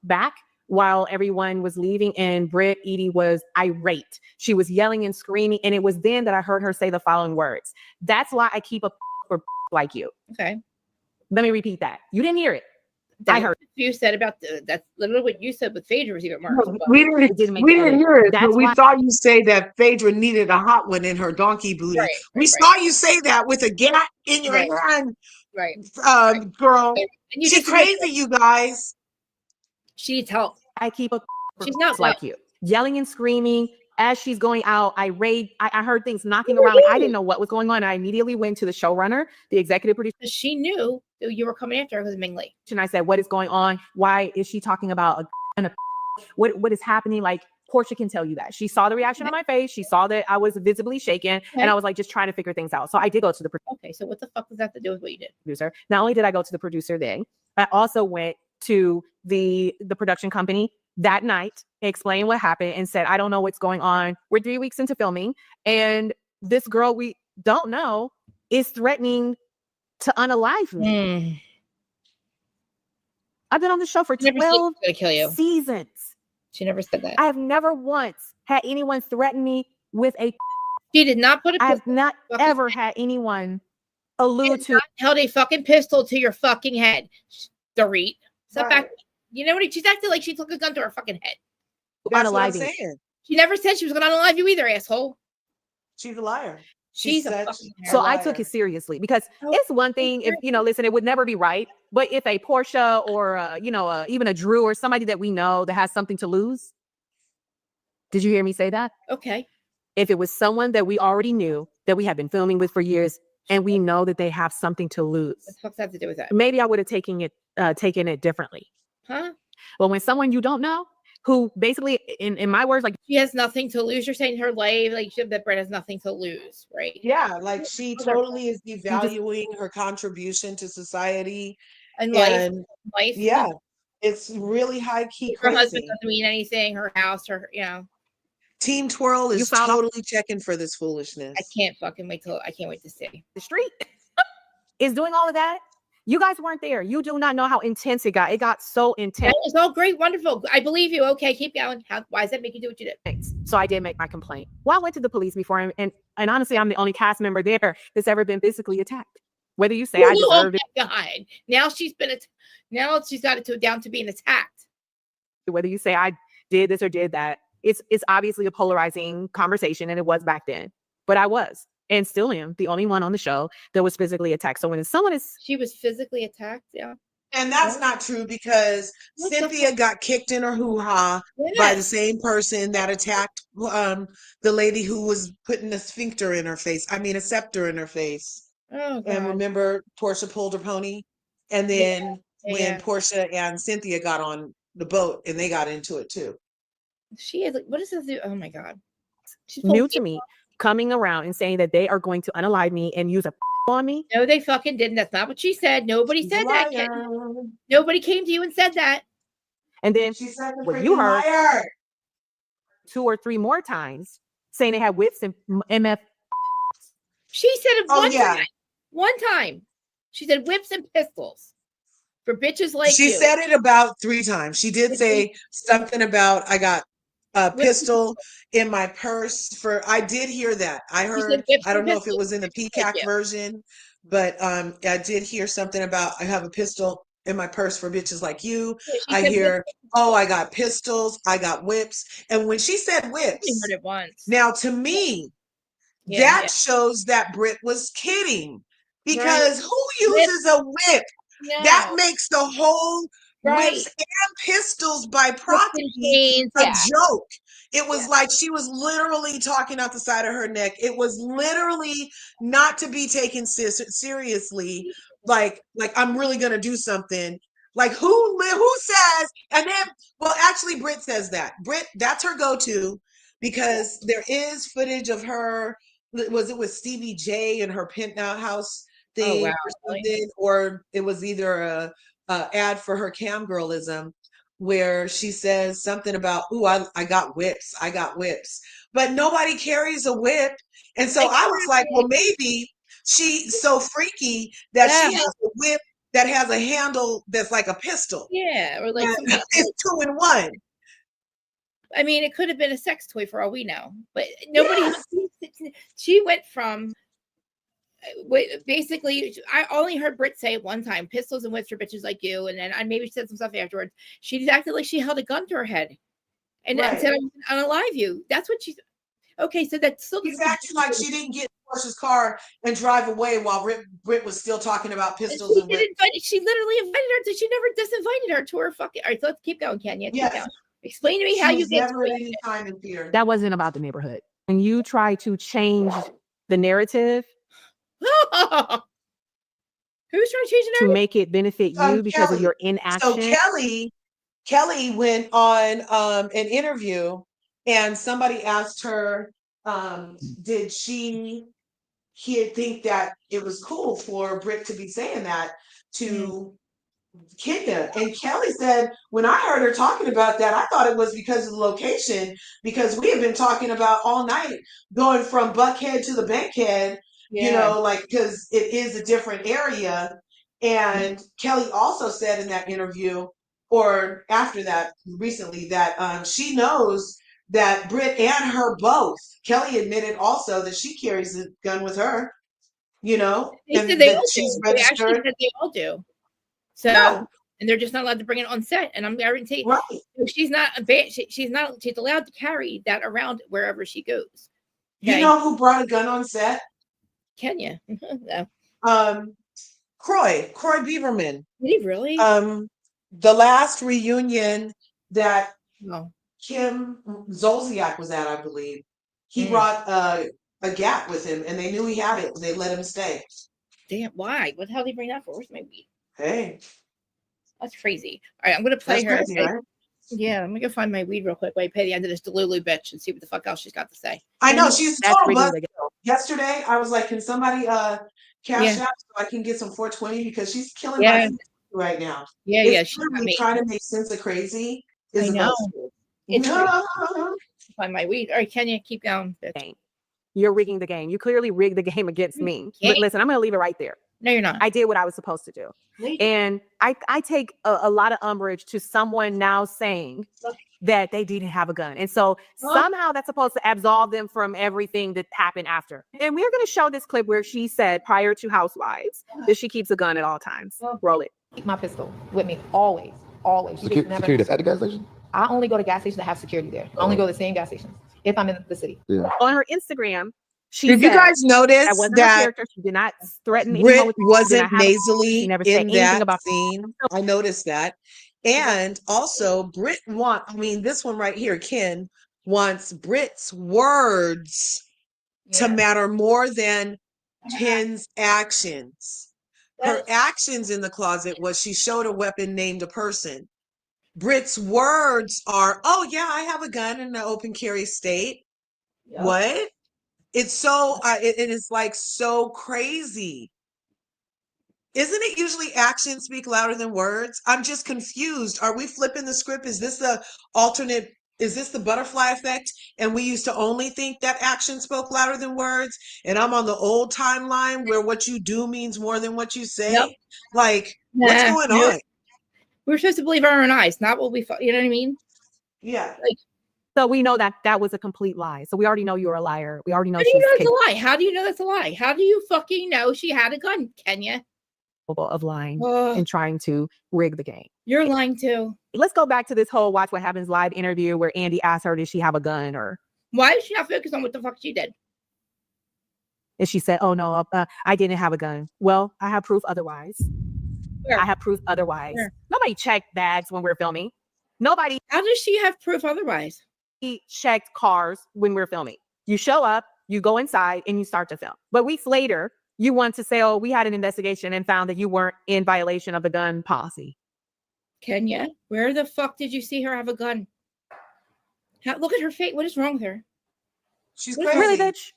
back while everyone was leaving, and Britt Edie was irate. She was yelling and screaming, and it was then that I heard her say the following words. That's why I keep a for like you. Okay. Let me repeat that. You didn't hear it. That I heard. you said about that's literally what you said with Phaedra was even worse. but- We It didn't make we the didn't edit. hear it, That's but we why- saw you say that Phaedra needed a hot one in her donkey booty. Right, We right, saw you say that with a gat in your Right. hand, right. girl. And you She's just crazy, you guys. She needs help. I keep a She's not like you, yelling and screaming as she's going out. I heard things knocking around. Like I didn't know what was going on. I immediately went to the showrunner, the executive producer, Because she knew that you were coming after her because of Ming Lee. and I said, "What is going on? Why is she talking about what is happening?" Like Portia can tell you that. She saw the reaction on my face. She saw that I was visibly shaken, and I was like just trying to figure things out. So I did go to the Okay, so what the fuck does that have to do with what you did? producer. Not only did I go to the producer then, I also went to the production company that night, explained what happened, and said, I don't know what's going on. We're 3 weeks into filming, and this girl we don't know is threatening to unalive me. I've been on the show for She never said she 12 was gonna kill you. seasons. She never said that. I have never once had anyone threaten me with a. She did not put a I have pistol. not fucking ever had anyone allude to. Held a fucking pistol to your fucking head. Dorit. Step back. You know what? She's acting like she took a gun to her fucking head. That's what I'm Unaliving. saying. She never said she was gonna unalive you either, asshole. She's a liar. She's a said fucking she's So a I liar. took it seriously because Oh, it's one thing if, listen, it would never be right. But if a Portia or, even a Drew or somebody that we know that has something to lose. Did you hear me say that? Okay. If it was someone that we already knew that we have been filming with for years and we know that they have something to lose, What the fuck does that have to do with that? maybe I would have taken it differently. Huh? But when someone you don't know, who basically, in my words, like She has nothing to lose. You're saying her life, like that Brett has nothing to lose, right? Yeah, like she totally is devaluing her contribution to society. And And life. yeah, it's really high key Her husband crazy. doesn't mean anything. Her house, Team Twirl You is found out- totally checking for this foolishness. I can't wait to see. the street is doing all of that. You guys weren't there. You do not know how intense it got. It got so intense. That was all great, wonderful. I believe you. Okay, keep going. Why does that make you do what you did? So I did make my complaint. Well, I went to the police before, and honestly, I'm the only cast member there that's ever been physically attacked. Whether you say I deserved it, God. Now she's got it down to being attacked. whether you say I did this or did that, it's obviously a polarizing conversation, and it was back then. But I was, and still am, the only one on the show that was physically attacked. So when someone is, She was physically attacked. Yeah. And that's not true because What the Cynthia got kicked in her hoo-ha by the same person that attacked the lady who was putting a sphincter in her face. I mean, a scepter in her face. Oh, And God. remember, Portia pulled her pony. And then Yeah, when yeah. Portia and Cynthia got on the boat and they got into it too. She is like, what does this do? Oh my God. She's new full- to me, coming around and saying that they are going to unalive me and use a on me. No, they fucking didn't. That's not what she said. Nobody She's a said that. liar. Kitten. Nobody came to you and said that. And then She's such a what you freaking heard liar. 2 or 3 more times saying they had whips and MF. She said it Oh, one yeah. time. One time. She said whips and pistols for bitches like She you. said it about 3 times. She did say something about I got a pistol in my purse for. I did hear that. I She said heard. whips I and don't know if it pistols was in for the bitches like PCAC you. version, but I did hear something about I have a pistol in my purse for bitches like you. Yeah, she I said hear, whips. oh, I got pistols. I got whips. And when she said I only whips, heard it once. now to me, Yeah, that yeah. shows that Brit was kidding, Right. because who uses a whip? That No. makes the whole Right. whips and pistols by Whips and proxy chains. a Yeah. joke. It was Yeah. like she was literally talking out the side of her neck. It was literally not to be taken seriously. Like I'm really gonna do something. Like who says? And then, well, actually, Brit says that. Brit, that's her go-to, because there is footage of her. Was it with Stevie J and her penthouse Oh, thing wow. or Really? something, or it was either a ad for her cam girlism, where she says something about, "Ooh, I got whips, I got whips," but nobody carries a whip, and so I was like, well, maybe she's so freaky that Yeah. she has a whip that has a handle that's like a pistol. Yeah. Or like And somebody. it's 2 in 1. I mean, it could have been a sex toy for all we know, but nobody. Yes. She went from basically. I only heard Brit say it one time: pistols and whips for bitches like you, and then I maybe said some stuff afterwards. She acted like she held a gun to her head and said, "I'm gonna unalive you." That's what she's. Okay, so that still She's doesn't. acting like she didn't get in Portia's car and drive away while Brit was still talking about pistols She and whips. didn't invite. She literally invited her. She never disinvited her to her fucking. All right, so let's keep going, Kenya. Keep Yes. going. Explain to me She how you was get. never at any time in fear. That wasn't about the neighborhood. And you try to change the narrative Who's trying to change the to narrative? make it benefit you because of Kelly. your So inaction. Kelly went on an interview, and somebody asked her, did she think that it was cool for Brit to be saying that to Kenya? And Kelly said, when I heard her talking about that, I thought it was because of the location, because we have been talking about all night going from Buckhead to the Bankhead, like, because it is a different area. And Kelly also said in that interview, or after that recently, that she knows that Britt and her both. Kelly admitted also that she carries a gun with her, They said and they that all she's do. They actually registered. said they all do. So, Yeah. and they're just not allowed to bring it on set. And I'm guaranteed Right. she's not a bit. She's not. She's allowed to carry that around wherever she goes. You know who brought a gun on set? Kenya. No. Croy Beaverman. Did he really? The last reunion that No. Kim Zolciak was at, I believe, he brought a gap with him, and they knew he had it, and they let him stay. Damn. Why? What the hell did he bring that for? Where's my weed? Hey, That's crazy. All right, I'm gonna play that's her. crazy, right? Yeah, I'm gonna go find my weed real quick while I pay the end of this Delulu bitch and see what the fuck else she's got to say. I know she's a That's total really buzz. the Yesterday, I was like, "Can somebody cash out so I can get some 420?" Because she's killing my right now. Yeah, It's yeah. She's got literally me. trying to make sense of crazy is I a know. buzz. It's find my weed. All right, Kenya, keep going. Bitch. game. You're rigging the game. You clearly rigged the game against me. But listen, I'm going to leave it right there. No, you're not. I did what I was supposed to do. And I take a lot of umbrage to someone now saying that they didn't have a gun. And so somehow that's supposed to absolve them from everything that happened after. And we're going to show this clip where she said prior to Housewives that she keeps a gun at all times. Roll it. Keep my pistol with me always, always. Security that's at the gas station? I only go to gas stations that have security there. I only go to the same gas stations if I'm in the city. Yeah. On her Instagram, she Did you said guys notice that wasn't her that character. She did not threaten Brit anyone with wasn't nasally She never said in anything that about scene? I noticed that. And also, Brit this one right here, Ken, wants Brit's words to matter more than Ken's actions. Her actions in the closet was she showed a weapon, named a person. Brit's words are, "Oh yeah, I have a gun in an open carry state." What? It's so it is like so crazy. Isn't it usually actions speak louder than words? I'm just confused. Are we flipping the script? Is this the alternate Is this the butterfly effect? And we used to only think that action spoke louder than words. And I'm on the old timeline where what you do means more than what you say. Yep. Like, what's going on? We're supposed to believe our own eyes, not what we, you know what I mean? Yeah. Like, So we know that that was a complete lie. So we already know you're a liar. We already know how do you she's know that's a lie? How do you know that's a lie? How do you fucking know she had a gun, Kenya? capable of lying Ugh. and trying to rig the game. You're lying too. Let's go back to this whole Watch What Happens live interview where Andy asked her, did she have a gun? Or Why is she not focused on what the fuck she did? and she said, oh no, I didn't have a gun. Well, I have proof otherwise. Where? I have proof otherwise. Where? Nobody checked bags when we're filming. Nobody How does she have proof otherwise? checked cars when we're filming. You show up, you go inside, and you start to film. But weeks later, you want to say, oh, we had an investigation and found that you weren't in violation of the gun policy. Kenya, where the fuck did you see her have a gun? Look at her face. What is wrong with her? She's What is crazy. Really, bitch?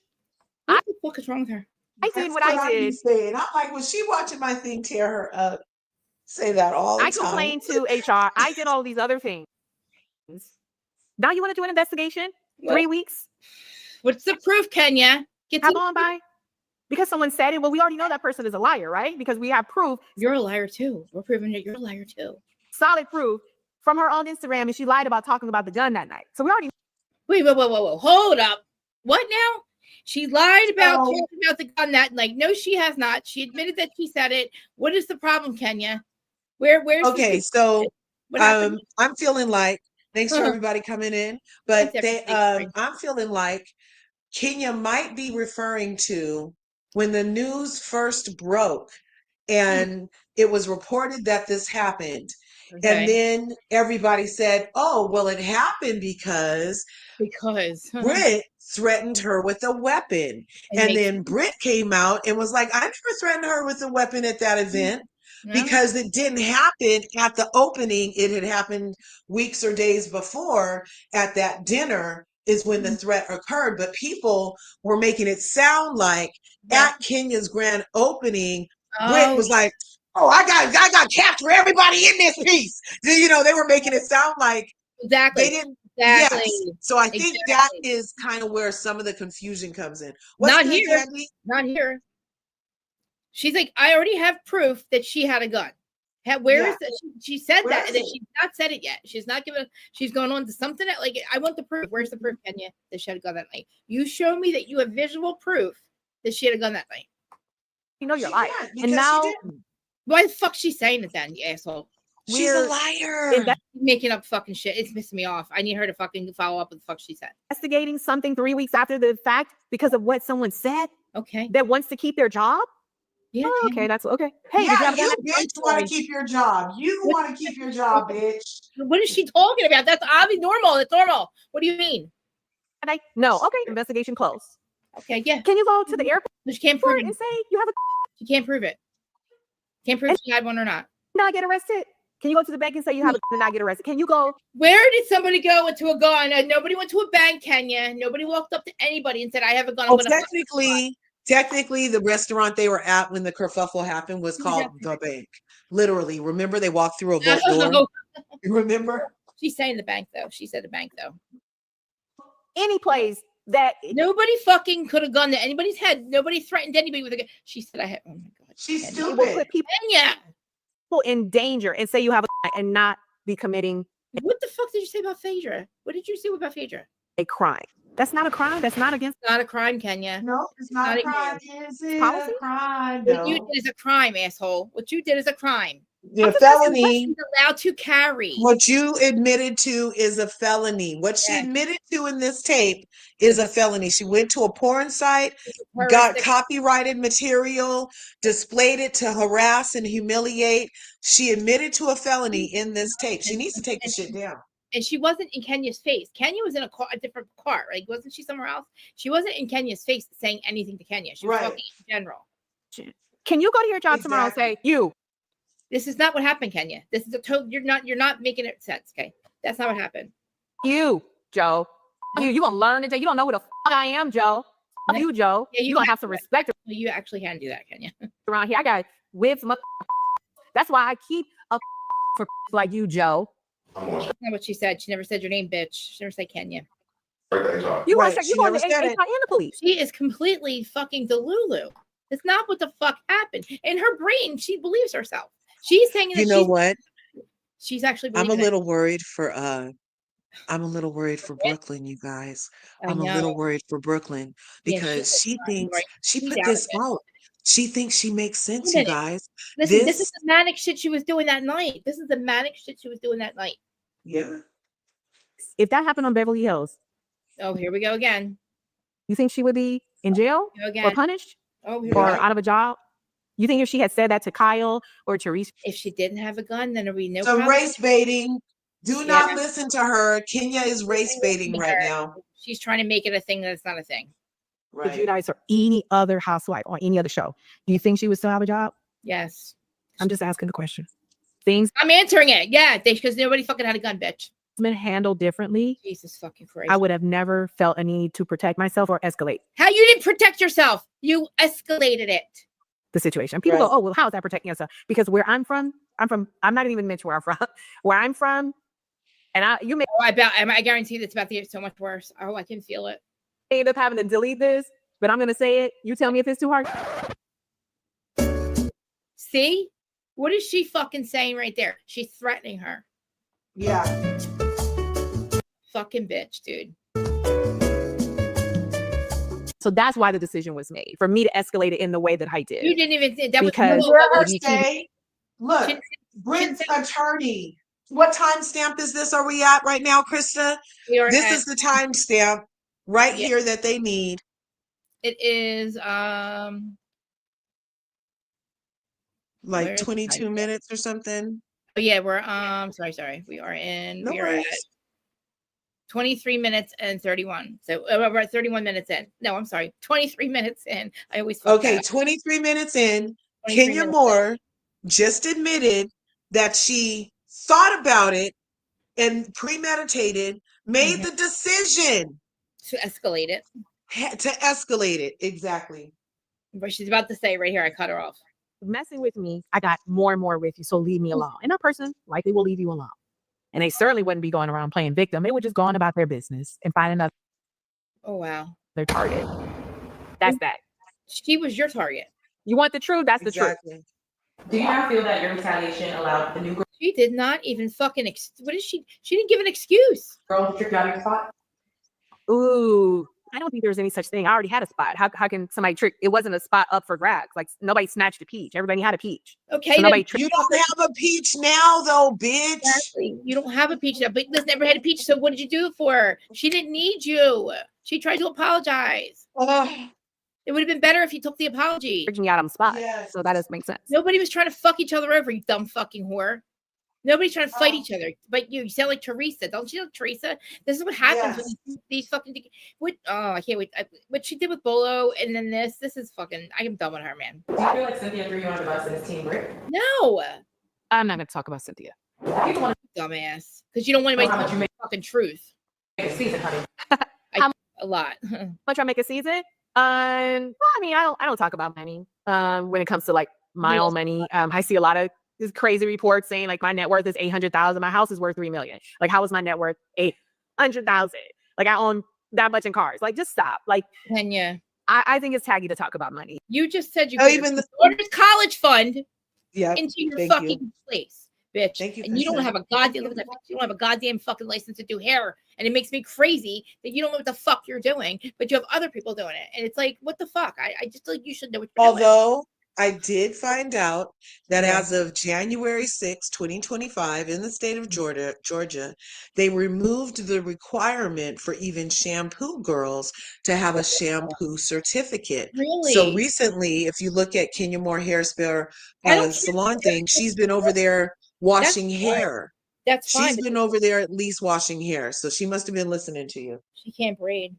What the fuck is wrong with her? I did That's what I be did. saying. I'm like, was she watching my thing tear her up? Say that all the I time. complained to HR. I did all these other things. Now you want to do an investigation? What? 3 weeks? What's the proof, Kenya? Get How to long by? Because someone said it. Well, we already know that person is a liar, right? Because we have proof, You're a liar too. We're proving that you're a liar too. solid proof from her on Instagram, and she lied about talking about the gun that night. So we already Wait, whoa. Hold up. What now? She lied about So- talking about the gun that night. No, she has not. She admitted that she said it. What is the problem, Kenya? Where's Okay, so what happened? I'm feeling like thanks for Uh-huh. everybody coming in, but Thanks, they everybody. I'm feeling like Kenya might be referring to when the news first broke and it was reported that this happened. Okay. And then everybody said, oh, well, it happened because Because Britt threatened her with a weapon. And then Britt came out and was like, I never threatened her with a weapon at that event. Because it didn't happen at the opening. It had happened weeks or days before at that dinner is when the threat occurred. But people were making it sound like at Kenya's grand opening, Britt was like, oh, I got caps for everybody in this piece. You know, they were making it sound like exactly. they didn't. Exactly. Yes. So I think that is kind of where some of the confusion comes in. What's Not good, here. Candy? Not here. She's like, I already have proof that she had a gun. Where is that? She said Where that, is and then it? she's not said it yet. She's not given. She's going on to something that, like, I want the proof. Where's the proof, Kenya, that she had a gun that night? You show me that you have visual proof that she had a gun that night. you know you're She lying. can't, And because now she didn't. Why the fuck she saying it then, you asshole? She's a liar. Making up fucking shit. It's pissing me off. I need her to fucking follow up with the fuck she said. investigating something 3 weeks after the fact because of what someone said Okay. that wants to keep their job. Yeah. Oh, okay, that's okay. Hey, did you Yeah, have a gun? you bitch want to keep your job. You want to keep your job, bitch. What is she talking about? That's obviously normal. It's normal. What do you mean? No. Okay, investigation closed. Okay, yeah. Can you go to the airport She can't prove and it. say you have a She can't prove it. Can't prove she had one or not. not get arrested? Can you go to the bank and say you have a and not get arrested? Can you go? Where did somebody go into a gun? Nobody went to a bank, Kenya. Nobody walked up to anybody and said, I have a gun. I'm Oh, gonna technically, the restaurant they were at when the kerfuffle happened was called the bank. Literally, remember they walked through a vault door. You remember? She's saying the bank though. She said the bank though. Any place that Nobody fucking could have gone to anybody's head. Nobody threatened anybody with a gun. She said, I had. Oh my god. She's Kenya. it will stupid. put people Kenya, in danger and say you have a and not be committing what the fuck did you say about Phaedra? What did you say about Phaedra? a crime. That's not a crime. That's not against It's not a crime, Kenya. No, it's not Not a again. crime. Is it Policy? a crime? What you No. did is a crime, asshole. What you did is a crime. The felony. She's allowed to carry. What you admitted to is a felony. What she Yes. admitted to in this tape is a felony. She went to a porn site, got Terroristic- copyrighted material, displayed it to harass and humiliate. She admitted to a felony in this tape. She needs to take the shit down. And she wasn't in Kenya's face. Kenya was in a different car. Like, wasn't she somewhere else? She wasn't in Kenya's face saying anything to Kenya. She was Right. talking in general. Can you go to your job tomorrow and say you? This is not what happened, Kenya. This is a total. You're not making it sense. Okay, that's not what happened. You, Joe. You gonna learn today. You don't know who the I am, Joe. You, Joe. Yeah, you gonna have some respect Well, you actually can do that, Kenya. around here. I got whips. That's why I keep a for like you, Joe. That's not what she said. She never said your name, bitch. She never said Kenya. You Right, want she you going never to said HR it. and the police. She is completely fucking delulu. It's not what the fuck happened. In her brain, she believes herself. She's saying that You know what? she's actually I'm a believing little worried for Brooklyn, you guys. I I'm a know. little worried for Brooklyn Yeah, because she thinks right. she She's put out of this it. out. She thinks she makes Wait a sense, you minute. guys. Listen, this is the manic shit she was doing that night. This is the manic shit she was doing that night. Yeah. If that happened on Beverly Hills, Oh, here we go again. you think she would be in jail Go again. or punished Oh, here we or go. out of a job? You think if she had said that to Kyle or Teresa, If she didn't have a gun, then there'd be no So problem. race baiting. Do Yeah. not listen to her. Kenya is race baiting right now. She's trying to make it a thing that's not a thing. the Judites or any other housewife on any other show, do you think she would still have a job? Yes. I'm just asking the question. Things I'm answering it. Yeah, because nobody fucking had a gun, bitch. been handled differently. Jesus fucking Christ. I would have never felt a need to protect myself or escalate How you didn't protect yourself? You escalated it. the situation. People go, oh, well, how is that protecting yourself? Because where I'm not even mention where I'm from. Where I'm from, and you may I guarantee that's about to get so much worse. Oh, I can feel it. end up having to delete this, but I'm gonna say it. You tell me if it's too hard. See? What is she fucking saying right there? She's threatening her. Yeah. Fucking bitch, dude. So that's why the decision was made for me to escalate it in the way that I did. You didn't even think that Because was Hear her if you keep- say, look, Britt's attorney. What timestamp is this? Are we at right now, Krista? This is the timestamp right here that they need. It is Like 22 minutes or something. Oh yeah, we're sorry. We are at 23 minutes and 31. So we're at 31 minutes in. No, I'm sorry. 23 minutes in. I always fuck Okay, that up. 23 minutes in. 23 Kenya minutes Moore just admitted that she thought about it and premeditated, made the decision to escalate it. To escalate it. Exactly. But she's about to say right here, I cut her off. Messing with me, I got more and more with you, so leave me alone. And that person likely will leave you alone. And they certainly wouldn't be going around playing victim. They would just go on about their business and find another. Oh wow. Their target. That's that. She was your target. You want the truth? That's the truth. Do you not feel that your retaliation allowed the new girl? She did not even fucking. What is she? She didn't give an excuse. Girl to trick you out of your spot? Ooh, I don't think there's any such thing. I already had a spot. How can somebody trick? It wasn't a spot up for grabs. Like nobody snatched a peach. Everybody had a peach. Okay, so nobody you don't have a peach now, though, bitch. Exactly. You don't have a peach now. But Liz never had a peach. So what did you do it for? She didn't need you. She tried to apologize. It would have been better if you took the apology. Freaking out on the spot. So that doesn't make sense. Nobody was trying to fuck each other over, you dumb fucking whore. Nobody's trying to fight each other. But you sound like Teresa. Don't you know Teresa? This is what happens when these fucking I can't wait. What she did with Bolo and then this is fucking, I am done with her, man. Do you feel like Cynthia threw you under the bus in this team, Britt? No. I'm not gonna talk about Cynthia. You don't want to dumbass. Because you don't want anybody to know the fucking truth. make a season, honey. A lot. How much I make a season? I mean, I don't talk about money. When it comes to like my own money, I see a lot of these crazy reports saying like my net worth is 800,000. My house is worth 3 million. Like, how is my net worth 800,000? Like, I own that much in cars. Like, just stop. Like, Kenya, I think it's taggy to talk about money. You just said you put even the daughter's college fund into your fucking place, bitch. Thank you, and you don't have a goddamn you don't have a goddamn fucking license to do hair. And it makes me crazy that you don't know what the fuck you're doing, but you have other people doing it. And it's like, what the fuck? I just feel like you should know what you're doing. Although I did find out that as of January 6, 2025, in the state of Georgia, they removed the requirement for even shampoo girls to have a shampoo certificate. Really? So recently, if you look at Kenya Moore Hair Spare salon thing, she's been over there washing hair. That's fine. She's been over there at least washing hair. So she must have been listening to you. She can't braid.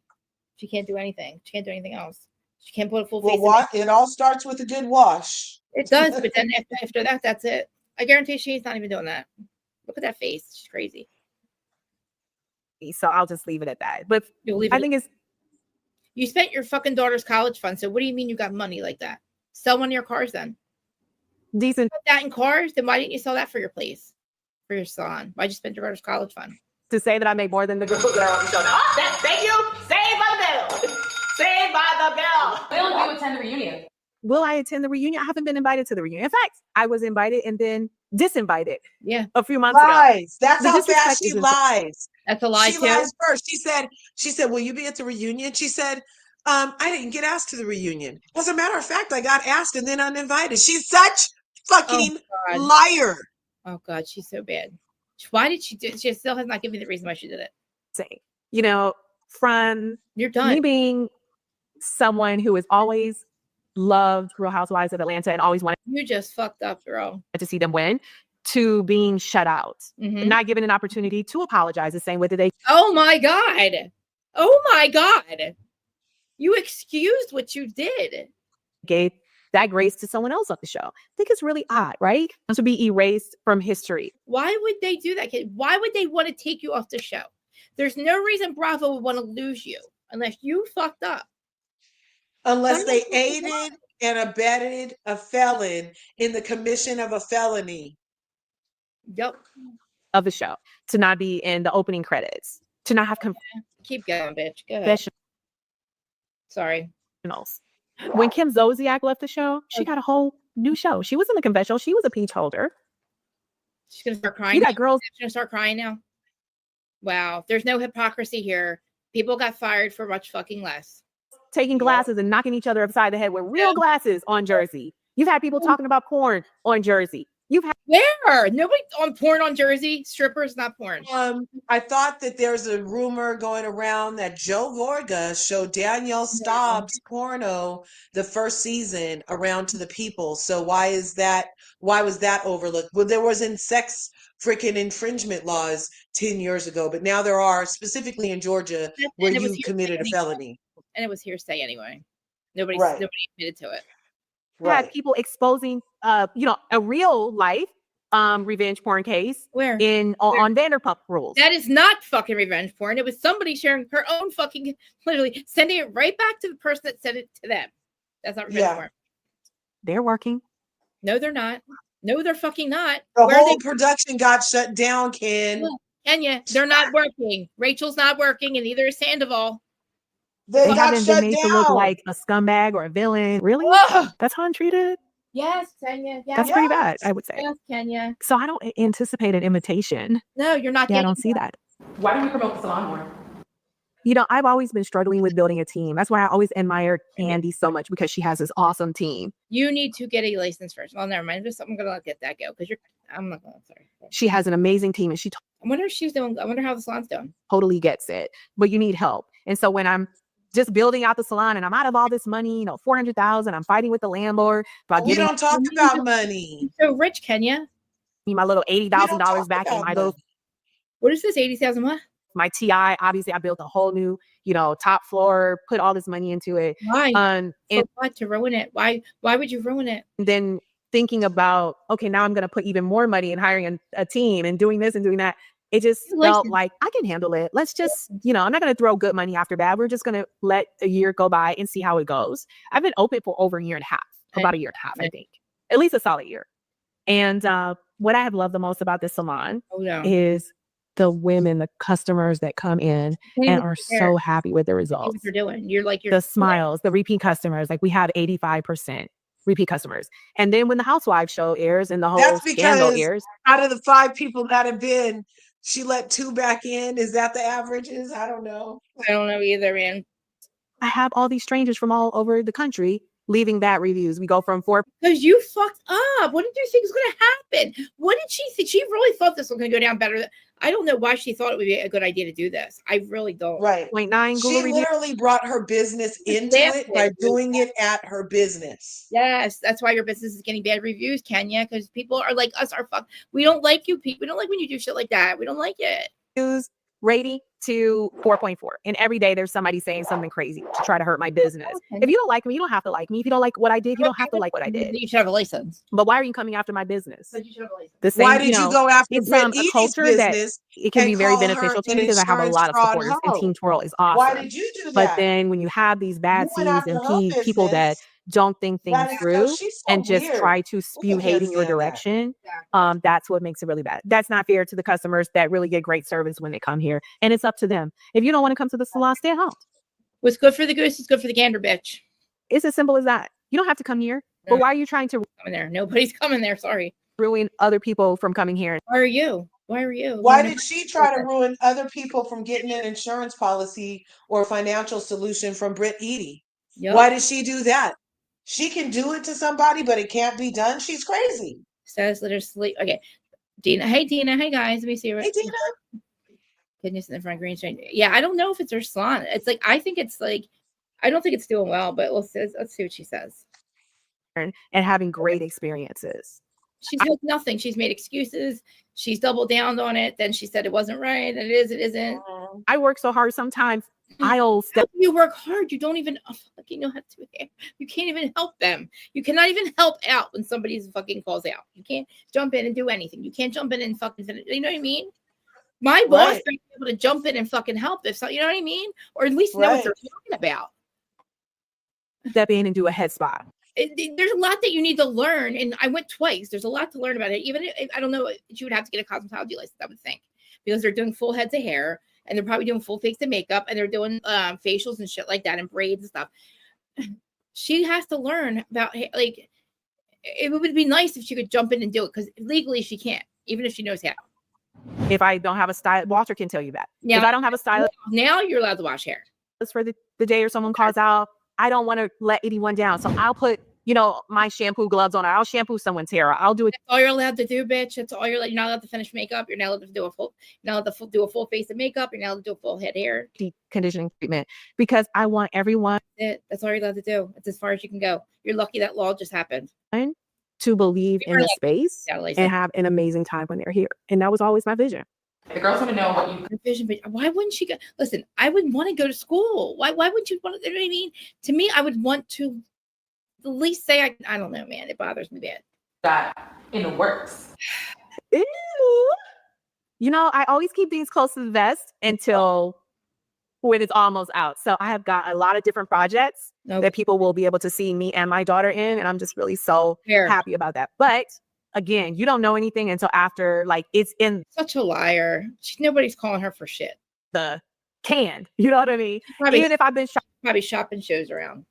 She can't do anything. She can't do anything else. She can't put a full Well, face. it all starts with a good wash. It does, but then after that, that's it. I guarantee she's not even doing that. Look at that face. She's crazy. So I'll just leave it at that. But I think it's you spent your fucking daughter's college fund. So what do you mean you got money like that? Sell one of your cars then. Decent. Put that in cars, then why didn't you sell that for your place? for your salon? Why'd you spend your daughter's college fund? To say that I make more than the girls that are on the show now. Oh, thank you. Saved by the bell. Saved by the bell. Will you attend the reunion? Will I attend the reunion? I haven't been invited to the reunion. In fact, I was invited and then disinvited. Yeah, a few months ago. Lies. That's The how disrespect fast she is insane. lies. that's a lie She too. lies first. She said, will you be at the reunion? She said, I didn't get asked to the reunion. As a matter of fact, I got asked and then uninvited. She's such fucking God. liar. Oh God, she's so bad. Why did she do it? She still has not given me the reason why she did it. Say, you know, from You're done. me being someone who has always loved Real Housewives of Atlanta and always wanted You just fucked up, girl. to see them win, to being shut out, Mhm. not given an opportunity to apologize the same way that they Oh my God. Oh my God. You excused what you did. gave that grace to someone else on the show. I think it's really odd, right? This would be erased from history. Why would they do that? Why would they want to take you off the show? There's no reason Bravo would want to lose you unless you fucked up. Unless they aided and abetted a felon in the commission of a felony. Yep. Of the show, to not be in the opening credits, to not have Keep going, bitch. Go ahead. confessionals. Sorry. When Kim Zolciak left the show, she got a whole new show. She was in the confessional. She was a peach holder. She's gonna start crying. You now? got girls She's gonna start crying now. Wow. There's no hypocrisy here. People got fired for much fucking less. taking glasses and knocking each other upside the head with real glasses on Jersey. You've had people talking about porn on Jersey. You've had Where? Nobody on porn on Jersey. Strippers, not porn. I thought that there's a rumor going around that Joe Gorga showed Danielle Staub's porno the first season around to the people. So why was that overlooked? Well, there wasn't sex freaking infringement laws 10 years ago, but now there are, specifically in Georgia, where And it was you committed a hearsay felony. And it was hearsay anyway. Nobody admitted to it. had people exposing a real life revenge porn case Where? on Vanderpump Rules. That is not fucking revenge porn. It was somebody sharing her own fucking, literally sending it right back to the person that sent it to them. That's not revenge porn. They're working. No, they're not. No, they're fucking not. The whole production got shut down, Ken. Kenya, they're not working. Rachel's not working, and neither is Sandoval. They got haven't shut been made down. to look like a scumbag or a villain. Really? Ugh. That's how I'm treated? Yes, Kenya. Yes. That's pretty bad, I would say. Yes, Kenya. So I don't anticipate an imitation. No, you're not. Yeah, I don't see that. Why do we promote the salon more? I've always been struggling with building a team. That's why I always admired Candy so much, because she has this awesome team. You need to get a license first. Well, never mind. I'm gonna let that go because I'm not gonna. Sorry. She has an amazing team, and she I wonder if she's doing. I wonder how the salon's doing. totally gets it. But you need help. And so when I'm just building out the salon and I'm out of all this money, $400,000, I'm fighting with the landlord about We getting don't talk about money. So rich, Kenya. me my little $80,000 talk back in about my money. little What is this? 80,000 what? my TI. Obviously, I built a whole new, top floor, put all this money into it. Why? And For what? To ruin it? Why would you ruin it? then thinking about, okay, now I'm going to put even more money in hiring a team and doing this and doing that. It just felt like I can handle it. Let's just, I'm not going to throw good money after bad. We're just going to let a year go by and see how it goes. I've been open for over a year and a half, about a year and a half, I think, at least a solid year. And what I have loved the most about this salon is the women, the customers that come in and are so happy with the results. What you're doing. You're the smiles, the repeat customers. Like we have 85% repeat customers. And then when the Housewives show airs and the whole scandal airs, out of the 5 people that have been, she let 2 back in. Is that the averages? I don't know. I don't know either, man. I have all these strangers from all over the country leaving bad reviews. We go from 4. Because you fucked up. What did you think was going to happen? What did she think? She really thought this was going to go down better. I don't know why she thought it would be a good idea to do this. I really don't. Right. 0.9 She literally brought her business into it by doing it at her business. Yes, that's why your business is getting bad reviews, Kenya, because people are like us are fucked. We don't like you, people. We don't like when you do shit like that. We don't like it. News rating to 4.4. And every day there's somebody saying something crazy to try to hurt my business. Okay. If you don't like me, you don't have to like me. If you don't like what I did, you don't have to like what I did. You should have a license. But why are you coming after my business? But you should have a license. The same, Why did you go after it's Britt a Edie's culture business that it can be and very call her beneficial to an me because I have a lot of insurance supporters, fraud and hoe? Team Twirl is awesome. Why did you do that? But then when you have these bad You went seeds after and her people that business. don't think things That is through she's so and just weird. try to I spew can't hate in your stand that. direction, that's what makes it really bad. That's not fair to the customers that really get great service when they come here. And it's up to them. If you don't want to come to the salon, stay at home. What's good for the goose is good for the gander, bitch. It's as simple as that. You don't have to come here. But why are you trying to Coming there? Nobody's coming there. Sorry. ruin other people from coming here? Why are you? Why are you? Why did she try to ruin other people from getting an insurance policy or financial solution from Britt Eady? Yep. Why did she do that? She can do it to somebody, but it can't be done. She's crazy. Says let her sleep. Okay. Dina. Hey, Dina. Hey, guys. Let me see. Hey, Dina. Goodness in front of Green Street. Yeah, I don't know if it's her salon. It's like, I think it's like, I don't think it's doing well, but let's see what she says. And having great experiences. She's had nothing. She's made excuses. She's doubled down on it. Then she said it wasn't right. And it is, it isn't. I work so hard sometimes. I'll step. You work hard. You don't even fucking know how to do it. You can't even help them. You cannot even help out when somebody's fucking calls out. You can't jump in and do anything. You can't jump in and fucking, you know what I mean? My boss might be able to jump in and fucking help if so, you know what I mean? Or at least know what they're talking about. Step in and do a head spa. There's a lot that you need to learn, and I went twice. There's a lot to learn about it. Even if, I don't know, you would have to get a cosmetology license, I would think, because they're doing full heads of hair, and they're probably doing full face of makeup, and they're doing facials and shit like that, and braids and stuff. She has to learn about, like, it would be nice if she could jump in and do it, because legally she can't, even if she knows how. If I don't have a stylist, Walter can tell you that. Now, if I don't have a stylist, now you're allowed to wash hair. For the day or someone calls out, I don't want to let anyone down. So I'll put, my shampoo gloves on. I'll shampoo someone's hair. I'll do it. That's all you're allowed to do, bitch. That's all you're you're not allowed to finish makeup. You're not allowed to do a full, you're not allowed to do a full face of makeup. You're not allowed to do a full head hair. Deep conditioning treatment, because I want everyone. That's all you're allowed to do. It's as far as you can go. You're lucky that law just happened. To believe in the space and have an amazing time when they're here. And that was always my vision. The girls want to know what you vision, but why wouldn't she go? Listen, I would want to go to school. Why wouldn't you want to? You know what I mean? To me, I would want to at least say, I don't know, man. It bothers me bad. That in the works. Ew. I always keep things close to the vest until when it's almost out. So I have got a lot of different projects that people will be able to see me and my daughter in. And I'm just really so happy about that. But again, you don't know anything until after, it's in. Such a liar. Nobody's calling her for shit. The canned, you know what I mean? Even if I've been probably shopping shows around.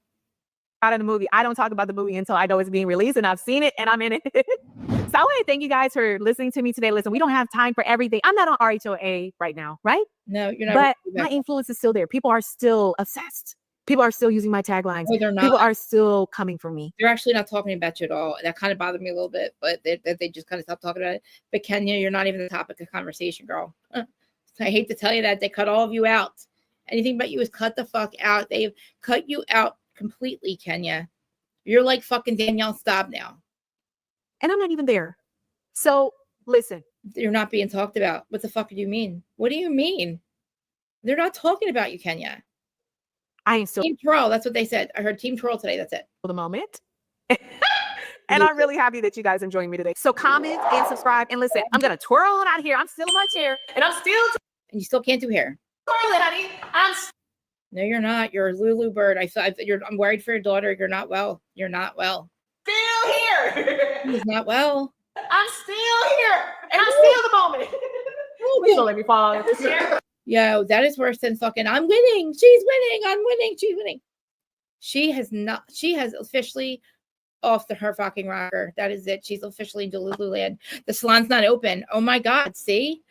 Out of the movie, I don't talk about the movie until I know it's being released and I've seen it and I'm in it. So I want to thank you guys for listening to me today. Listen, we don't have time for everything. I'm not on RHOA right now, right? No, you're not. But my influence is still there. People are still obsessed. People are still using my taglines. No, they're not. People are still coming for me. They're actually not talking about you at all. That kind of bothered me a little bit, but they just kind of stopped talking about it. But Kenya, you're not even the topic of conversation, girl. I hate to tell you that. They cut all of you out. Anything about you is cut the fuck out. They've cut you out completely, Kenya. You're like fucking Danielle Staub now. And I'm not even there. So listen. You're not being talked about. What the fuck do you mean? What do you mean? They're not talking about you, Kenya. I ain't still Team Twirl. That's what they said. I heard Team Twirl today. That's it. For the moment. And I'm really happy that you guys enjoying me today. So comment and subscribe and listen. I'm gonna twirl on out of here. I'm still in my chair and I'm still. And you still can't do hair. Twirling, honey. No, you're not. You're a Lulu bird. I'm worried for your daughter. You're not well. You're not well. Still here. He's not well. I'm still here. And I'm still the moment. Please don't let me fall out of this chair. Yo, that is worse than fucking I'm winning. She's winning. I'm winning. She's winning. She has officially off her fucking rocker. That is it. She's officially in Lululand. The salon's not open. Oh my God. See?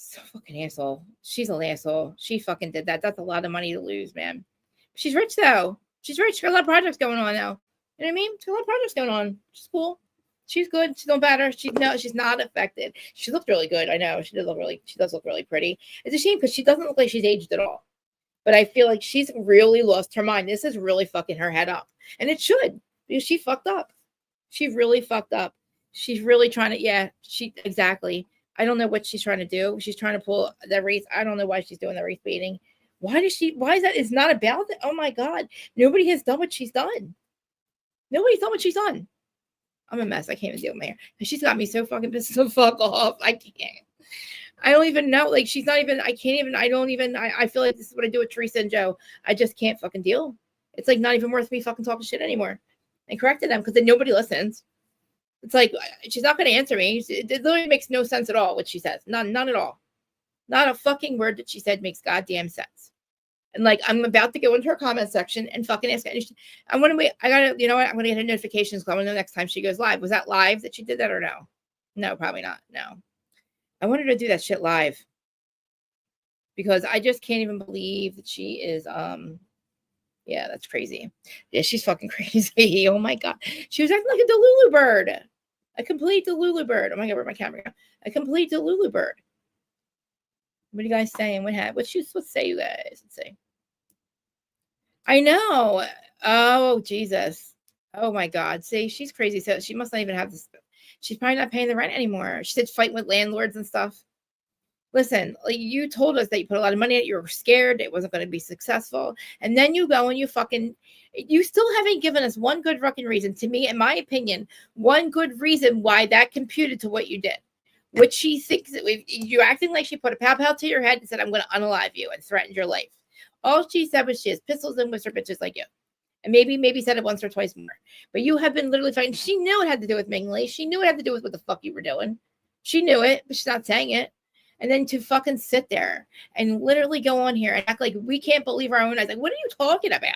So fucking asshole. She's an asshole. She fucking did that. That's a lot of money to lose, man. She's rich though. She's rich. She's got a lot of projects going on now. You know what I mean? She's got a lot of projects going on. She's cool. She's good. She don't matter. She's not affected. She looked really good. I know. She does look really pretty. It's a shame because she doesn't look like she's aged at all. But I feel like she's really lost her mind. This is really fucking her head up. And it should, because she fucked up. She really fucked up. She's really trying to, exactly. I don't know what she's trying to do. She's trying to pull the race. I don't know why she's doing the race baiting. Why is that? It's not about it. Oh my God. Nobody has done what she's done. Nobody's done what she's done. I'm a mess. I can't even deal with my hair. She's got me so fucking pissed the fuck off. I can't. I don't even know. Like, she's not even, I can't even, I don't even, I feel like this is what I do with Teresa and Joe. I just can't fucking deal. It's like not even worth me fucking talking shit anymore. And corrected them because then nobody listens. It's like she's not going to answer me. It literally makes no sense at all what she says. None at all. Not a fucking word that she said makes goddamn sense. And like I'm about to go into her comment section and fucking ask. I'm gonna wait. I gotta, you know what? I'm gonna get her notifications going the next time she goes live. Was that live that she did that or no? No, probably not. No. I wanted to do that shit live because I just can't even believe that she is. Yeah, that's crazy. Yeah, she's fucking crazy. Oh my god, she was acting like a Delulu bird, a complete Delulu bird. Oh my god, where'd my camera go? A complete Delulu bird. What are you guys saying? What say, you guys? Let's see. I know. Oh, Jesus. Oh, my God. See, she's crazy. So she must not even have this. She's probably not paying the rent anymore. She said fighting with landlords and stuff. Listen, like you told us that you put a lot of money in it. You were scared it wasn't going to be successful. And then you go and you still haven't given us one good fucking reason. To me, in my opinion, one good reason why that computed to what you did. Which she thinks that you're acting like she put a pow to your head and said, I'm going to unalive you and threatened your life. All she said was she has pistols and whisper bitches like you. And maybe said it once or twice more. But you have been literally fighting. She knew it had to do with Ming Lee. She knew it had to do with what the fuck you were doing. She knew it, but she's not saying it. And then to fucking sit there and literally go on here and act like we can't believe our own eyes. Like, what are you talking about?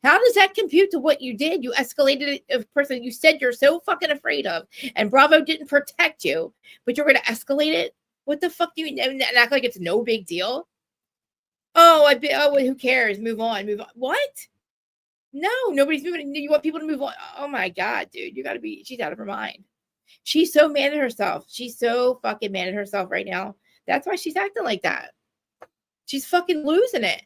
How does that compute to what you did? You escalated a person you said you're so fucking afraid of, and Bravo didn't protect you, but you're going to escalate it? What the fuck do you and act like it's no big deal? Oh, who cares? Move on. What? No, nobody's moving. You want people to move on? Oh my God, dude, she's out of her mind. She's so mad at herself. She's so fucking mad at herself right now. That's why she's acting like that. She's fucking losing it.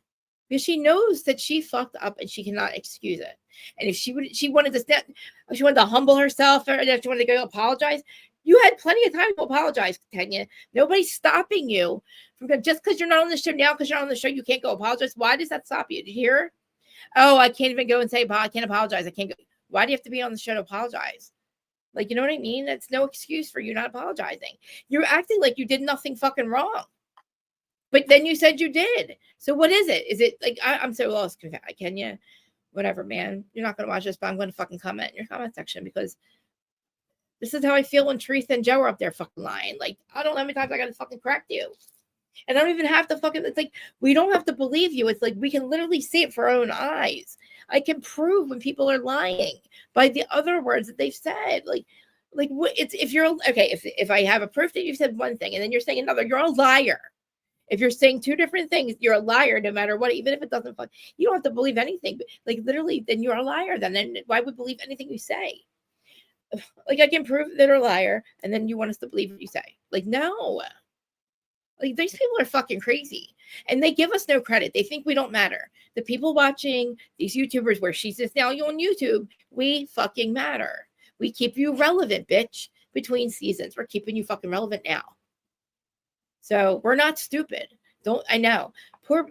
Because she knows that she fucked up and she cannot excuse it. And if she wanted to humble herself, or if she wanted to go apologize, you had plenty of time to apologize, Kenya. Nobody's stopping you from just because you're not on the show now. Because you're not on the show, you can't go apologize. Why does that stop you? Did you hear her? Oh, I can't even go and say I can't apologize. I can't go. Why do you have to be on the show to apologize? Like, you know what I mean? That's no excuse for you not apologizing. You're acting like you did nothing fucking wrong. But then you said you did. So what is it? Is it like I'm so lost, Kenya? Whatever, man. You're not going to watch this, but I'm going to fucking comment in your comment section because this is how I feel when Teresa and Joe are up there fucking lying. Like, I don't know how many times I got to fucking correct you. And I don't even have to fucking, it's like, we don't have to believe you. It's like, we can literally see it for our own eyes. I can prove when people are lying by the other words that they've said. Like what it's, if you're, okay, if I have a proof that you've said one thing and then you're saying another, you're a liar. If you're saying two different things, you're a liar no matter what, even if it doesn't, you don't have to believe anything. Like literally, then you're a liar then. And why would believe anything you say? Like I can prove that you're a liar and then you want us to believe what you say. Like, no. Like these people are fucking crazy and they give us no credit. They think we don't matter. The people watching these YouTubers where she's just now on YouTube, we fucking matter. We keep you relevant, bitch, between seasons. We're keeping you fucking relevant now. So we're not stupid. I know.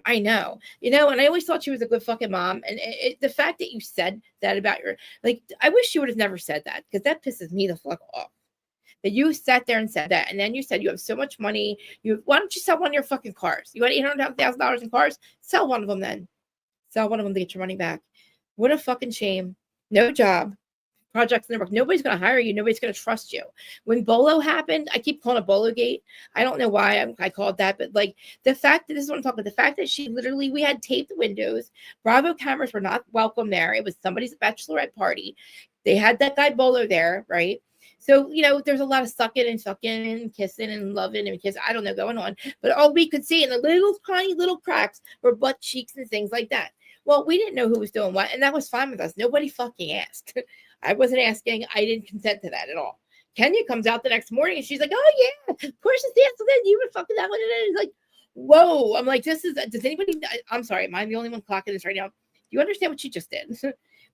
I know. You know, and I always thought she was a good fucking mom. And the fact that you said that about I wish you would have never said that because that pisses me the fuck off. That you sat there and said that. And then you said you have so much money. Why don't you sell one of your fucking cars? You had $800,000 in cars? Sell one of them then. Sell one of them to get your money back. What a fucking shame. No job. Projects in the work. Nobody's going to hire you. Nobody's going to trust you. When Bolo happened, I keep calling it Bolo Gate. I don't know why I called that, but like the fact that this is what I'm talking about. The fact that we had taped windows. Bravo cameras were not welcome there. It was somebody's bachelorette party. They had that guy Bolo there, right? So, you know, there's a lot of sucking and fucking and kissing and loving and kiss. I don't know going on. But all we could see in the little tiny little cracks were butt cheeks and things like that. Well, we didn't know who was doing what. And that was fine with us. Nobody fucking asked. I wasn't asking. I didn't consent to that at all. Kenya comes out the next morning and she's like, oh, yeah, of course it's dancing. You were fucking that one. And it's like, whoa. I'm like, does anybody, I'm sorry. Am I the only one clocking this right now? Do you understand what she just did?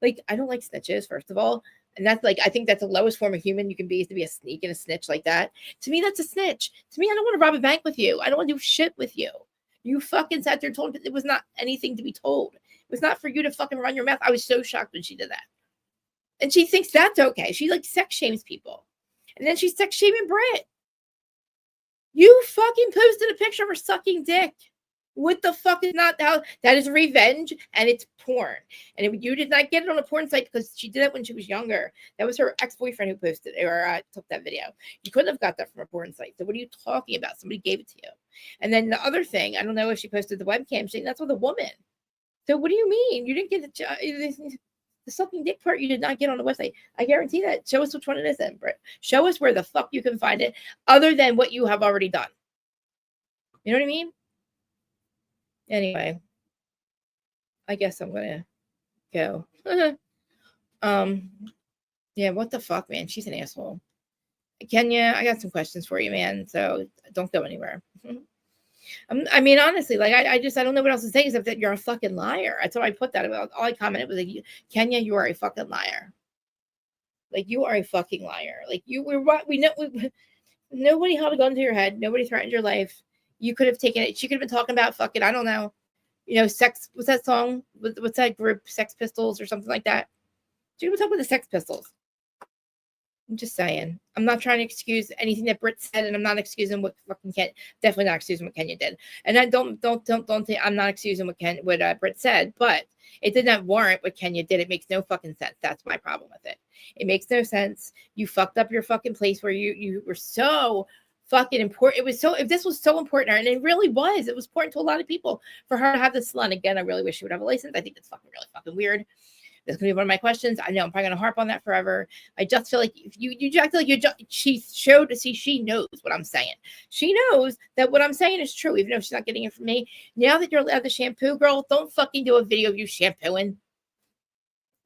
Like, I don't like snitches, first of all. And that's like, I think that's the lowest form of human you can be is to be a sneak and a snitch like that. To me, that's a snitch. To me, I don't want to rob a bank with you. I don't want to do shit with you. You fucking sat there and told me it was not anything to be told. It was not for you to fucking run your mouth. I was so shocked when she did that. And she thinks that's okay. She like sex shames people. And then she's sex shaming Britt. You fucking posted a picture of her sucking dick. What the fuck is not how? That is revenge, and it's porn. And if you did not get it on a porn site because she did it when she was younger. That was her ex-boyfriend who posted it or took that video. You couldn't have got that from a porn site. So what are you talking about? Somebody gave it to you. And then the other thing, I don't know if she posted the webcam thing. That's with a woman. So what do you mean? You didn't get the sucking dick part you did not get on the website. I guarantee that. Show us which one it is then, Britt. Show us where the fuck you can find it other than what you have already done. You know what I mean? Anyway, I guess I'm gonna go. Yeah, what the fuck, man? She's an asshole. Kenya, I got some questions for you, man. So don't go anywhere. I mean, honestly, like I don't know what else to say except that you're a fucking liar. That's how I put that about. All I commented was like, Kenya, you are a fucking liar. Like you are a fucking liar. Like you were what we know. Nobody held a gun to your head. Nobody threatened your life. You could have taken it. She could have been talking about fucking, I don't know, sex. What's that song? What's that group? Sex Pistols or something like that. She could have been talking about the Sex Pistols. I'm just saying. I'm not trying to excuse anything that Britt said, and I'm not excusing what fucking definitely not excusing what Kenya did. And I don't think I'm not excusing what Britt said, but it did not warrant what Kenya did. It makes no fucking sense. That's my problem with it. It makes no sense. You fucked up your fucking place where you were so fucking important. It was so, if this was so important to her, and it really was, it was important to a lot of people for her to have this salon. Again, I really wish she would have a license. I think it's really fucking weird. That's gonna be one of my questions. I know I'm probably gonna harp on that forever. I just feel like if you act like she showed to see she knows what I'm saying. She knows that what I'm saying is true, even though she's not getting it from me. Now that you're allowed to shampoo, girl, don't fucking do a video of you shampooing.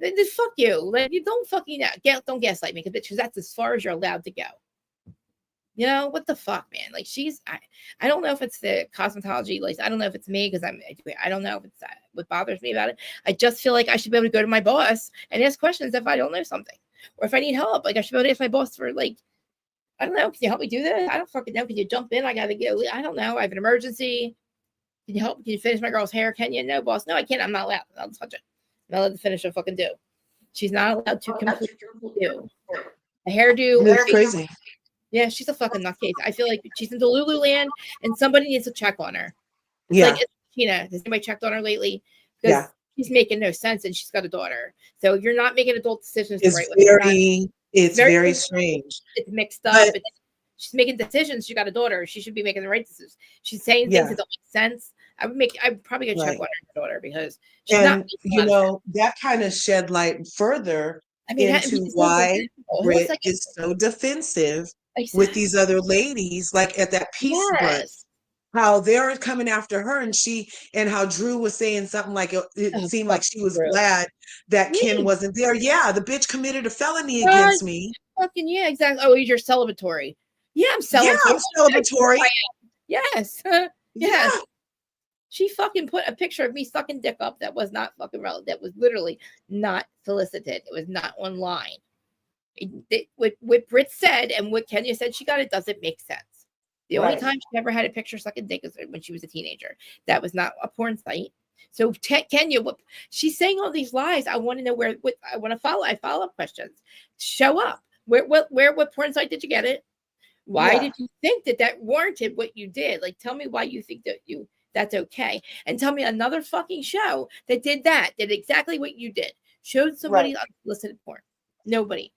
Fuck you. Like you don't fucking don't gaslight me because that's as far as you're allowed to go. You know, what the fuck, man? Like I don't know if it's the cosmetology, like I don't know if it's me because I don't know if it's what bothers me about it. I just feel like I should be able to go to my boss and ask questions if I don't know something. Or if I need help. Like I should be able to ask my boss for like, I don't know, can you help me do this? I don't fucking know. Can you jump in? I gotta go. I don't know. I have an emergency. Can you help? Can you finish my girl's hair? Can you? No, boss. No, I can't. I'm not allowed. I'll touch it. I'm not allowed to finish a fucking do. She's not allowed to completely do a hairdo. That's crazy. Yeah, she's a fucking nutcase. I feel like she's in Delulu land and somebody needs to check on her. It's Yeah. like, Tina, has anybody checked on her lately? Because she's making no sense and she's got a daughter. So you're not making adult decisions the right way. It's very strange. It's mixed up. She's making decisions. She got a daughter. She should be making the right decisions. She's saying things that don't make sense. I'd probably go check on her daughter because she's not. You know, that kind of shed light further into why Britt is so defensive with these other ladies, like at that peace brunch, how they're coming after her, and how Drew was saying something like it seemed like she was glad that Ken wasn't there. Yeah, the bitch committed a felony against me. Fucking yeah, exactly. Oh, you're celebratory. Yeah, I'm celebratory. Yeah, I'm celebratory. Yes. Yes. She fucking put a picture of me sucking dick up that was not fucking relevant. That was literally not solicited. It was not online. What Britt said and what Kenya said she got, it doesn't make sense. The only time she ever had a picture sucking dick is when she was a teenager. That was not a porn site. So Kenya, what she's saying all these lies. I want to know where. I want to follow. I follow up questions. Show up. What porn site did you get it? Why did you think that warranted what you did? Like, tell me why you think that's okay, and tell me another fucking show that did exactly what you did. Showed somebody unsolicited porn. Nobody.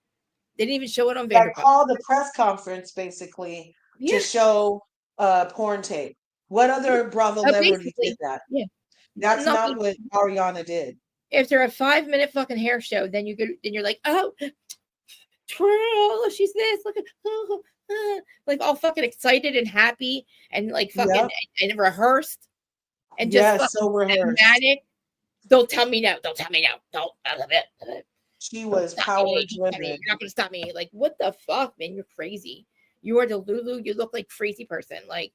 They didn't even show it on Vanderpump. I called the press conference basically to show porn tape. What other Bravo celebrity did that? Yeah, that's not what Ariana did. After a 5-minute fucking hair show, then you're like, oh, she's this. Look at like all fucking excited and happy and like fucking and rehearsed and just so rehearsed. Dramatic. Don't tell me no. Don't tell me no. Don't. I love it. She was power driven. You're not gonna stop me. Like, what the fuck, man? You're crazy. You are the Lulu. You look like crazy person. Like,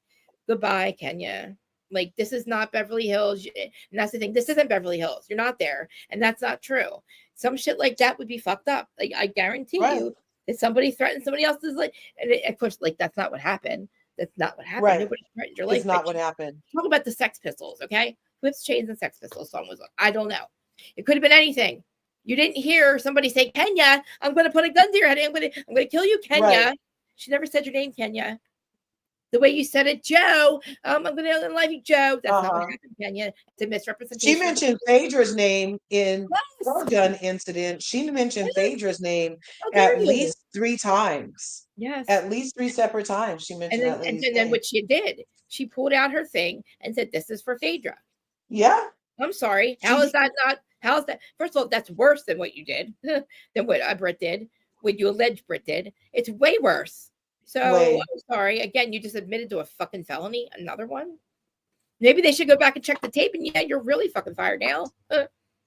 goodbye, Kenya. Like, this is not Beverly Hills. And that's the thing. This isn't Beverly Hills. You're not there. And that's not true. Some shit like that would be fucked up. Like, I guarantee you that somebody threatened somebody else's life. And of course, like, that's not what happened. That's not what happened. Right. Nobody threatened your life. It's not what happened. Talk about the Sex Pistols, okay? Whips, Chains, and Sex Pistols song was on. I don't know. It could have been anything. You didn't hear somebody say, Kenya, I'm going to put a gun to your head. I'm going to kill you, Kenya. Right. She never said your name, Kenya. the way you said it, Joe. I'm going to unalive you, Joe. That's not what Uh-huh. happened, Kenya. It's a She misrepresentation. mentioned Phaedra's name in Yes. her gun incident. She mentioned Yes. Phaedra's name How dare at you? least 3 times. Yes. At least 3 separate times she And mentioned then, that and lady's then name. what she did, she pulled out her thing and said, "This is for Phaedra." Yeah. I'm sorry. How is that not? How is that? First of all, that's worse than what you did, than what Britt did, what you alleged Britt did. It's way worse. So Way. I'm sorry. Again, you just admitted to a fucking felony. Another one. Maybe they should go back and check the tape. And yeah, you're really fucking fired now.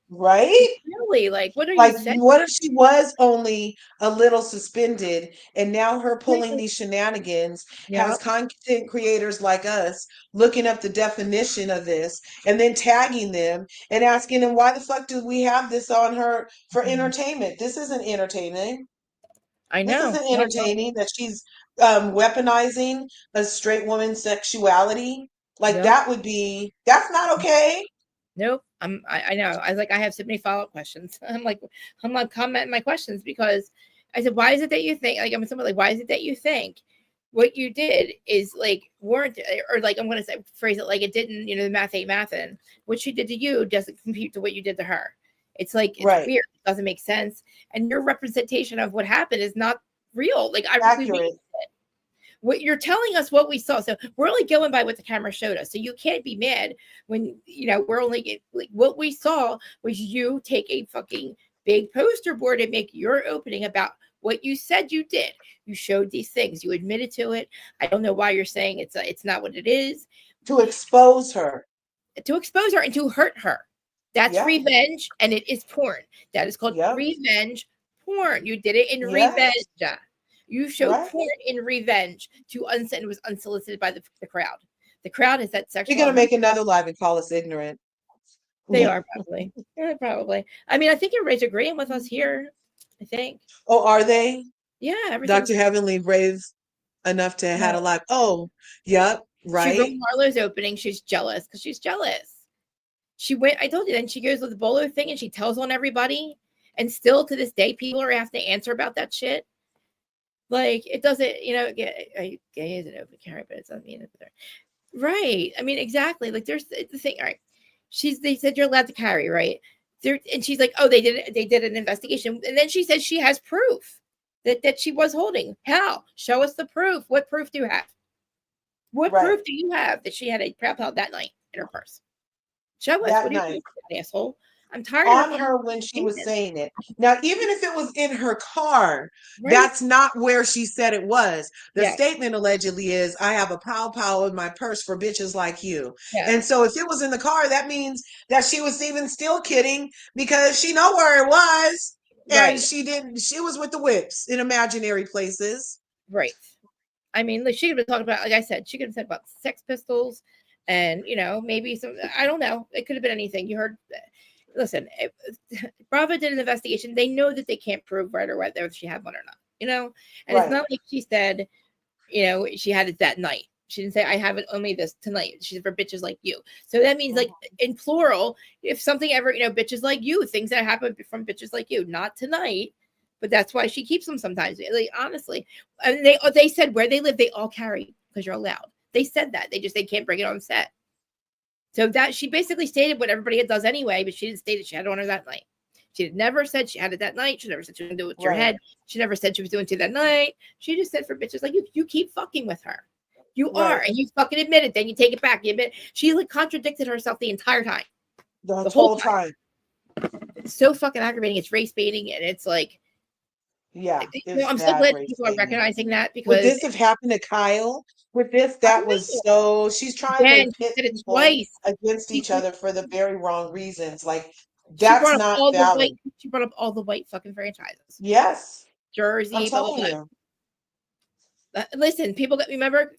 Right? Really? Like, what are Like, you saying? what if she was only a little suspended and now her pulling these shenanigans Yeah. has content creators like us looking up the definition of this and then tagging them and asking them, why the fuck do we have this on her for entertainment? This isn't entertaining. I This know. isn't entertaining that she's weaponizing a straight woman's sexuality. Like, Yep. that's not okay. Nope. I know. I was like, I have so many follow-up questions. I'm not commenting my questions because I said, why is it that you think, like, I'm somebody like, why is it that you think what you did is like warranted, or like, I'm going to say, phrase it like it didn't, the math ain't mathin'. What she did to you doesn't compute to what you did to her. It's like, it's Right. weird. It doesn't make sense. And your representation of what happened is not real. Like, Accurate. what you're telling us what we saw. So we're only going by what the camera showed us. So you can't be mad when, we're only like what we saw was you take a fucking big poster board and make your opening about what you said you did. You showed these things. You admitted to it. I don't know why you're saying it's not what it is. To expose her. To expose her and to hurt her. That's Yep. revenge, and it is porn. That is called Yep. revenge porn. You did it in Yes. revenge. You showed Right. porn in revenge to it was unsolicited by the crowd. The crowd is that sexual. We're gonna make another live and call us ignorant. They are probably. Yeah, probably. I mean, I think everybody's agreeing with us here. I think. Oh, are they? Yeah, Dr. Heavenly raised enough to had a live. Oh, yep, right. She wrote Marlo's opening. She's jealous because she's jealous. She went. I told you. Then she goes with the bolo thing and she tells on everybody. And still to this day, people are having to answer about that shit. Like, it doesn't, gay is an open carry, but it doesn't mean it's there. Right. I mean, exactly. Like, there's the thing. All right. They said you're allowed to carry, right? And she's like, oh, they did an investigation. And then she says she has proof that she was holding. How? Show us the proof. What proof do you have? What proof do you have that she had a Proud Pal that night in her purse? Show us. What do you do, asshole? I'm tired on her when she was saying it. Now, even if it was in her car, that's not where she said it was. The statement allegedly is, I have a pow in my purse for bitches like you. Yeah. And so if it was in the car, that means that she was even still kidding because she know where it was. And she was with the whips in imaginary places. Right. I mean, like, she could have been talking about, like I said, she could have said about Sex Pistols and, maybe some, I don't know. It could have been anything. You heard... Listen, Bravo did an investigation. They know that they can't prove right or whether she had one or not, And it's not like she said, she had it that night. She didn't say, I have it only this tonight. She's for bitches like you. So that means, like, in plural, if something ever, bitches like you, things that happen from bitches like you, not tonight, but that's why she keeps them sometimes. Like, honestly, and they said where they live, they all carry because you're allowed. They said that they can't bring it on set. So that she basically stated what everybody does anyway, but she didn't state that she had it on her that night. She never said she had it that night. She never said she was going to do it with your head. She never said she was doing it that night. She just said for bitches like you keep fucking with her. You are, and you fucking admit it. Then you take it back. You admit she like contradicted herself the entire time. The whole time. It's so fucking aggravating. It's race baiting, and it's like, I'm so glad people are recognizing that because would this have happened to Kyle? With this, that was so she's trying to pit people against each other for the very wrong reasons. Like that's not valid. She brought up all the white fucking franchises. Yes, Jersey. I'm telling you. Listen, people that remember.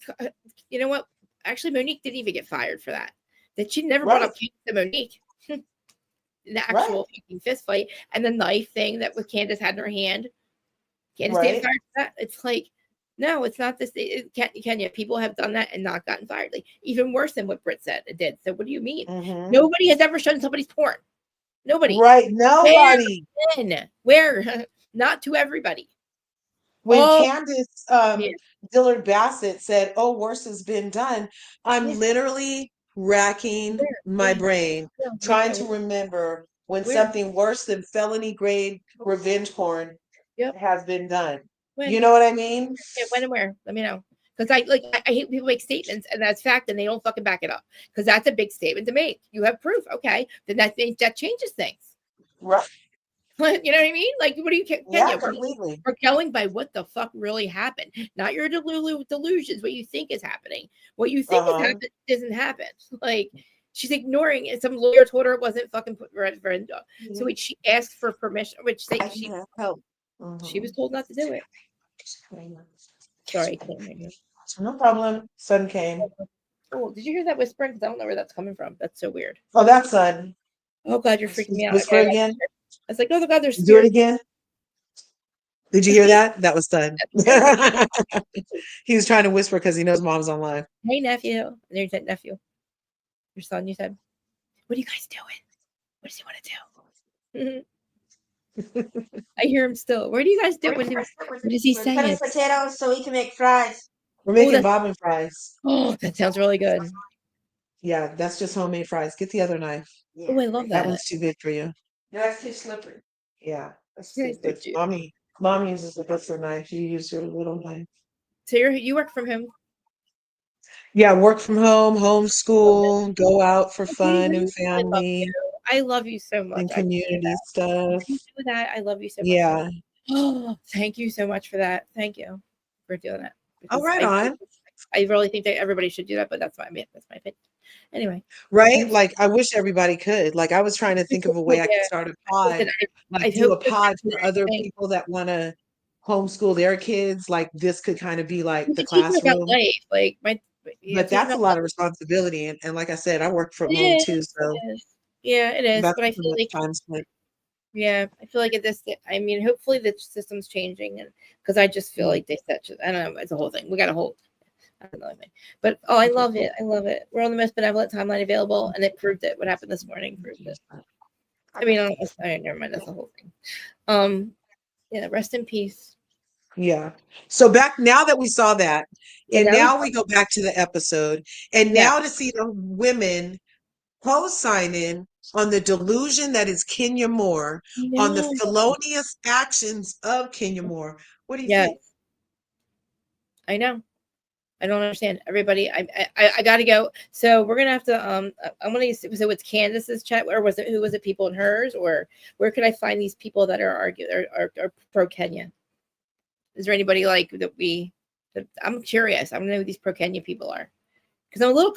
You know what? Actually, Monique didn't even get fired for that. That she never brought up Monique. The actual fist fight and the knife thing that with Candace had in her hand. Candace didn't fired for that. It's like. No, it's not this. Kenya, people have done that and not gotten fired. Like even worse than what Britt said it did. So what do you mean? Mm-hmm. Nobody has ever shown somebody's porn. Nobody. Right. Nobody. Where? Not to everybody. when Oh, Candace yeah, Dillard Bassett said, "Oh, worse has been done," I'm yeah, literally racking where? my Yeah, brain, yeah, me trying to too. remember when Where? something worse than felony grade revenge porn Yep. has been done. You When? know what I mean? Yeah, when and where? Let me know. Because I hate people make statements and that's fact and they don't fucking back it up. Because that's a big statement to make. You have proof, okay? Then that changes things. Right. You know what I mean? Like, what do you, Yeah, Kenya? completely. We're going by what the fuck really happened, not your delusions. What you think is happening. What you think is Uh-huh. happening doesn't happen. Like, she's ignoring it. Some lawyer told her it wasn't fucking put referendum. So she asked for permission, which I can have help. she was Mhm. told not to do it. Sorry, I can't hear you. No problem. Sun came. Oh, did you hear that whispering? Because I don't know where that's coming from. That's so weird. Oh, that's sun. Oh God, you're freaking me out. Whisper Okay, again. I was like, oh God, there's Do it spirits. again. Did you hear that? That was sun. He was trying to whisper because he knows mom's online. Hey nephew, there's that nephew. Your son. You said, what are you guys doing? What does he want to do? I hear him still. What do you guys do? What is he saying? Cutting potatoes so we can make fries. We're Oh, making bobbin fries. that sounds really good. Yeah, that's just homemade fries. Get the other knife. Yeah. Oh, I love That that. one's too big for you. No, that's too slippery. Yeah, that's You too guys do good. too. Mom uses a bigger knife. You use your little knife. So you work from home. Yeah, work from home, Love it. homeschool, go out for Okay, fun and I love family you. I love you so much. and I can do community that. stuff. You do that. I love you so much. Yeah. Oh, thank you so much for that. Thank you for doing that. Oh, Because right on. I really think that everybody should do that, but that's my opinion. Anyway, Right? Like I wish everybody could. Like I was trying to think of a way I could yeah. start a Listen, pod, like I do hope a that pod that's the for right other thing. people that want to homeschool their kids. Like this could kind of be like You the can teach them about classroom. life. Like But teach them that's a about lot life. of responsibility. And like I said, I work from home It too. is. So It is. Yeah, it is. that's But I too feel much like time spent. yeah, I feel like at this. I mean, hopefully the system's changing, and because I just feel like they said, I don't know, it's a whole thing. We got a whole. I don't know. But oh, I love it. I love it. We're on the most benevolent timeline available, and it proved it. What happened this morning proved it. I mean, all right, never mind. That's the whole thing. Yeah. Rest in peace. Yeah. So back now that we saw that, Yeah. and Now we. now we go back to the episode, and Yeah. now to see the women co-signing on the delusion that is Kenya Moore, on the No. felonious actions of Kenya Moore. What do you Yeah. think? I know. I don't understand. Everybody, I got to go. So we're gonna have to. I'm gonna. So it's Candace's chat, or was it who was it? People in hers, or where could I find these people that are arguing are pro Kenya? Is there anybody like that we? That, I'm curious. I don't know who these pro Kenya people are because I'm a little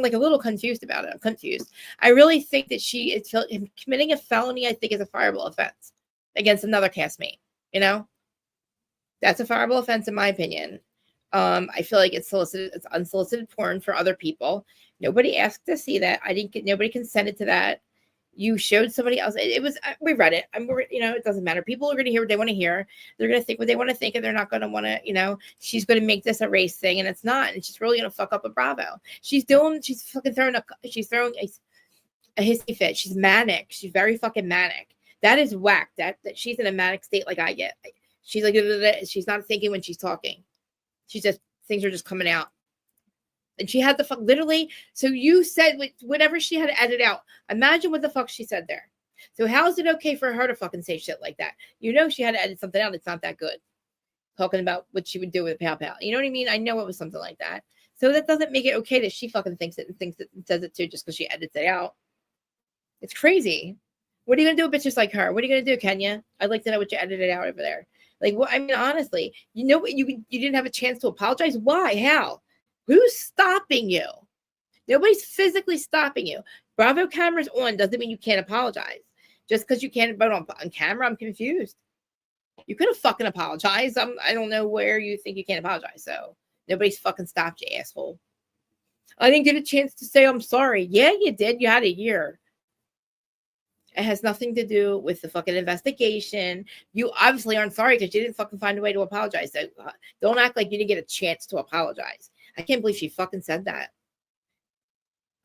like a little confused about it. I'm confused. I really think that she is committing a felony. I think is a fireable offense against another castmate. You know, that's a fireable offense in my opinion. I feel like it's unsolicited porn for other people. Nobody asked to see that. I didn't get. Nobody consented to that. You showed somebody else. It was. We read it. It doesn't matter. People are going to hear what they want to hear. They're going to think what they want to think, and they're not going to want to. She's going to make this a race thing, and it's not. And she's really going to fuck up a Bravo. She's fucking throwing a hissy fit. She's manic. She's very fucking manic. That is whack. That she's in a manic state like I get. She's like, she's not thinking when she's talking. She's just, things are just coming out. And she had the fuck, literally. So you said whatever she had to edit out. Imagine what the fuck she said there. So how is it okay for her to fucking say shit like that? She had to edit something out. It's not that good. Talking about what she would do with Pow Pow. You know what I mean? I know it was something like that. So that doesn't make it okay that she fucking thinks it and says it too just because she edits it out. It's crazy. What are you gonna do with bitches like her? What are you gonna do, Kenya? I'd like to know what you edited out over there. Like, what? I mean, honestly, you didn't have a chance to apologize. Why? How? Who's stopping you? Nobody's physically stopping you. Bravo cameras on doesn't mean you can't apologize. Just because you can't, but on camera, I'm confused. You could have fucking apologized. I don't know where you think you can't apologize. So nobody's fucking stopped you, asshole. I didn't get a chance to say I'm sorry. Yeah, you did. You had a year. It has nothing to do with the fucking investigation. You obviously aren't sorry because you didn't fucking find a way to apologize. So, don't act like you didn't get a chance to apologize. I can't believe she fucking said that.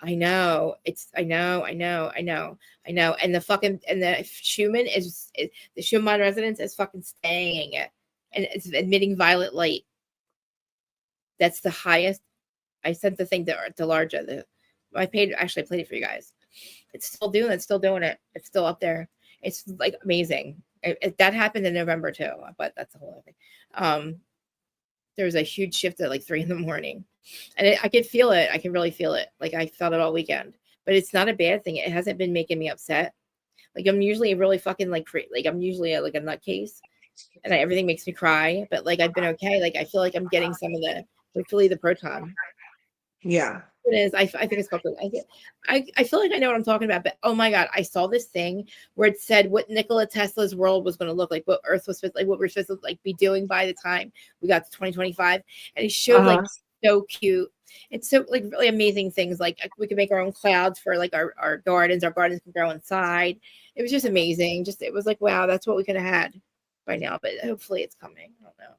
I know. I know. And the Schumann the Schumann residence is fucking staying and it's emitting violet light. That's the highest. I sent the thing to Larja. I played it for you guys. It's still doing it. It's still up there. It's like amazing. That happened in November too, but that's the whole other thing. There was a huge shift at like 3 a.m, and I could feel it. I can really feel it. Like I felt it all weekend, but it's not a bad thing. It hasn't been making me upset. Like I'm usually really fucking like I'm usually like a nutcase, and everything makes me cry. But like I've been okay. Like I feel like I'm getting some of the hopefully the proton. Yeah. It is. I think it's called. I feel like I know what I'm talking about, but oh my god, I saw this thing where it said what Nikola Tesla's world was going to look like, what Earth was supposed, like what we're supposed to like be doing by the time we got to 2025, and it showed like so cute. It's so like really amazing things. Like we can make our own clouds for like our gardens. Our gardens can grow inside. It was just amazing. Just it was like wow, that's what we could have had by now, but hopefully it's coming. I don't know.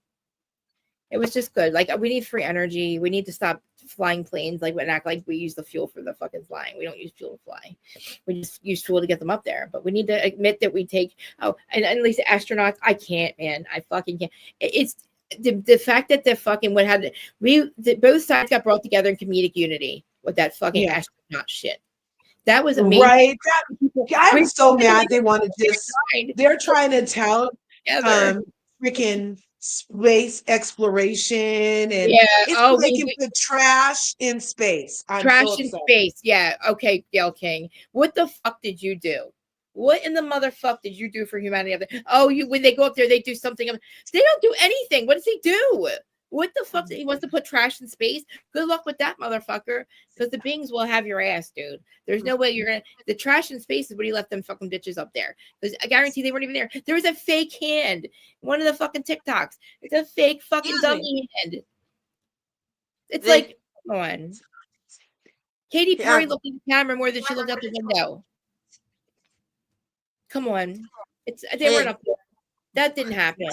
It was just good. Like we need free energy. We need to stop flying planes like and act like we use the fuel for the fucking flying. We don't use fuel to fly. We just use fuel to get them up there. But we need to admit that we take and at least astronauts. I can't, man. I fucking can't. It's the fact that the fucking both sides got brought together in comedic unity with that fucking astronaut shit. That was amazing. Right. I'm so mad they want to just they're trying to tout freaking space exploration and it's so they can put trash in space. Trash in space. Yeah. Okay, Gail King. What the fuck did you do? What in the motherfuck did you do for humanity? When they go up there, they do something. They don't do anything. What does he do? What the fuck? He wants to put trash in space? Good luck with that, motherfucker. Because the beings will have your ass, dude. There's no way you're going to. The trash in space is what he left them fucking bitches up there. Because I guarantee they weren't even there. There was a fake hand. One of the fucking TikToks. It's a fake fucking dummy hand. It's like, come on. Katy Perry looked at the camera more than she looked out the window. Come on. They weren't up there. That didn't happen.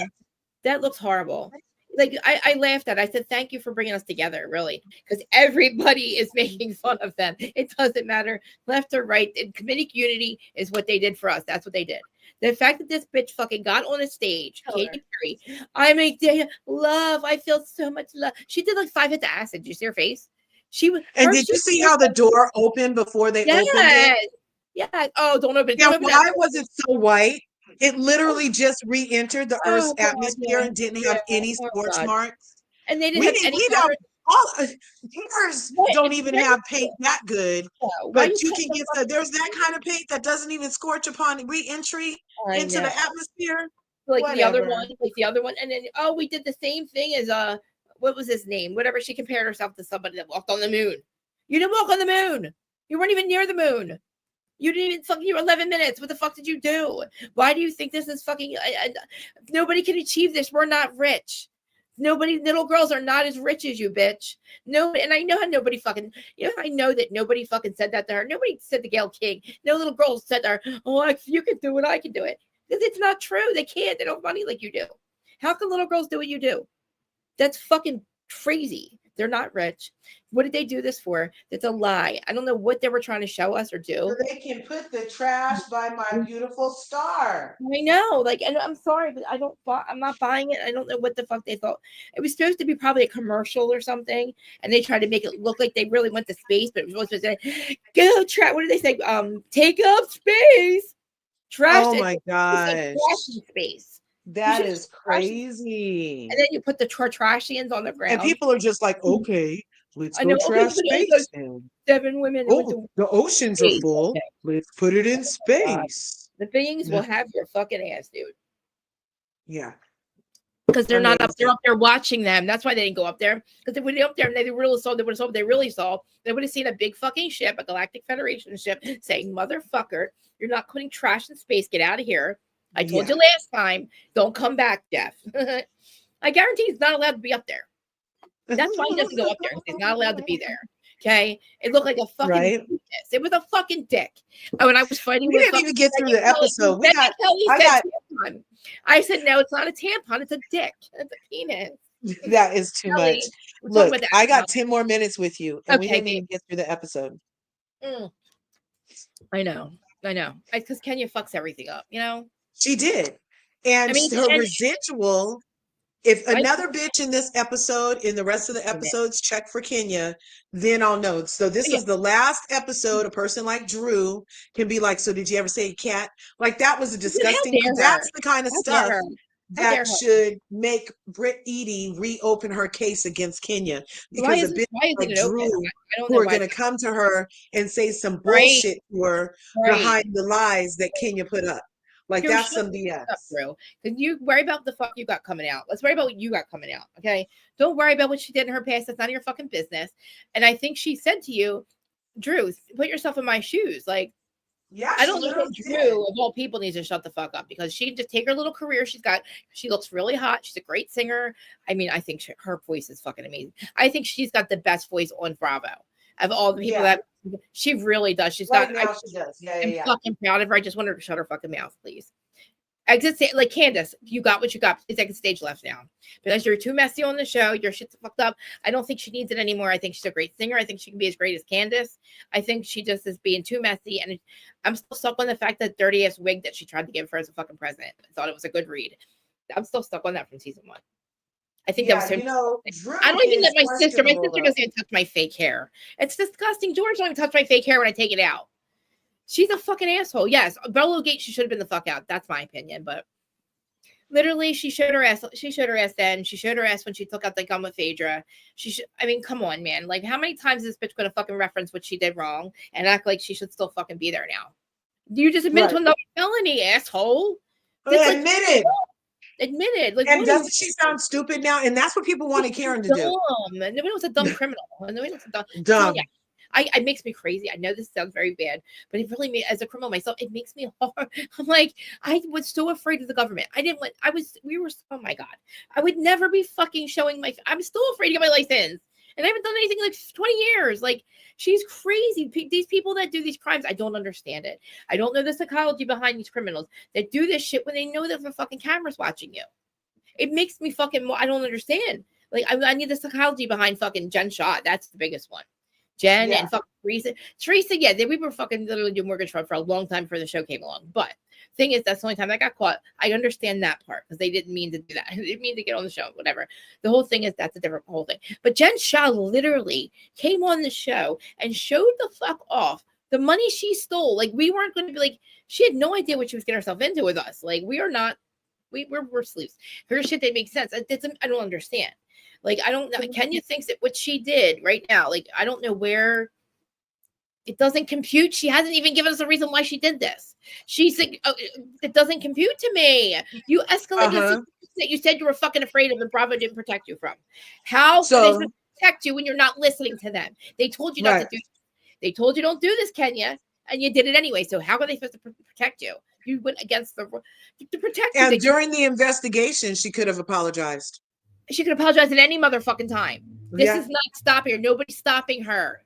That looks horrible. Like I laughed at it. I said, thank you for bringing us together, really, because everybody is making fun of them. It doesn't matter left or right. And comedic unity is what they did for us. That's what they did. The fact that this bitch fucking got on a stage, Katy Perry, I make love. I feel so much love. She did like 5 hits of acid. Did you see her face? She was. And did you see how the door opened before they opened it? Yeah. Oh, don't open it. Yeah, why was it so white? It literally just re-entered the Earth's atmosphere and didn't have any scorch marks. And they didn't have any. Ours don't even have paint that good. But you can get there's that kind of paint that doesn't even scorch upon re-entry into the atmosphere. Like the other one, and then we did the same thing as what was his name? Whatever, she compared herself to somebody that walked on the moon. You didn't walk on the moon. You weren't even near the moon. You didn't even fucking. You were 11 minutes. What the fuck did you do? Why do you think this is fucking? Nobody can achieve this. We're not rich. Little girls are not as rich as you, bitch. No, and I know how nobody fucking. I know that nobody fucking said that to her. Nobody said to Gail King. No little girl said to her, "Oh, you can do it. I can do it." Because it's not true. They can't. They don't have money like you do. How can little girls do what you do? That's fucking crazy. They're not rich. What did they do this for? That's a lie. I don't know what they were trying to show us or do. So they can put the trash by my beautiful star. I know, and I'm sorry, but I'm not buying it. I don't know what the fuck they thought. It was supposed to be probably a commercial or something, and they tried to make it look like they really went to space, but it was supposed to say, "Go trash." What did they say? Take up space. Trash. Oh my god. Trash in space. That is crazy. And then you put the Trashians on the ground. And people are just like, okay, let's go trash space. 7 women. The oceans are full. Let's put it in space. The beings will have your fucking ass, dude. Yeah. Because they're not up. They're up there watching them. That's why they didn't go up there. Because if they were up there and they really saw, they would have saw what they really saw. They would have seen a big fucking ship, a Galactic Federation ship, saying, "Motherfucker, you're not putting trash in space. Get out of here. I told you last time, don't come back, Jeff." I guarantee he's not allowed to be up there. That's why he doesn't go up there. He's not allowed to be there. Okay? It looked like a fucking penis. It was a fucking dick. When I was fighting we didn't even get through the episode. I said, no, it's not a tampon. It's a dick. It's a penis. That is too much. Look, I got 10 more minutes with you, and we didn't even get through the episode. I know. Because Kenya fucks everything up, She did. And her residual If another bitch in this episode, in the rest of the episodes, check for Kenya, then I'll know. So this is the last episode. A person like Drew can be like, so did you ever say cat? Like that was a disgusting. dare her? That's the kind of How dare stuff her? How dare that her? should make Britt Eady reopen her case against Kenya, Why because a isn't bitch like it open? Drew, I don't who know are why. going to come to her and say some Right. bullshit to her Right. behind the lies that Kenya put up. Like Drew, that's shut some the BS. fuck up, Drew. Because you worry about the fuck you got coming out. Let's worry about what you got coming out. Okay. Don't worry about what she did in her past. That's none of your fucking business. And I think she said to you, Drew, put yourself in my shoes. Like, Yeah, I she don't think literally that did. Drew, of all people, needs to shut the fuck up, because she can just take her little career she's got. She looks really hot. She's a great singer. I mean, I think her voice is fucking amazing. I think she's got the best voice on Bravo of all the people that she really does. She's Right got. now she does. I'm fucking proud of her. I just want her to shut her fucking mouth, please. Exit, like Candace, you got what you got. Please exit stage left now, because you're too messy on the show. Your shit's fucked up. I don't think she needs it anymore. I think she's a great singer. I think she can be as great as Candace. I think she just is being too messy, and I'm still stuck on the fact that dirty ass wig that she tried to give her as a fucking president. I thought it was a good read. I'm still stuck on that from season 1. I think that was so. Drew I don't even let my sister. My questionable, sister doesn't even touch my fake hair. It's disgusting. George don't even touch my fake hair when I take it out. She's a fucking asshole. Yes, Bella Gates, she should have been the fuck out. That's my opinion, but. Literally, she showed her ass. She showed her ass then. She showed her ass when she took out the gum with Phaedra. I mean, come on, man. Like, how many times is this bitch gonna fucking reference what she did wrong and act like she should still fucking be there now? You just admitted to another felony, asshole. Admitted. Admitted. Like, and doesn't she sound stupid now? And that's what people wanted Karen to do. Nobody was a dumb criminal. Nobody was a dumb. Dumb. So, yeah, it makes me crazy. I know this sounds very bad, but it really, as a criminal myself, it makes me hard. I'm like, I was so afraid of the government. Oh my God. I would never be fucking showing I'm still afraid to get my license. And I haven't done anything in like 20 years. Like, she's crazy. These people that do these crimes, I don't understand it. I don't know the psychology behind these criminals that do this shit when they know that the fucking camera's watching you. It makes me I don't understand. Like, I need the psychology behind fucking Jen Shaw. That's the biggest one. Jen and fucking Teresa. Teresa, yeah, we were fucking literally doing mortgage fraud for a long time before the show came along. But thing is, that's the only time I got caught. I understand that part because they didn't mean to do that. They didn't mean to get on the show, whatever. The whole thing is that's a different whole thing. But Jen Shaw literally came on the show and showed the fuck off the money she stole. Like, we weren't going to be like, she had no idea what she was getting herself into with us. Like, we're sleeves. Her shit didn't make sense. I don't understand. Like, I don't know. Kenya thinks that what she did right now, like, I don't know where it doesn't compute. She hasn't even given us a reason why she did this. She's like, oh, it doesn't compute to me. You escalated that you said you were fucking afraid of and Bravo didn't protect you from. How can they protect you when you're not listening to them? They told you not to do this. They told you don't do this, Kenya, and you did it anyway. So how are they supposed to protect you? You went against to protect you. And during the investigation, she could have apologized. She could apologize at any motherfucking time. This is not stopping her. Nobody's stopping her.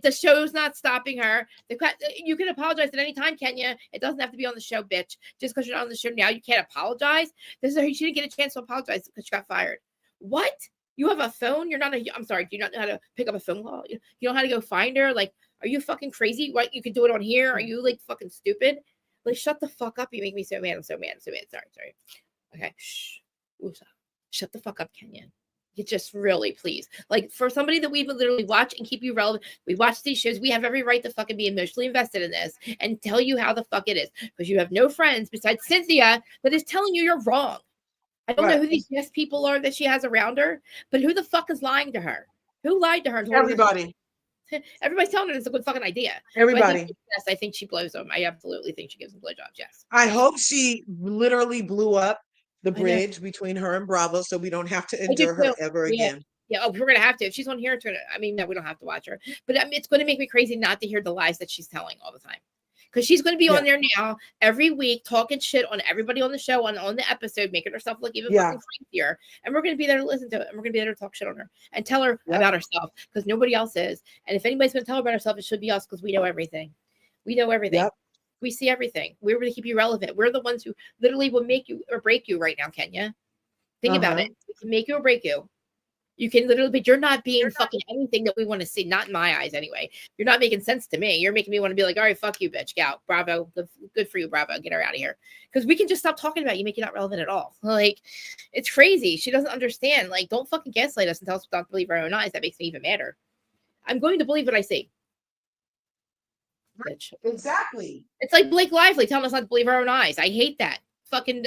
The show's not stopping her. You can apologize at any time, Kenya. It doesn't have to be on the show, bitch. Just because you're not on the show now, you can't apologize. She didn't get a chance to apologize because she got fired. What? You have a phone? I'm sorry. Do you not know how to pick up a phone call? You know how to go find her? Like, are you fucking crazy? What? You can do it on here? Are you like fucking stupid? Like, shut the fuck up. You make me so mad. I'm so mad. Sorry. Okay. Shh. Shut the fuck up, Kenyon. You just really, please. Like, for somebody that we would literally watch and keep you relevant, we watch these shows, we have every right to fucking be emotionally invested in this and tell you how the fuck it is. Because you have no friends besides Cynthia that is telling you you're wrong. I don't know who these yes people are that she has around her, but who the fuck is lying to her? Who lied to her? Everybody. Everybody's telling her it's a good fucking idea. Everybody. I think she blows them. I absolutely think she gives them blowjobs. Yes. I hope she literally blew up the bridge between her and Bravo, so we don't have to endure her ever again. Yeah, we're gonna have to. If she's on here, it's gonna. I mean, no, we don't have to watch her, but it's going to make me crazy not to hear the lies that she's telling all the time, because she's going to be on there now every week talking shit on everybody on the show, on the episode, making herself look even fucking crazier, and we're going to be there to listen to it, and we're going to be there to talk shit on her and tell her about herself, because nobody else is. And if anybody's going to tell her about herself, it should be us, because we know everything. We know everything. Yep. We see everything. We're going to keep you relevant. We're the ones who literally will make you or break you right now, Kenya. Think about it. We can make you or break you. You can literally, but you're not being fucking anything that we want to see. Not in my eyes, anyway. You're not making sense to me. You're making me want to be like, all right, fuck you, bitch. Get out. Bravo. Good for you. Bravo. Get her out of here. Because we can just stop talking about you, make you not relevant at all. Like, it's crazy. She doesn't understand. Like, don't fucking gaslight us and tell us not to believe our own eyes. That makes me even madder. I'm going to believe what I see. Bitch. Exactly. It's like Blake Lively telling us not to believe our own eyes. I hate that. Fucking,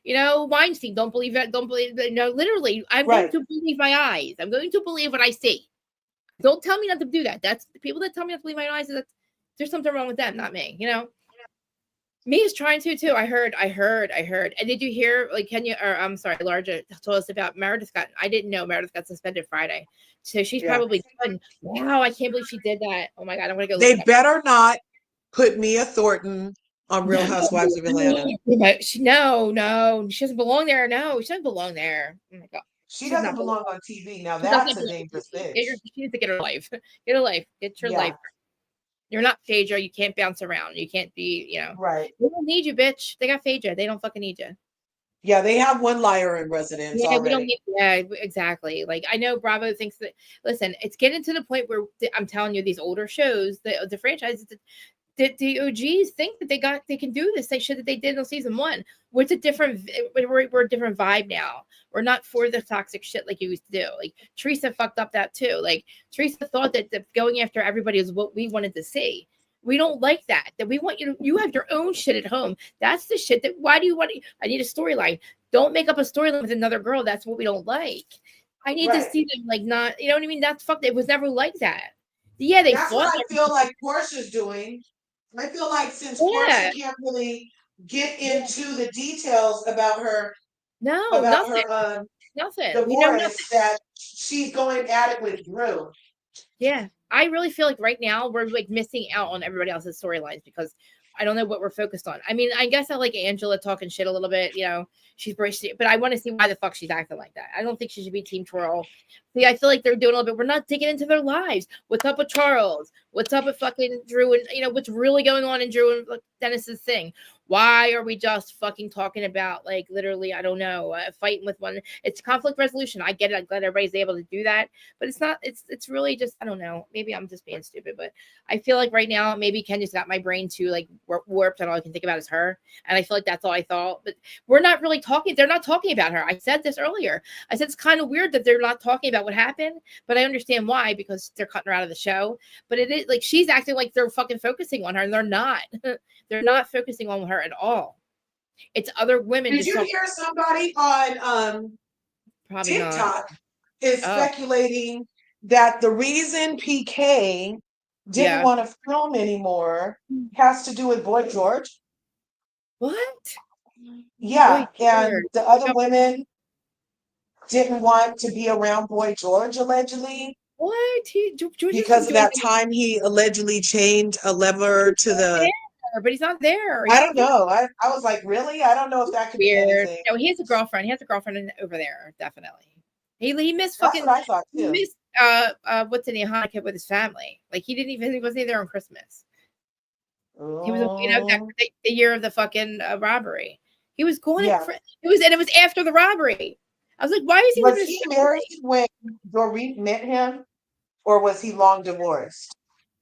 Weinstein, don't believe that. Don't believe that. No, literally, I'm going to believe my eyes. I'm going to believe what I see. Don't tell me not to do that. That's the people that tell me not to believe my eyes. There's something wrong with them, not me. Me is trying to too. I heard. And did you hear? Like, Larja told us about Meredith I didn't know Meredith got suspended Friday, so she's probably done. Wow, I can't believe she did that. Oh my god, I'm gonna go. They better not put Mia Thornton on Real Housewives of Atlanta. No, she doesn't belong there. No, she doesn't belong there. Oh my god, she doesn't belong on TV. Now She that's doesn't a dangerous bitch. She needs to get her life. Get a life. Get your life. You're not Phaedra. You can't bounce around. You can't be, Right. They don't need you, bitch. They got Phaedra. They don't fucking need you. Yeah, they have one liar in residence already. We don't need. Yeah, exactly. Like, I know Bravo thinks that. Listen, it's getting to the point where I'm telling you, these older shows, the franchises, the OGs think that they can do this. They shit that they did in season 1. We're a different vibe now. We're not for the toxic shit like you used to do. Like, Teresa fucked up that too. Like, Teresa thought that going after everybody is what we wanted to see. We don't like that. That we want you have your own shit at home. That's the shit that, why do you want to, I need a storyline. Don't make up a storyline with another girl. That's what we don't like. I need to see them like not, you know what I mean? That's fucked. It was never like that. Yeah, that's what I feel like Portia's doing. I feel like since Portia can't really get into the details about her nothing. Divorce, we know nothing. That she's going at it with Drew. Yeah, I really feel like right now we're like missing out on everybody else's storylines because I don't know what we're focused on. I mean, I guess I like Angela talking shit a little bit, she's braced, but I want to see why the fuck she's acting like that. I don't think she should be Team Twirl. See, I feel like they're doing a little bit. We're not digging into their lives. What's up with Charles? What's up with fucking Drew? And what's really going on in Drew and Dennis's thing? Why are we just fucking talking about, like, literally, I don't know, fighting with one? It's conflict resolution. I get it. I'm glad everybody's able to do that, but it's not. It's really just, I don't know. Maybe I'm just being stupid, but I feel like right now maybe Kenya's got my brain too like warped, and all I can think about is her. And I feel like that's all I thought. But we're not really talking. They're not talking about her. I said this earlier. I said it's kind of weird that they're not talking about what happened, but I understand why, because they're cutting her out of the show. But it is like she's acting like they're fucking focusing on her, and they're not. They're not focusing on her at all. It's other women. Did you hear somebody on TikTok is speculating that the reason PK didn't want to film anymore has to do with Boy George? What? Yeah, and the other women didn't want to be around Boy George, allegedly. What? Because of that time he allegedly chained a lever to the... But he's not there. I don't know. I was like, really? I don't know if that could be anything. No, he has a girlfriend. He has a girlfriend over there, definitely. He missed fucking... That's what I thought too. He missed what's the name, Hanukkah with his family. Like, he wasn't even there on Christmas. Oh. He was, the year of the fucking robbery. He was going it was after the robbery. I was like, why is he? Was he married when Dorit met him, or was he long divorced?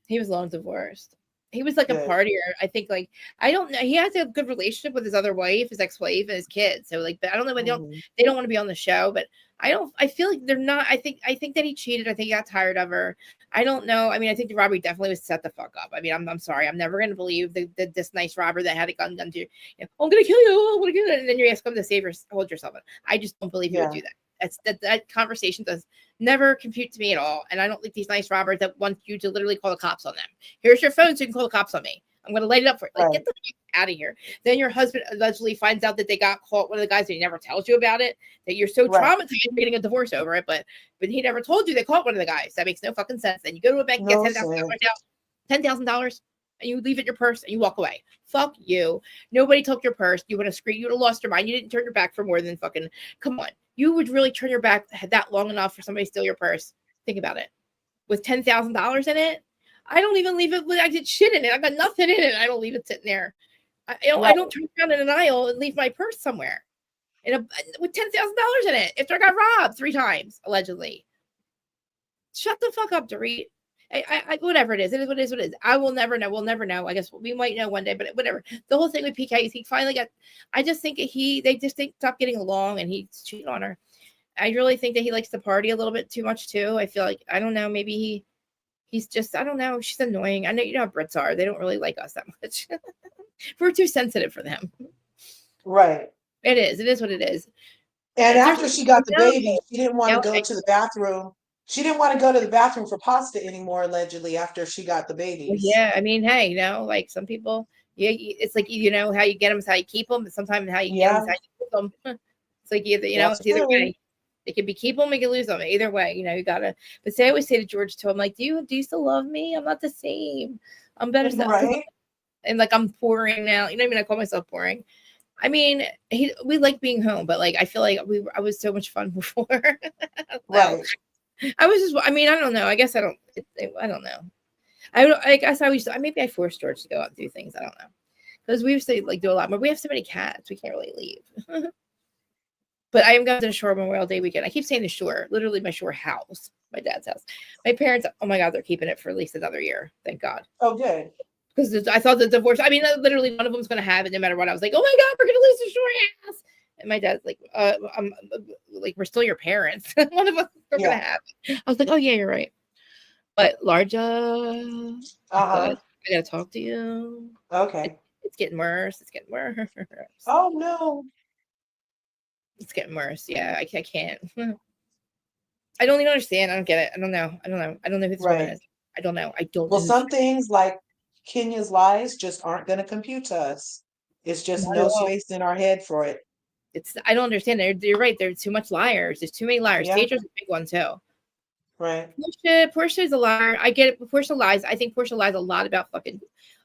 He was long divorced. He was like a partier. I think, like, I don't know. He has a good relationship with his other wife, his ex-wife, and his kids. So, like, but I don't know when they don't want to be on the show. But I feel like they're not. I think that he cheated. I think he got tired of her. I don't know. I mean, I think the robbery definitely was set the fuck up. I mean, I'm sorry. I'm never gonna believe this nice robber that had a gun done to you. I'm gonna kill you. I'm gonna kill you. And then you ask him to hold yourself. I just don't believe he would do that. That conversation does never compute to me at all. And I don't like these nice robbers that want you to literally call the cops on them. Here's your phone so you can call the cops on me. I'm going to light it up for it. Like, get the fuck out of here. Then your husband allegedly finds out that they got caught, one of the guys, that he never tells you about it, that you're so traumatized you're getting a divorce over it, but he never told you they caught one of the guys. That makes no fucking sense. Then you go to a bank and get $10,000, and you leave it in your purse and you walk away. Fuck you. Nobody took your purse. You would have screamed. You would have lost your mind. You didn't turn your back for more than fucking, come on. You would really turn your back that long enough for somebody to steal your purse? Think about it. With $10,000 in it, I don't even leave it. I get shit in it. I got nothing in it. I don't leave it sitting there. I don't turn around in an aisle and leave my purse somewhere. with $10,000 in it after I got robbed 3 times, allegedly. Shut the fuck up, Dorit. I whatever it is. It is what it is. What it is. I will never know. We'll never know. I guess we might know one day, but whatever. The whole thing with PK is he finally got. I just think they just stopped getting along, and he's cheating on her. I really think that he likes to party a little bit too much too. I feel like I don't know. Maybe he's just I don't know. She's annoying. I know you know how Brits are. They don't really like us that much. We're too sensitive for them. Right. It is. It is what it is. And after she got the No, baby, she didn't want to go no, to the bathroom. She didn't want to go to the bathroom for pasta anymore, allegedly, after she got the Well, babies. yeah, I mean, hey, you know, like some people, yeah, it's like you know how you get them is how you keep them, but sometimes how you get them Yeah, is how you keep them. It's like either you know, that's it's either true. way. It can be keep them, you can lose them. Either way, you know, you gotta. But say I always say to George too, I'm like, do you still love me? I'm not the same. I'm better. Right. And like I'm pouring now. You know what I mean? I call myself pouring. I mean, we like being home, but like I feel like I was so much fun before. Right. I was just. I mean, I don't know. I guess I don't. I don't know. I guess I was. Maybe I forced George to go out and do things. I don't know because we used to like do a lot more. We have so many cats, we can't really leave. But I am going to the shore Memorial Day weekend. I keep saying the shore, literally my shore house, my dad's house. My parents, oh my God, they're keeping it for at least another year. Thank God. Oh, good. Because I thought the divorce, I mean, literally one of them's going to have it no matter what. I was like, oh my God, we're going to lose the shore house. And my dad's like, like, we're still your parents. One of us are going to have it. I was like, oh yeah, you're right. But Larja, I got to talk to you. Okay. It's getting worse. It's getting worse. Oh no. It's getting worse. Yeah, I can't. I don't even understand. I don't get it. I don't know. I don't know who this woman Right. is. I don't know. I don't Well, know. some things like Kenya's lies just aren't going to compute to us. It's just Not at no all. space in our head for it. I don't understand. You're right. There's too much liars. There's too many liars. Yeah. Taser's a big one too. Right. Portia is a liar. I get it. Portia lies. I think Portia lies a lot about fucking.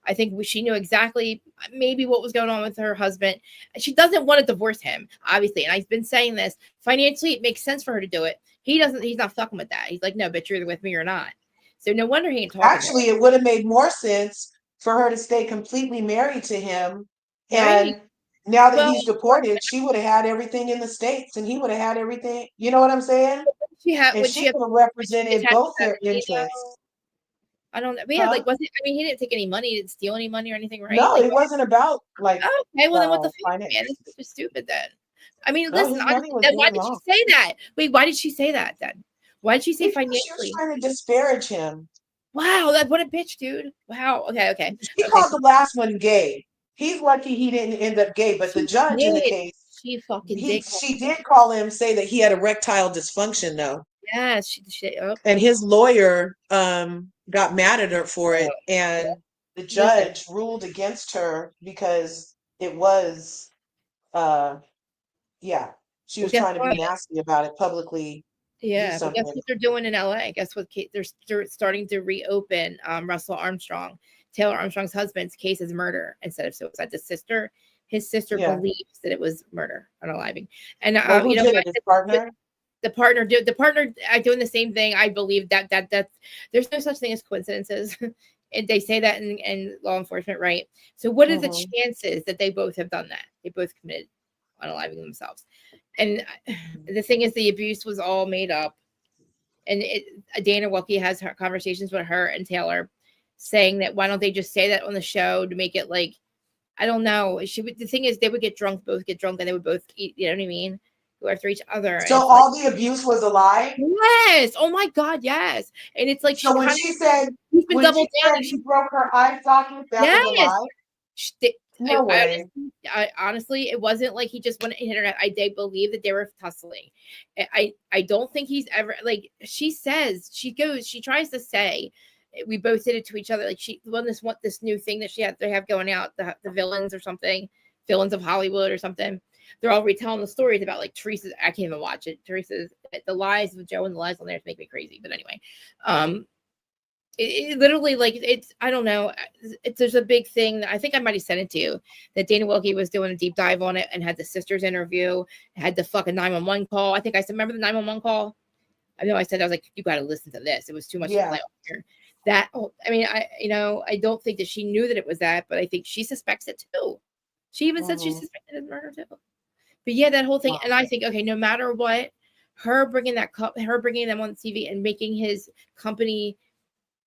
I think she knew exactly maybe what was going on with her husband. She doesn't want to divorce him, obviously. And I've been saying this financially, it makes sense for her to do it. He doesn't. He's not fucking with that. He's like, no, bitch, you're either with me or not. So no wonder he ain't talking. Actually, it would have made more sense for her to stay completely married to him. Right. And now that he's deported, she would have had everything in the States and he would have had everything. You know what I'm saying? And she could have represented both their interests. I don't know. But yeah, like, wasn't, I mean, he didn't take any money, he didn't steal any money or anything, right? No, Like, it wasn't about like. Okay, well, then what the fuck, man? finance. This is just stupid then. I mean, No, listen, his money was then why very did she long. say that? Wait, why did she say that then? Why did she say Because she was financially? trying to disparage him. Wow, what a bitch, dude. Wow. Okay. He called the last one gay. He's lucky he didn't end up gay, but the judge in the case, she fucking did. she did call him, say that he had erectile dysfunction though. Yeah, she And his lawyer got mad at her for it, and the judge ruled against her because it was she was trying to be nasty about it publicly. Yeah, but guess what they're doing in LA? Guess what? They're starting to reopen Russell Armstrong, Taylor Armstrong's husband's case as murder instead of suicide. His sister believes that it was murder, unaliving. And who did it? His partner? The partner doing the same thing. I believe that there's no such thing as coincidences. And they say that in law enforcement, right? So what are the chances that they both have done that? They both committed unaliving themselves. And the thing is, the abuse was all made up. And Dana Wilkie has her conversations with her and Taylor saying that why don't they just say that on the show to make it like, I don't know. The thing is, they would both get drunk, and they would both eat, you know what I mean? Go after each other. So all the abuse was a lie? Yes. Oh my God, yes. And it's like, so when she said, he's been doubled down. She broke her eye socket, that was a lie? No way. I honestly, it wasn't like he just went and hit her. I believe that they were tussling. I don't think he's ever, like, she says, she tries to say, we both did it to each other. Like, she won this new thing that they have going out, the villains or something, villains of Hollywood or something. They're all retelling the stories about like Teresa's. I can't even watch it. Teresa's the lies with Joe and the lies on there to make me crazy. But anyway, it literally, like, it's, I don't know. There's a big thing that I think I might have sent it to you, that Dana Wilkie was doing a deep dive on it and had the sisters interview, had the fucking 911 call. I think I said, remember the 911 call? I know I said, I was like, you got to listen to this. It was too much to play on here. I mean, I don't think that she knew that it was that, but I think she suspects it too. She even said she suspected it murder too. But yeah, that whole thing, and I think, okay, no matter what, her bringing them on TV and making his company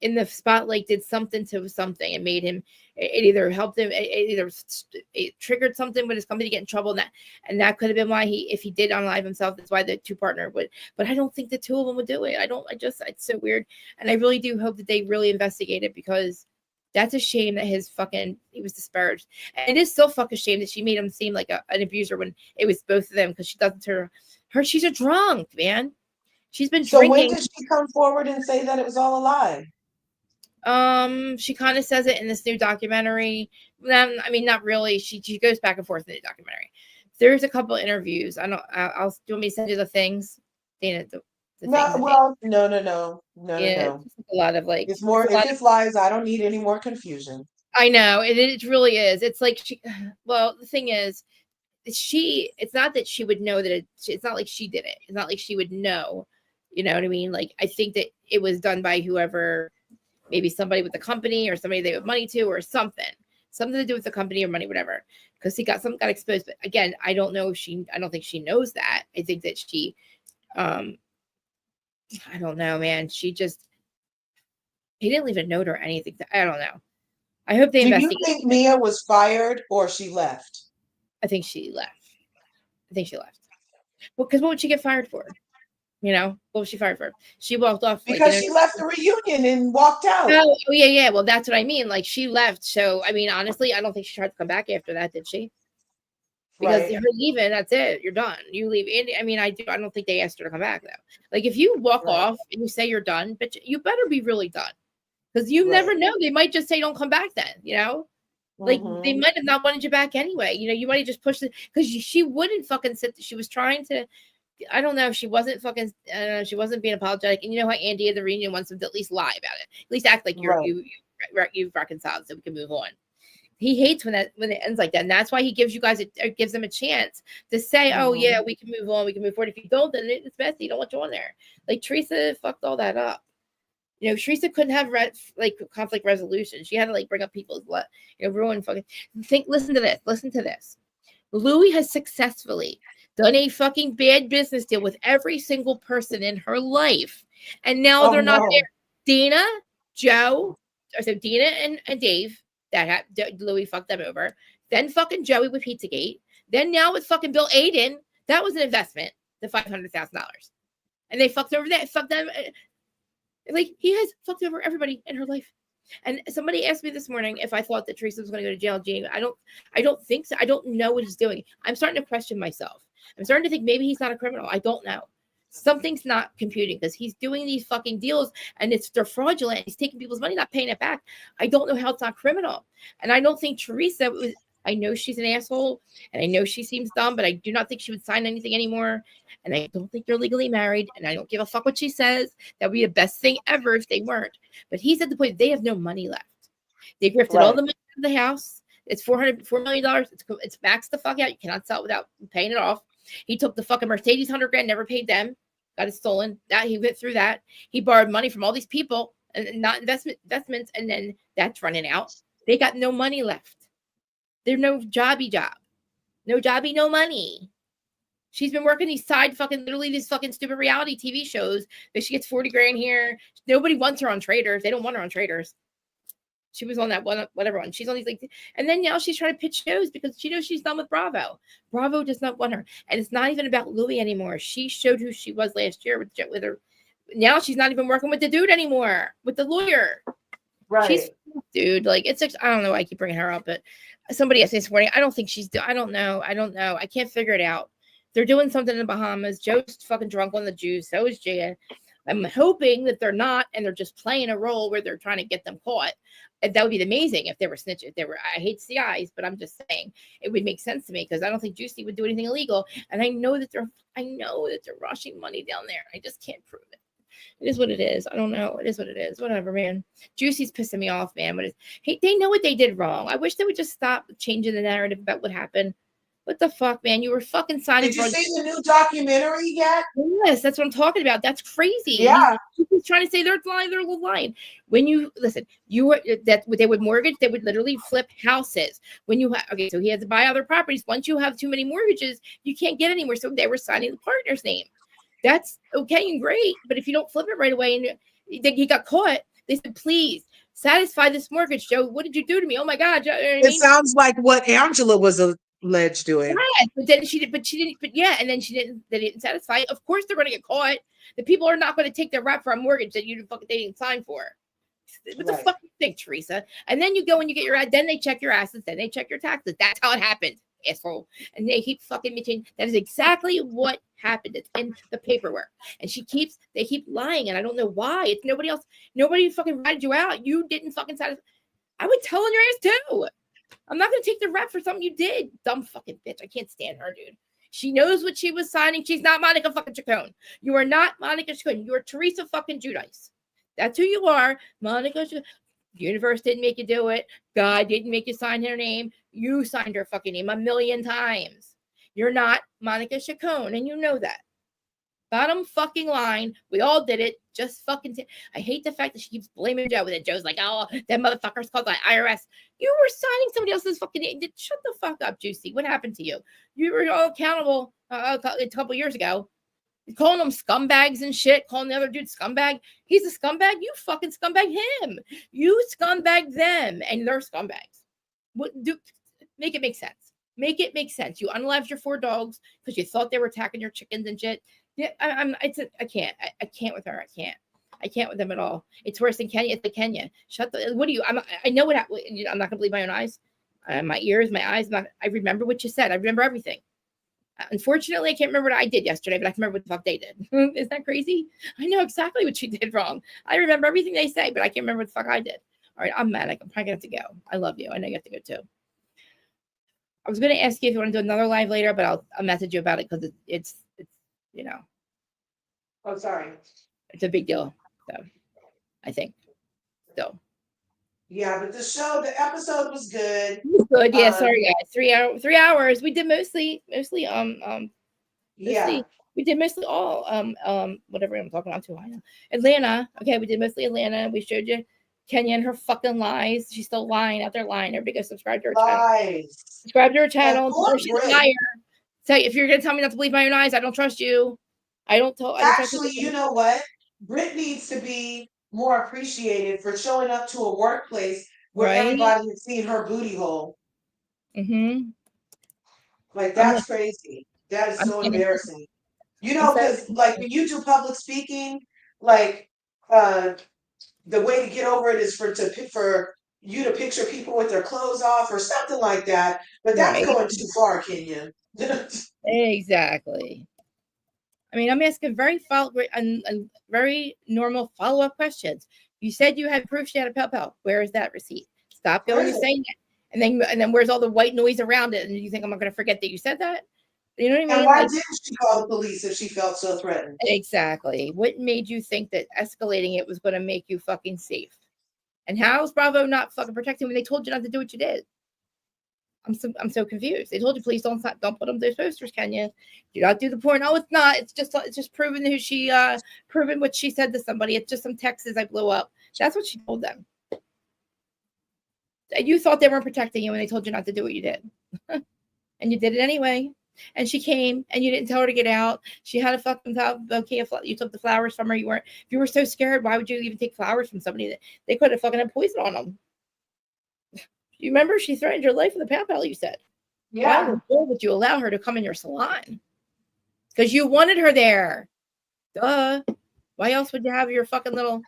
in the spotlight did something to something. It made him. It either helped him. It triggered something with his company to get in trouble. And that could have been why if he did unalive himself, that's why the two partner would. But I don't think the two of them would do it. It's so weird. And I really do hope that they really investigate it, because that's a shame that he was disparaged. And it is so fucking shame that she made him seem like an abuser when it was both of them, because she doesn't her she's a drunk, man. She's been So drinking. when did she come forward and say that it was all a lie? She kind of says it in this new documentary. I mean, not really. She goes back and forth in the documentary. There's a couple of interviews. I'll do you want me to send you the things, Dana? The No, things. well, no. Yeah, it's a lot of like. It's more. If it's lies, I don't need any more confusion. I know it really is. It's like well, the thing is, it's not that she would know that it's not like she did it. It's not like she would know. You know what I mean? Like, I think that it was done by whoever. Maybe somebody with the company or somebody they owe money to or something to do with the company or money, whatever. Because he got exposed. But again, I don't think she knows that. I think that she, I don't know, man. He didn't leave a note or anything. I don't know. I hope they investigate. Do you think Mia was fired or she left? I think she left. Well, because what would she get fired for? You know, what was she fired for? She walked off because she left the reunion and walked out. Oh yeah. Well, that's what I mean. Like, she left. So I mean, honestly, I don't think she tried to come back after that, did she? Because her leaving, that's it. You're done. You leave. And I mean, I don't think they asked her to come back though. Like, if you walk off and you say you're done, but you better be really done, because you never know. They might just say don't come back then. You know, like they might have not wanted you back anyway. You know, you might have just pushed it, because she wouldn't fucking sit. She was trying to. I don't know. She wasn't fucking. She wasn't being apologetic. And you know how Andy at the reunion wants them to at least lie about it. At least act like you've reconciled, so we can move on. He hates when it ends like that, and that's why he gives them a chance to say, "Oh yeah, we can move on. We can move forward." If you don't, then it's messy. You don't want you on there. Like, Teresa fucked all that up. You know, Teresa couldn't have conflict resolution. She had to bring up people's ruin fucking. Listen to this. Louis has successfully done a fucking bad business deal with every single person in her life. And now they're not there. Dina, Joe, so Dina and Dave, Louis fucked them over. Then fucking Joey with Pizzagate. Then now with fucking Bill Aiden, that was an investment, the $500,000. And they fucked over that. Fucked them. Like, he has fucked over everybody in her life. And somebody asked me this morning if I thought that Teresa was going to go to jail. Jamie, I don't think so. I don't know what he's doing. I'm starting to question myself. I'm starting to think maybe he's not a criminal. I don't know. Something's not computing, because he's doing these fucking deals and they're fraudulent. He's taking people's money, not paying it back. I don't know how it's not criminal. And I don't think Teresa I know she's an asshole and I know she seems dumb, but I do not think she would sign anything anymore. And I don't think they're legally married. And I don't give a fuck what she says. That would be the best thing ever if they weren't. But he's at the point they have no money left. They grifted all the money out of the house. It's $4 million. It's maxed the fuck out. You cannot sell it without paying it off. He took the fucking Mercedes $100,000, never paid them, got it stolen. That he went through that. He borrowed money from all these people and not investments, and then that's running out. They got no money left. There's no jobby job. No jobby, no money. She's been working these literally these fucking stupid reality TV shows, but she gets $40,000 here. Nobody wants her on Traders. They don't want her on Traders. She was on that one, whatever one. She's on these and then now she's trying to pitch shows because she knows she's done with Bravo. Bravo does not want her. And it's not even about Louis anymore. She showed who she was last year with her. Now she's not even working with the dude anymore, with the lawyer. Right. She's, dude, it's like, I don't know why I keep bringing her up, but somebody asked me this morning. I don't think I don't know. I can't figure it out. They're doing something in the Bahamas. Joe's fucking drunk on the juice. So is Jan. I'm hoping that they're not, and they're just playing a role where they're trying to get them caught. And that would be amazing if they were snitches. I hate CIs, but I'm just saying it would make sense to me because I don't think Juicy would do anything illegal. And I know that they're rushing money down there. I just can't prove it. It is what it is. I don't know. It is what it is. Whatever, man. Juicy's pissing me off, man. They know what they did wrong. I wish they would just stop changing the narrative about what happened. What the fuck, man? You were fucking signing Did you for. see the new documentary yet? Yes, that's what I'm talking about. That's crazy. Yeah. He's trying to say they're lying. They're lying. When you listen, you were that they would mortgage. They would literally flip houses. When you okay, so he had to buy other properties. Once you have too many mortgages, you can't get anywhere. So they were signing the partner's name. That's okay and great, but if you don't flip it right away and he got caught, they said, please satisfy this mortgage, Joe. What did you do to me? Oh my God. You know what I It mean? sounds like what Angela was alleged doing. Yeah, but then she didn't, but yeah, and then they didn't satisfy it. Of course they're going to get caught. The people are not going to take their rap for a mortgage that they didn't sign for. What the fuck you think, Teresa? And then you go and you get your ad, then they check your assets, then they check your taxes. That's how it happened, asshole. And they keep fucking mentioning that is exactly what happened. It's in the paperwork. And they keep lying, and I don't know why. It's nobody else, nobody fucking ratted you out. You didn't fucking satisfy. I would tell on your ass too. I'm not gonna take the rap for something you did. Dumb fucking bitch. I can't stand her, dude. She knows what she was signing. She's not Monica fucking Chacon. You are not Monica Chacon. You are Teresa fucking Giudice. That's who you are. Monica Chacon. The universe didn't make you do it. God didn't make you sign her name. You signed her fucking name 1,000,000 times. You're not Monica Chacon, and you know that. Bottom fucking line. We all did it. Just fucking. I hate the fact that she keeps blaming Joe. And Joe's like, oh, that motherfucker's called the IRS. You were signing somebody else's fucking name. Shut the fuck up, Juicy. What happened to you? You were all accountable a couple years ago. You're calling them scumbags and shit. Calling the other dude scumbag. He's a scumbag. You fucking scumbag him. You scumbag them, and they're scumbags. Make it make sense. Make it make sense. You unalived your 4 dogs because you thought they were attacking your chickens and shit. Yeah, I can't. I can't with her. I can't with them at all. It's worse than Kenya. It's like Kenya. What do you? I know what happened. I'm not gonna believe my own eyes, my ears, my eyes. I remember what you said. I remember everything. Unfortunately, I can't remember what I did yesterday, but I can remember what the fuck they did. Isn't that crazy? I know exactly what you did wrong. I remember everything they say, but I can't remember what the fuck I did. All right, I'm mad. I'm probably gonna have to go. I love you. I know you have to go too. I was gonna ask you if you want to do another live later, but I'll message you about it because it's you know. Oh, sorry. It's a big deal, so I think. So. Yeah, but the episode was good. Good, yeah. Sorry, guys. 3 hours. We did mostly. Yeah. We did mostly all whatever I'm talking about too. I know. Atlanta. Okay, we did mostly Atlanta. We showed you Kenya and her fucking lies. She's still lying out there lying. Everybody go subscribe to her channel. Subscribe to her channel. She's a liar. So if you're gonna tell me not to believe my own eyes, I don't trust you. Actually, you know what? Britt needs to be more appreciated for showing up to a workplace where everybody has seen her booty hole. Mm-hmm. Like, that's crazy. That is so embarrassing. You know, because like when you do public speaking, like the way to get over it is for you to picture people with their clothes off or something like that. But that's going too far, Kenya. Exactly. I mean, I'm asking very very normal follow-up questions. You said you had proof she had a PayPal. Where is that receipt? Stop going and saying that. And then where's all the white noise around it? And you think I'm not going to forget that you said that? You know what I mean? And why didn't she call the police if she felt so threatened? Exactly. What made you think that escalating it was going to make you fucking safe? And how's Bravo not fucking protecting when they told you not to do what you did? I'm so confused. They told you, please don't put them those posters, Kenya. Do not do the porn. No, it's not. It's just proving who she proving what she said to somebody. It's just some texts I blew up. That's what she told them. You thought they weren't protecting you when they told you not to do what you did. And you did it anyway. And she came and you didn't tell her to get out. She had a fucking bouquet. You took the flowers from her. If you were so scared, why would you even take flowers from somebody that they could have fucking had poison on them? You remember she threatened your life with a PayPal, you said. Yeah. Why in the world would you allow her to come in your salon? Because you wanted her there. Duh. Why else would you have your fucking little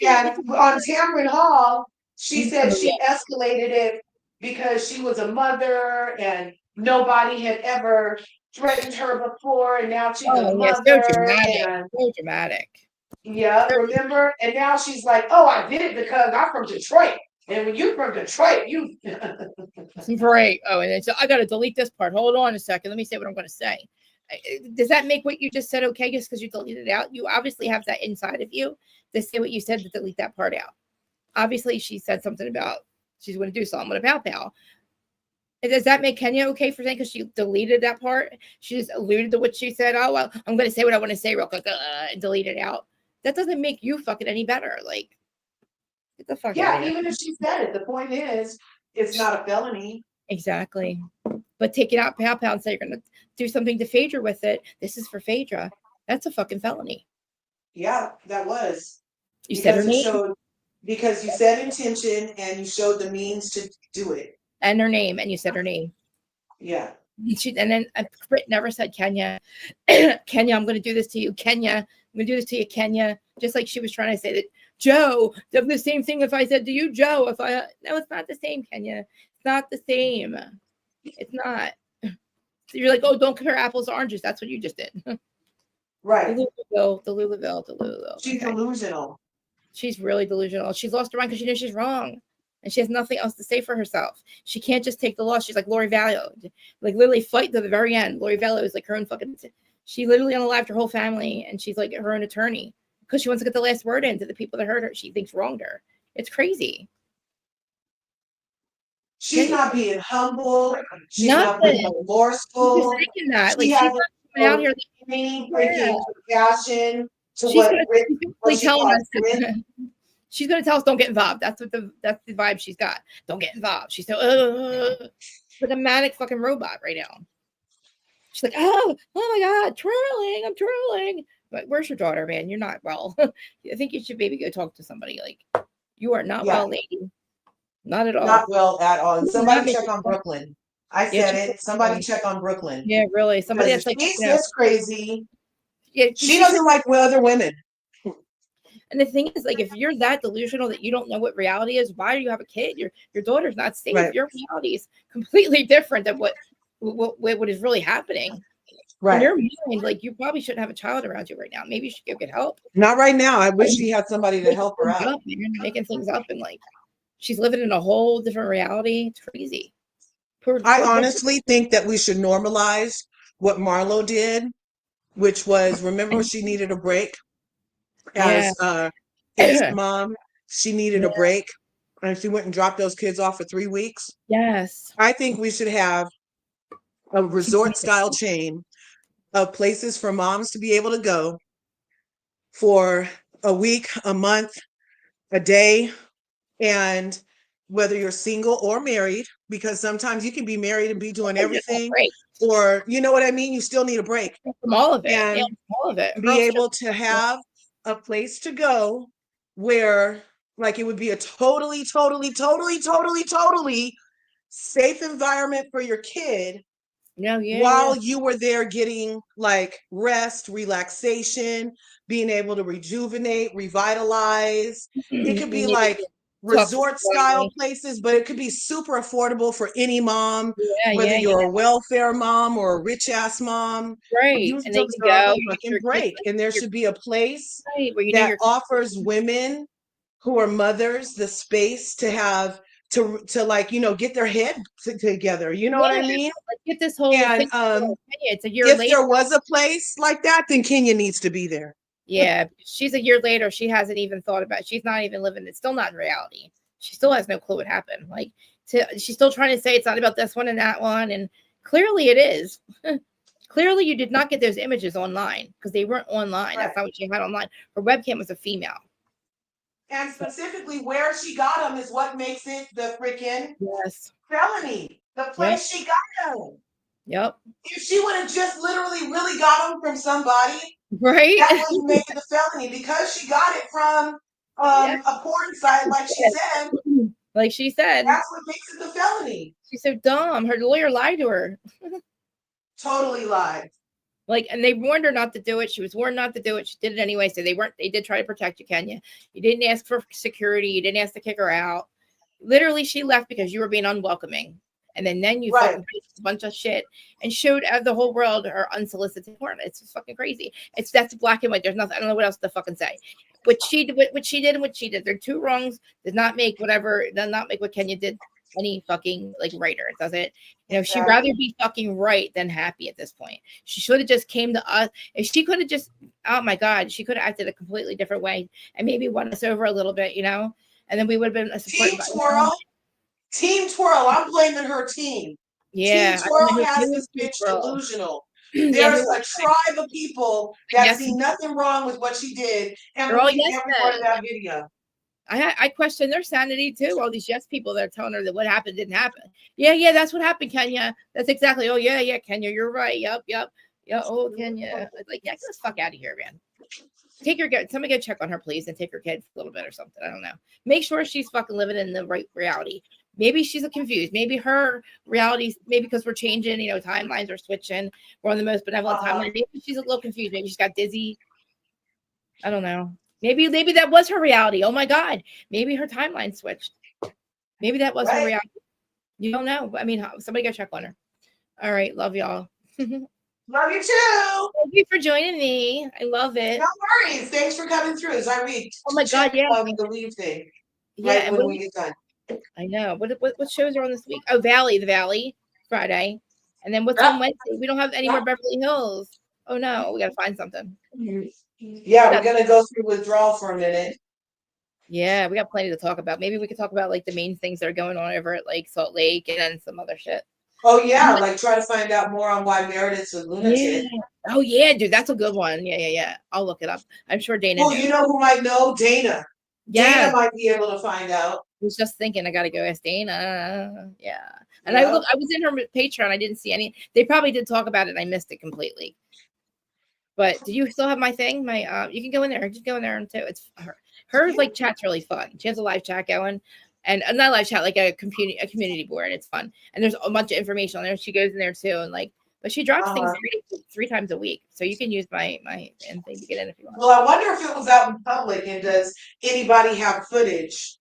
Yeah, on Tamron Hall, she said she escalated it because she was a mother and nobody had ever threatened her before, and now she's a mother. So dramatic. Yeah, remember? And now she's like, oh, I did it because I'm from Detroit. And when you're from Detroit, you Right. Oh, and then so I gotta delete this part. Hold on a second. Let me say what I'm gonna say. Does that make what you just said okay just because you deleted it out? You obviously have that inside of you to say what you said to delete that part out. Obviously, she said something about she's going to do something with a PayPal. Does that make Kenya okay for saying, because she deleted that part? She just alluded to what she said. Oh, well, I'm going to say what I want to say real quick and delete it out. That doesn't make you fucking any better. Like, get the fuck out of here. even if she said it, the point is, it's not a felony. Exactly. But take it out, pow, and say you're going to do something to Phaedra with it. This is for Phaedra. That's a fucking felony. Yeah, that was. You said her name. Because you said intention and you showed the means to do it. And her name, and you said her name. Yeah. And then Britt never said Kenya. Kenya, I'm going to do this to you. Kenya, I'm going to do this to you, Kenya. Just like she was trying to say that, Joe, the same thing if I said to you, Joe, no, it's not the same, Kenya. It's not the same. It's not. So you're like, oh, don't compare apples to oranges. That's what you just did. Right. Delulu. She's delusional. She's really delusional. She's lost her mind because she knows she's wrong. And she has nothing else to say for herself. She can't just take the loss. She's like Lori Vallow. Like literally fight to the very end. Lori Vallow is like her own fucking, she literally unalived her whole family, and she's like her own attorney because she wants to get the last word in to the people that hurt her. She thinks wronged her. It's crazy. She's not being humble. She's not being remorseful. That. She like, has she's out here any freaking compassion to she's what she telling us. did. She's going to tell us don't get involved. That's the vibe she's got. Don't get involved. She's so like a manic fucking robot right now. She's like, oh my God, trolling. I'm trolling. But where's your daughter, man? You're not well. I think you should maybe go talk to somebody. Like, you are not well, lady. Not at all. Not well at all. And somebody check on Brooklyn. I said it. Somebody check on Brooklyn. Yeah, really. Somebody that's like, she's this crazy. Yeah, she doesn't like other women. And the thing is, like, if you're that delusional that you don't know what reality is, why do you have a kid? Your daughter's not safe. Right. Your reality is completely different than what is really happening. Right. In your mind, like, you probably shouldn't have a child around you right now. Maybe you should go get help. Not right now. I wish she had somebody to help her out. Making things up, and like, she's living in a whole different reality. It's crazy. I honestly think that we should normalize what Marlo did, which was, remember, she needed a break. As mom, she needed a break, and she went and dropped those kids off for 3 weeks. Yes. I think we should have a resort style chain of places for moms to be able to go for a week, a month, a day, and whether you're single or married, because sometimes you can be married and be doing everything, or you know what I mean, you still need a break from all of it. And all of it. Be able to have a place to go where, like, it would be a totally safe environment for your kid. While you were there getting like rest, relaxation, being able to rejuvenate, revitalize. It could be like resort style places, but it could be super affordable for any mom, whether you're a welfare mom or a rich ass mom. Right. You and deserve a fucking break. And there should be a place that offers women who are mothers the space to have to like, you know, get their head together. You know what I mean? Get this whole and it's a year if later. there was a place like that, then Kenya needs to be there. Yeah, she's a year later. She hasn't even thought about it. She's not even living. It's still not in reality. She still has no clue what happened. Like, she's still trying to say it's not about this one and that one. And clearly it is. Clearly you did not get those images online because they weren't online. Right. That's not what she had online. Her webcam was a female. And specifically where she got them is what makes it the freaking felony. The place she got them. Yep. If she would have just literally really got them from somebody, right, that wouldn't make it a felony, because she got it from a porn site, like she said. Like she said. That's what makes it the felony. She's so dumb. Her lawyer lied to her. Totally lied. Like, and they warned her not to do it. She was warned not to do it. She did it anyway. So they did try to protect you, Kenya. You didn't ask for security. You didn't ask to kick her out. Literally, she left because you were being unwelcoming. And then you fucking did a bunch of shit and showed the whole world her unsolicited porn. It's just fucking crazy. That's black and white. There's nothing. I don't know what else to fucking say. What she did and what she did. They're two wrongs. Does not make what Kenya did any fucking like righter. It doesn't. You know, she'd rather be fucking right than happy at this point. She should have just came to us. If she could have just, oh my God, she could have acted a completely different way and maybe won us over a little bit, you know, and then we would have been a support. Team twirl. I'm blaming her team. Yeah. Team I don't know Twirl has who this Team bitch Twirl. delusional. Yeah, There's who a tribe of people that Yes. see nothing wrong with what she did and They're all believe yes every word of men. that video. I question their sanity too. All these yes people that are telling her that what happened didn't happen. Yeah, that's what happened, Kenya. That's exactly. Oh yeah, Kenya, you're right. Yep. Yeah. Oh, Kenya. It's like, yeah, get the fuck out of here, man. Take your kid. Somebody go check on her, please, and take her kid for a little bit or something. I don't know. Make sure she's fucking living in the right reality. Maybe she's confused. Maybe her reality, maybe because we're changing, timelines are switching. We're on the most benevolent timeline. Maybe she's a little confused. Maybe she's got dizzy. I don't know. Maybe that was her reality. Oh my God. Maybe her timeline switched. Maybe that was her reality. You don't know. I mean, somebody go check on her. All right. Love y'all. Love you too. Thank you for joining me. I love it. No worries. Thanks for coming through. As I read. Oh my God. Yeah. The leave thing. Yeah. Right when we get done. I know. What shows are on this week? Oh, the Valley, Friday. And then what's on Wednesday? We don't have any more Beverly Hills. Oh no, we gotta find something. Yeah, we're gonna go through withdrawal for a minute. Yeah, we got plenty to talk about. Maybe we could talk about like the main things that are going on over at like Salt Lake and then some other shit. Oh yeah, like try to find out more on why Meredith's a lunatic. Yeah. Oh yeah, dude, that's a good one. Yeah. I'll look it up. I'm sure Dana knows. You know who might know? Dana. Yeah. Dana might be able to find out. I was just thinking I gotta go ask Dana. Yeah. And I was in her Patreon. I didn't see any. They probably did talk about it and I missed it completely. But do you still have my thing? My you can go in there. Just go in there and too. It's her like chat's really fun. She has a live chat going. And not a live chat, like a community board. It's fun. And there's a bunch of information on there. She goes in there too. And like, but she drops things three times a week. So you can use my thing to get in if you want. Well, I wonder if it was out in public and does anybody have footage?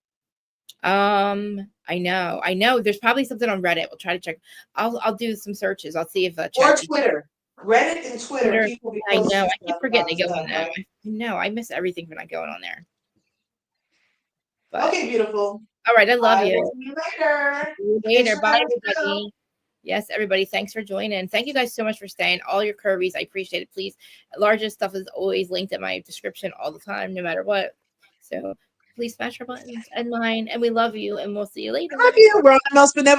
I know. There's probably something on Reddit. We'll try to check. I'll do some searches. I'll see if or Twitter. Reddit and Twitter. People be I know. I keep stuff forgetting to about go on stuff, there. right? No, I miss everything for not going on there. But, okay, beautiful. All right, I love you. See you later. See you later. Bye, everybody. Yes, everybody. Thanks for joining. Thank you guys so much for staying. All your curvies, I appreciate it. Please, largest stuff is always linked in my description all the time, no matter what. So please smash our buttons and mine, and we love you, and we'll see you later. Love you, Ron. Most benevolent.